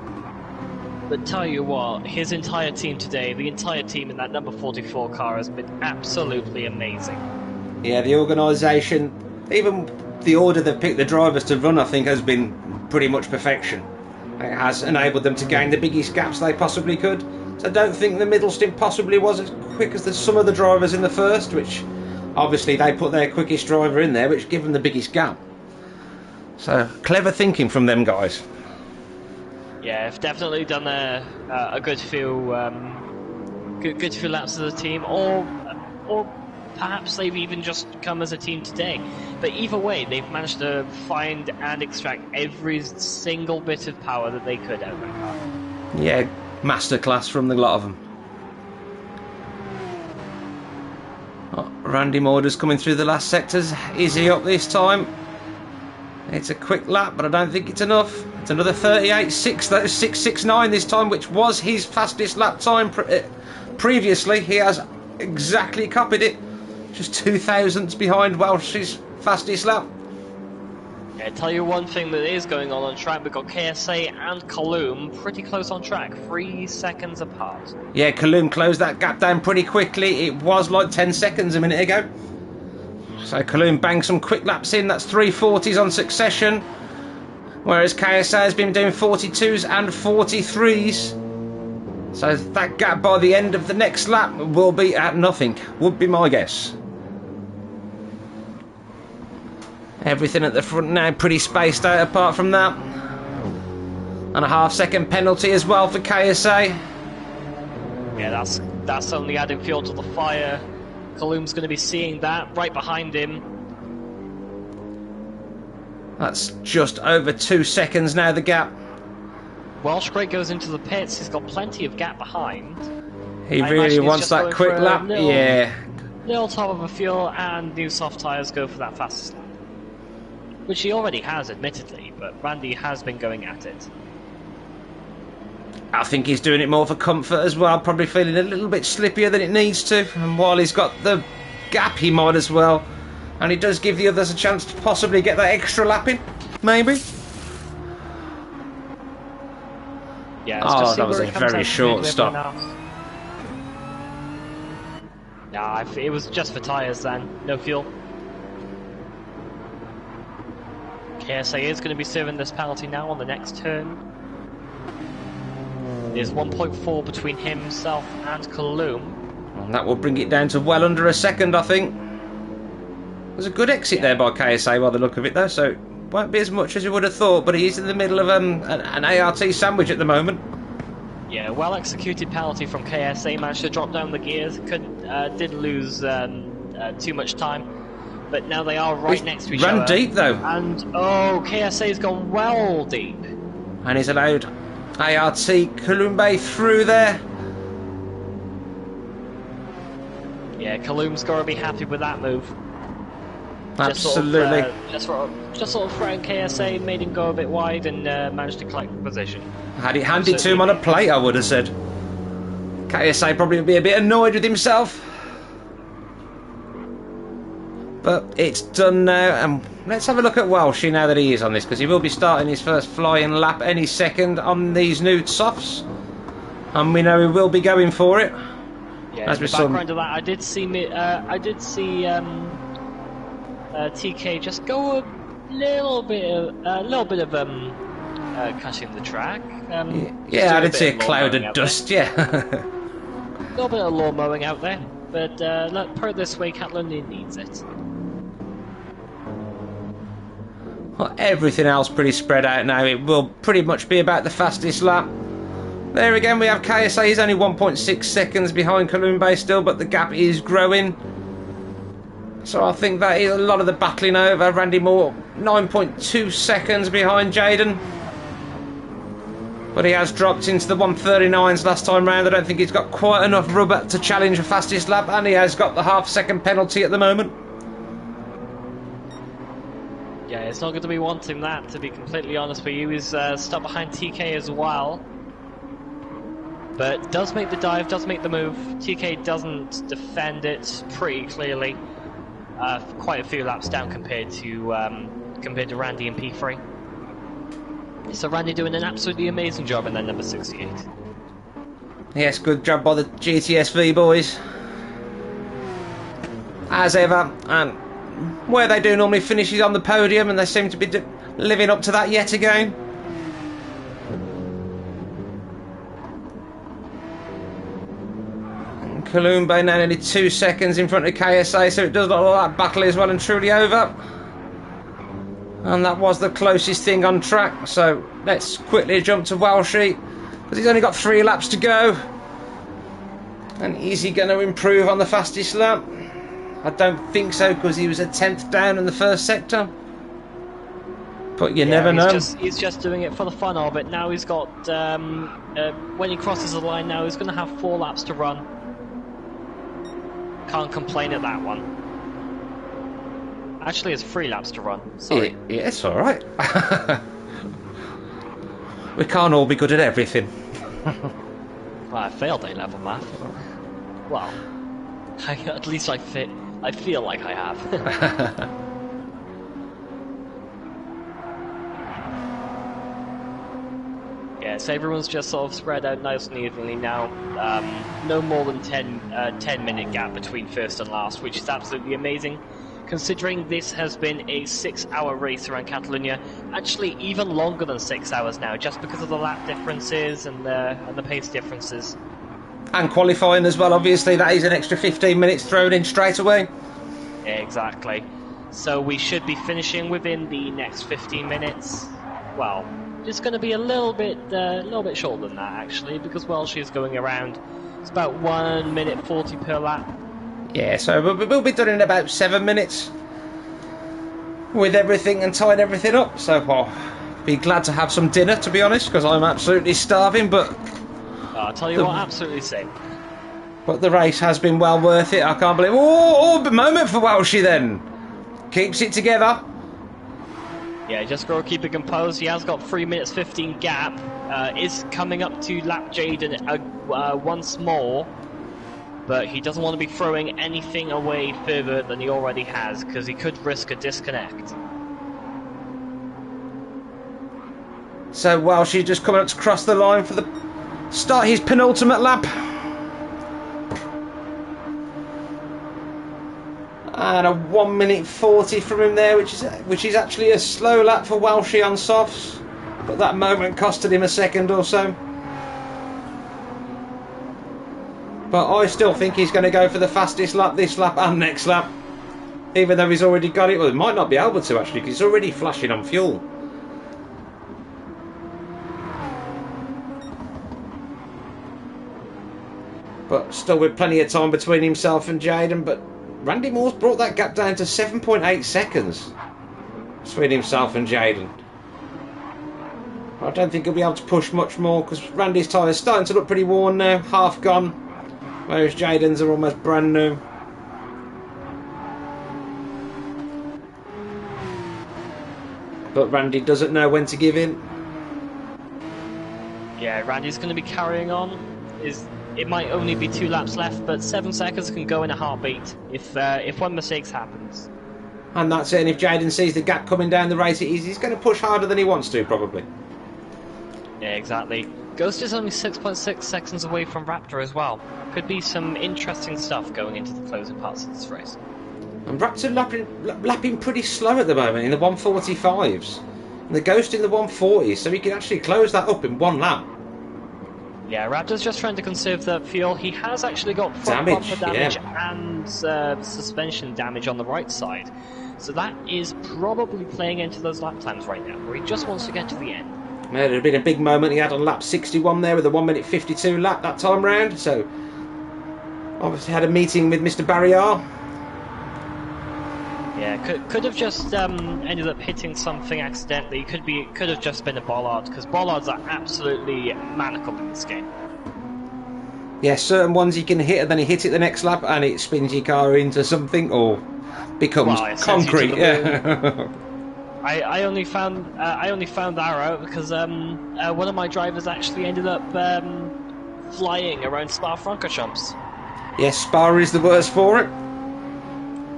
But tell you what, his entire team today, the entire team in that number 44 car has been absolutely amazing. Yeah, the organisation, even the order they've picked the drivers to run, I think, has been pretty much perfection. It has enabled them to gain the biggest gaps they possibly could. So I don't think the middle stint possibly was as quick as some of the drivers in the first, which obviously they put their quickest driver in there, which gave them the biggest gap. So clever thinking from them guys. Yeah, I've definitely done a good few laps of the team, or perhaps they've even just come as a team today. But either way, they've managed to find and extract every single bit of power that they could out of that car. Yeah, masterclass from the lot of them. Oh, Randy Morder's coming through the last sectors. Is he up this time? It's a quick lap, but I don't think it's enough. It's another 38.669 this time, which was his fastest lap time previously. He has exactly copied it. Just 2 thousandths behind Welsh's fastest lap. Yeah, I tell you one thing that is going on track. We've got KSA and Coloom pretty close on track, 3 seconds apart. Yeah, Coloom closed that gap down pretty quickly. It was like 10 seconds a minute ago. So Coloom banged some quick laps in. That's 340s on succession. Whereas KSA has been doing 42s and 43s. So that gap by the end of the next lap will be at nothing, would be my guess. Everything at the front now pretty spaced out apart from that. And a half-second penalty as well for KSA. Yeah, that's only adding fuel to the fire. Coloom's going to be seeing that right behind him. That's just over 2 seconds now, the gap. Welsh Great goes into the pits. He's got plenty of gap behind. He really wants that quick lap. Yeah. Little top of a fuel and new soft tyres go for that fastest lap. Which he already has, admittedly, but Randy has been going at it. I think he's doing it more for comfort as well, probably feeling a little bit slippier than it needs to. And while he's got the gap, he might as well. And it does give the others a chance to possibly get that extra lap in, maybe. Yeah, oh, that was a very short stop. Nah, it was just for tyres then, no fuel. KSA is going to be serving this penalty now on the next turn. There's 1.4 between himself and Coloom. And that will bring it down to well under a second, I think. There's a good exit there by KSA by the look of it, though, so it won't be as much as you would have thought, but he's in the middle of an ART sandwich at the moment. Yeah, well executed penalty from KSA, managed to drop down the gears, did lose too much time, but now they are right next to each other. Run deep, though. And, oh, KSA's gone well deep. And he's allowed ART Kalumbe through there. Yeah, Coloom's got to be happy with that move. Absolutely. Just sort of threatened KSA, made him go a bit wide and managed to collect the position. Had it handed to him on a plate, I would have said. KSA probably would be a bit annoyed with himself. But it's done now, and let's have a look at Welshie now that he is on this, because he will be starting his first flying lap any second on these new softs. And we know he will be going for it. Yeah, as in the background of that, I did see TK just go a little bit of cutting the track. Yeah, I did see a cloud of dust. Yeah, a little bit of lawn mowing out there, but look, put it this way, Catalunya needs it. Well, everything else pretty spread out now. It will pretty much be about the fastest lap. There again, we have KSA. He's only 1.6 seconds behind Kalumbe still, but the gap is growing. So I think that is a lot of the battling over. Randy Moore, 9.2 seconds behind Jaden. But he has dropped into the 139s last time round. I don't think he's got quite enough rubber to challenge the fastest lap, and he has got the half-second penalty at the moment. Yeah, it's not going to be wanting that, to be completely honest with you. He's stuck behind TK as well. But does make the dive, does make the move. TK doesn't defend it pretty clearly. Quite a few laps down compared to Randy and P3. So Randy doing an absolutely amazing job in that number 68. Yes, good job by the GTSV boys. As ever, and where they do normally finish is on the podium, and they seem to be living up to that yet again. Columba now only 2 seconds in front of KSA, so it does look like that battle is well and truly over. And that was the closest thing on track, so let's quickly jump to Welshie, because he's only got 3 laps to go. And is he going to improve on the fastest lap? I don't think so, because he was a 10th down in the first sector. But you never know. He's just doing it for the fun of it. Now he's got, when he crosses the line now, he's going to have 4 laps to run. Can't complain at that one. Actually, it's 3 laps to run. Sorry. Yeah, it's alright. We can't all be good at everything. Well, I failed A-level math. Well, at least I feel like I have. Yeah, so everyone's just sort of spread out nice and evenly now. No more than 10-minute gap between first and last, which is absolutely amazing, considering this has been a 6-hour race around Catalunya. Actually, even longer than 6 hours now, just because of the lap differences and the pace differences. And qualifying as well, obviously. That is an extra 15 minutes thrown in straight away. Yeah, exactly. So we should be finishing within the next 15 minutes. Well, it's going to be a little bit shorter than that, actually, because Welshie going around. It's about 1 minute 40 per lap. Yeah, so we'll be done in about 7 minutes with everything and tying everything up. So I'll be glad to have some dinner, to be honest, because I'm absolutely starving. But I'll tell you what, absolutely same. But the race has been well worth it. I can't believe. Oh, moment for Welshie then. Keeps it together. Yeah, just got to keep it composed. He has got 3 minutes 15 gap. Is coming up to lap Jaden once more. But he doesn't want to be throwing anything away further than he already has, because he could risk a disconnect. So Welshie just coming up to cross the line for the start his penultimate lap. And a 1 minute 40 from him there, which is actually a slow lap for Welshie on softs. But that moment costed him a second or so. But I still think he's going to go for the fastest lap this lap and next lap. Even though he's already got it. Well, he might not be able to, actually, because he's already flashing on fuel. But still with plenty of time between himself and Jaden. But Randy Moore's brought that gap down to 7.8 seconds between himself and Jaden. I don't think he'll be able to push much more, because Randy's tyres starting to look pretty worn now, half gone, whereas Jaden's are almost brand new. But Randy doesn't know when to give in. Yeah, Randy's going to be carrying on. It might only be 2 laps left, but 7 seconds can go in a heartbeat if one mistake happens. And that's it. And if Jaden sees the gap coming down the race, he's going to push harder than he wants to, probably. Yeah, exactly. Ghost is only 6.6 seconds away from Raptor as well. Could be some interesting stuff going into the closing parts of this race. And Raptor lapping pretty slow at the moment in the 145s. And the Ghost in the 140s, so he can actually close that up in 1 lap. Yeah, Raptor's just trying to conserve that fuel. He has actually got front bumper damage and suspension damage on the right side. So that is probably playing into those lap times right now, where he just wants to get to the end. It had been a big moment he had on lap 61 there with a 1 minute 52 lap that time round. So obviously had a meeting with Mr. Barrier. Yeah, could have just ended up hitting something accidentally. Could have just been a bollard, because bollards are absolutely maniacal in this game. Yeah, certain ones you can hit, and then you hit it the next lap, and it spins your car into something or becomes Well, it sends you to concrete. the Yeah. I only found that out because one of my drivers actually ended up flying around Spa-Francorchamps. Yes, Spa is the worst for it.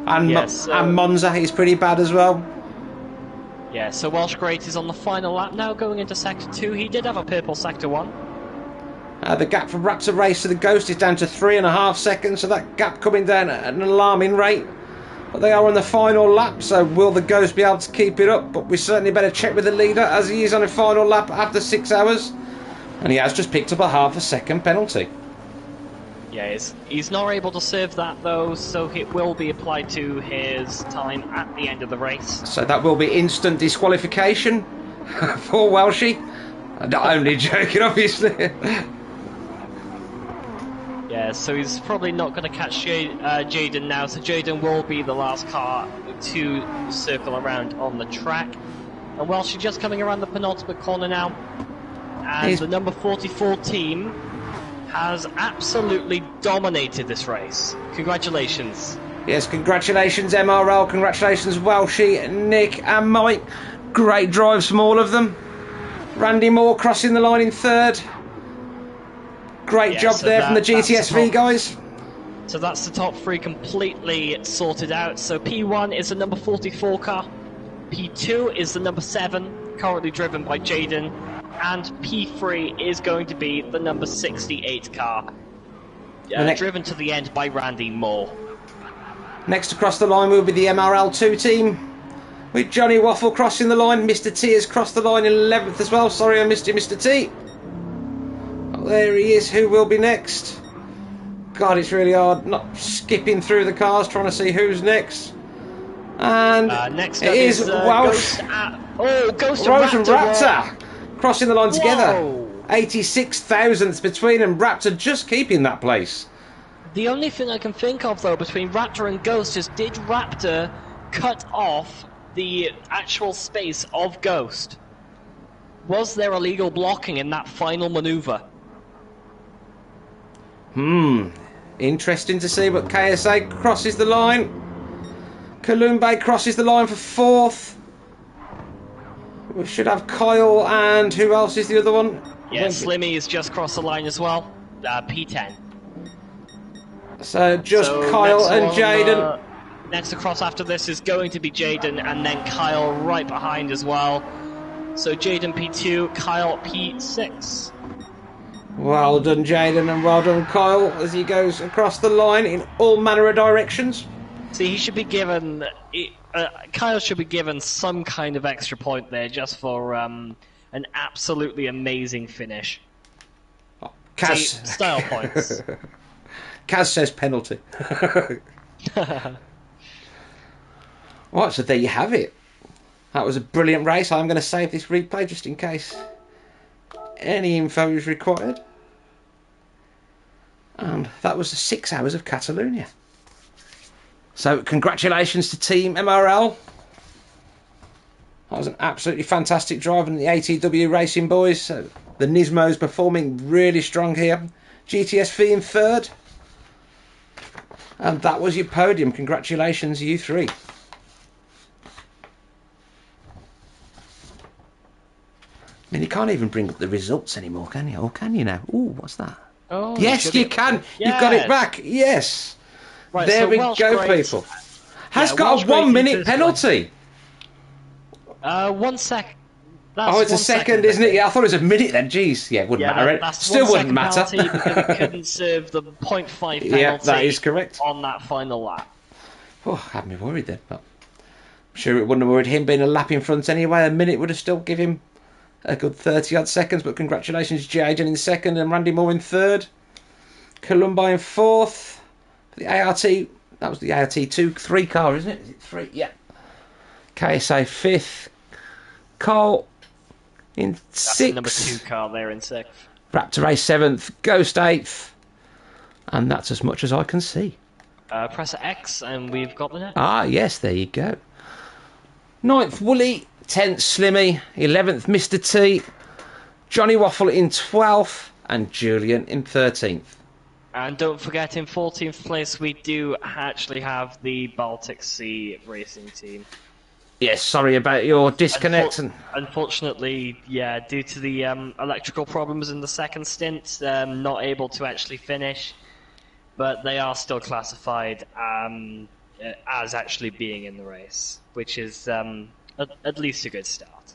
And, Yes, and Monza is pretty bad as well. Yeah, so Welsh Great is on the final lap now, going into Sector 2. He did have a purple Sector 1. The gap from Raptor Race to the Ghost is down to 3.5 seconds, so that gap coming down at an alarming rate. But they are on the final lap, so will the Ghost be able to keep it up? But we certainly better check with the leader, as he is on a final lap after 6 hours. And he has just picked up a half a second penalty. Yeah, he's not able to serve that though, so it will be applied to his time at the end of the race. So that will be instant disqualification for Welshie. I'm only joking, obviously. Yeah, so he's probably not going to catch Jaden now, so Jaden will be the last car to circle around on the track. And Welshie just coming around the penultimate corner now, and the number 44 team has absolutely dominated this race. Congratulations. Yes, congratulations MRL, congratulations Welshie, Nick and Mike. Great drives from all of them. Randy Moore crossing the line in third. Great job so there from the GTSV guys. So that's the top three completely sorted out. So P1 is the number 44 car. P2 is the number 7, currently driven by Jaden. And P3 is going to be the number 68 car, driven to the end by Randy Moore. Next across the line will be the MRL2 team, with Johnny Waffle crossing the line. Mr. T has crossed the line in 11th as well. Sorry I missed you, Mr. T. Oh, there he is. Who will be next? God, it's really hard not skipping through the cars trying to see who's next. And next it is Welsh. Ghost Rose and and Raptor crossing the line together. Whoa. 86 thousandths between them. Raptor just keeping that place. The only thing I can think of though between Raptor and Ghost is, did Raptor cut off the actual space of Ghost? Was there illegal blocking in that final maneuver? Interesting to see, but KSA crosses the line. Kalumbe crosses the line for 4th. We should have Kyle, and who else is the other one? Yeah, Slimmy has just crossed the line as well. P10. So just Kyle and Jaden. Next across after this is going to be Jaden, and then Kyle right behind as well. So Jaden P2, Kyle P6. Well done, Jaden, and well done, Kyle, as he goes across the line in all manner of directions. See, he should be given... Kyle should be given some kind of extra point there just for an absolutely amazing finish. Kaz. Style points. Kaz says penalty. Right, so there you have it. That was a brilliant race. I'm going to save this replay just in case any info is required. And that was 6 hours of Catalunya. So congratulations to Team MRL. That was an absolutely fantastic drive in the ATW Racing boys. So the Nismo's performing really strong here. GTSV in 3rd. And that was your podium. Congratulations, you three. I mean, you can't even bring up the results anymore, can you? Or can you now? Ooh, what's that? Oh, yes, you can. Yes. You've got it back. Yes. Right, there so we Welsh go, Great, people. Has got Welsh a Great 1 minute is penalty. 1 sec. Oh, it's a second, isn't it? Yeah, I thought it was a minute then. Jeez, yeah, it wouldn't matter. That's Still 1 wouldn't matter. penalty because it couldn't serve the 0.5 penalty. Yeah, that is correct. On that final lap. Oh, had me worried then. But I'm sure it wouldn't have worried him being a lap in front anyway. A minute would have still give him a good 30 odd seconds. But congratulations, Jaden in 2nd and Randy Moore in 3rd. Columbi in 4th. The ART, that was the ART 3 car, isn't it? Is it 3? Yeah. KSA 5th. Cole in 6th. That's the number 2 car there in 6th. Raptor Race 7th. Ghost 8th. And that's as much as I can see. Press X, and we've got the net. Ah, yes, there you go. 9th, Wooly. 10th, Slimmy. 11th, Mr. T. Johnny Waffle in 12th. And Julian in 13th. And don't forget, in 14th place, we do actually have the Baltic Sea racing team. Yes, sorry about your disconnect. Unfortunately, yeah, due to the electrical problems in the second stint, not able to actually finish. But they are still classified as actually being in the race, which is at least a good start.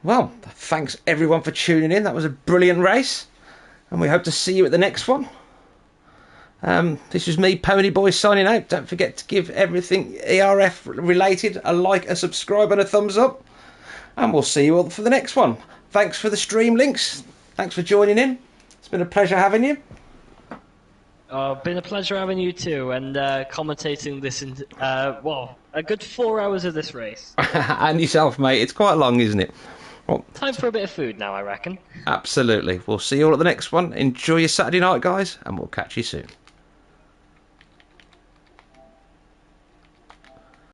Well, thanks everyone for tuning in. That was a brilliant race, and we hope to see you at the next one. This was me, Ponyboy, signing out. Don't forget to give everything ERF related a like, a subscribe, and a thumbs up. And we'll see you all for the next one. Thanks for the stream links. Thanks for joining in. It's been a pleasure having you. Been a pleasure having you too, and commentating this in, a good 4 hours of this race. And yourself, mate. It's quite long, isn't it? Well, time for a bit of food now, I reckon. Absolutely. We'll see you all at the next one. Enjoy your Saturday night, guys, and we'll catch you soon.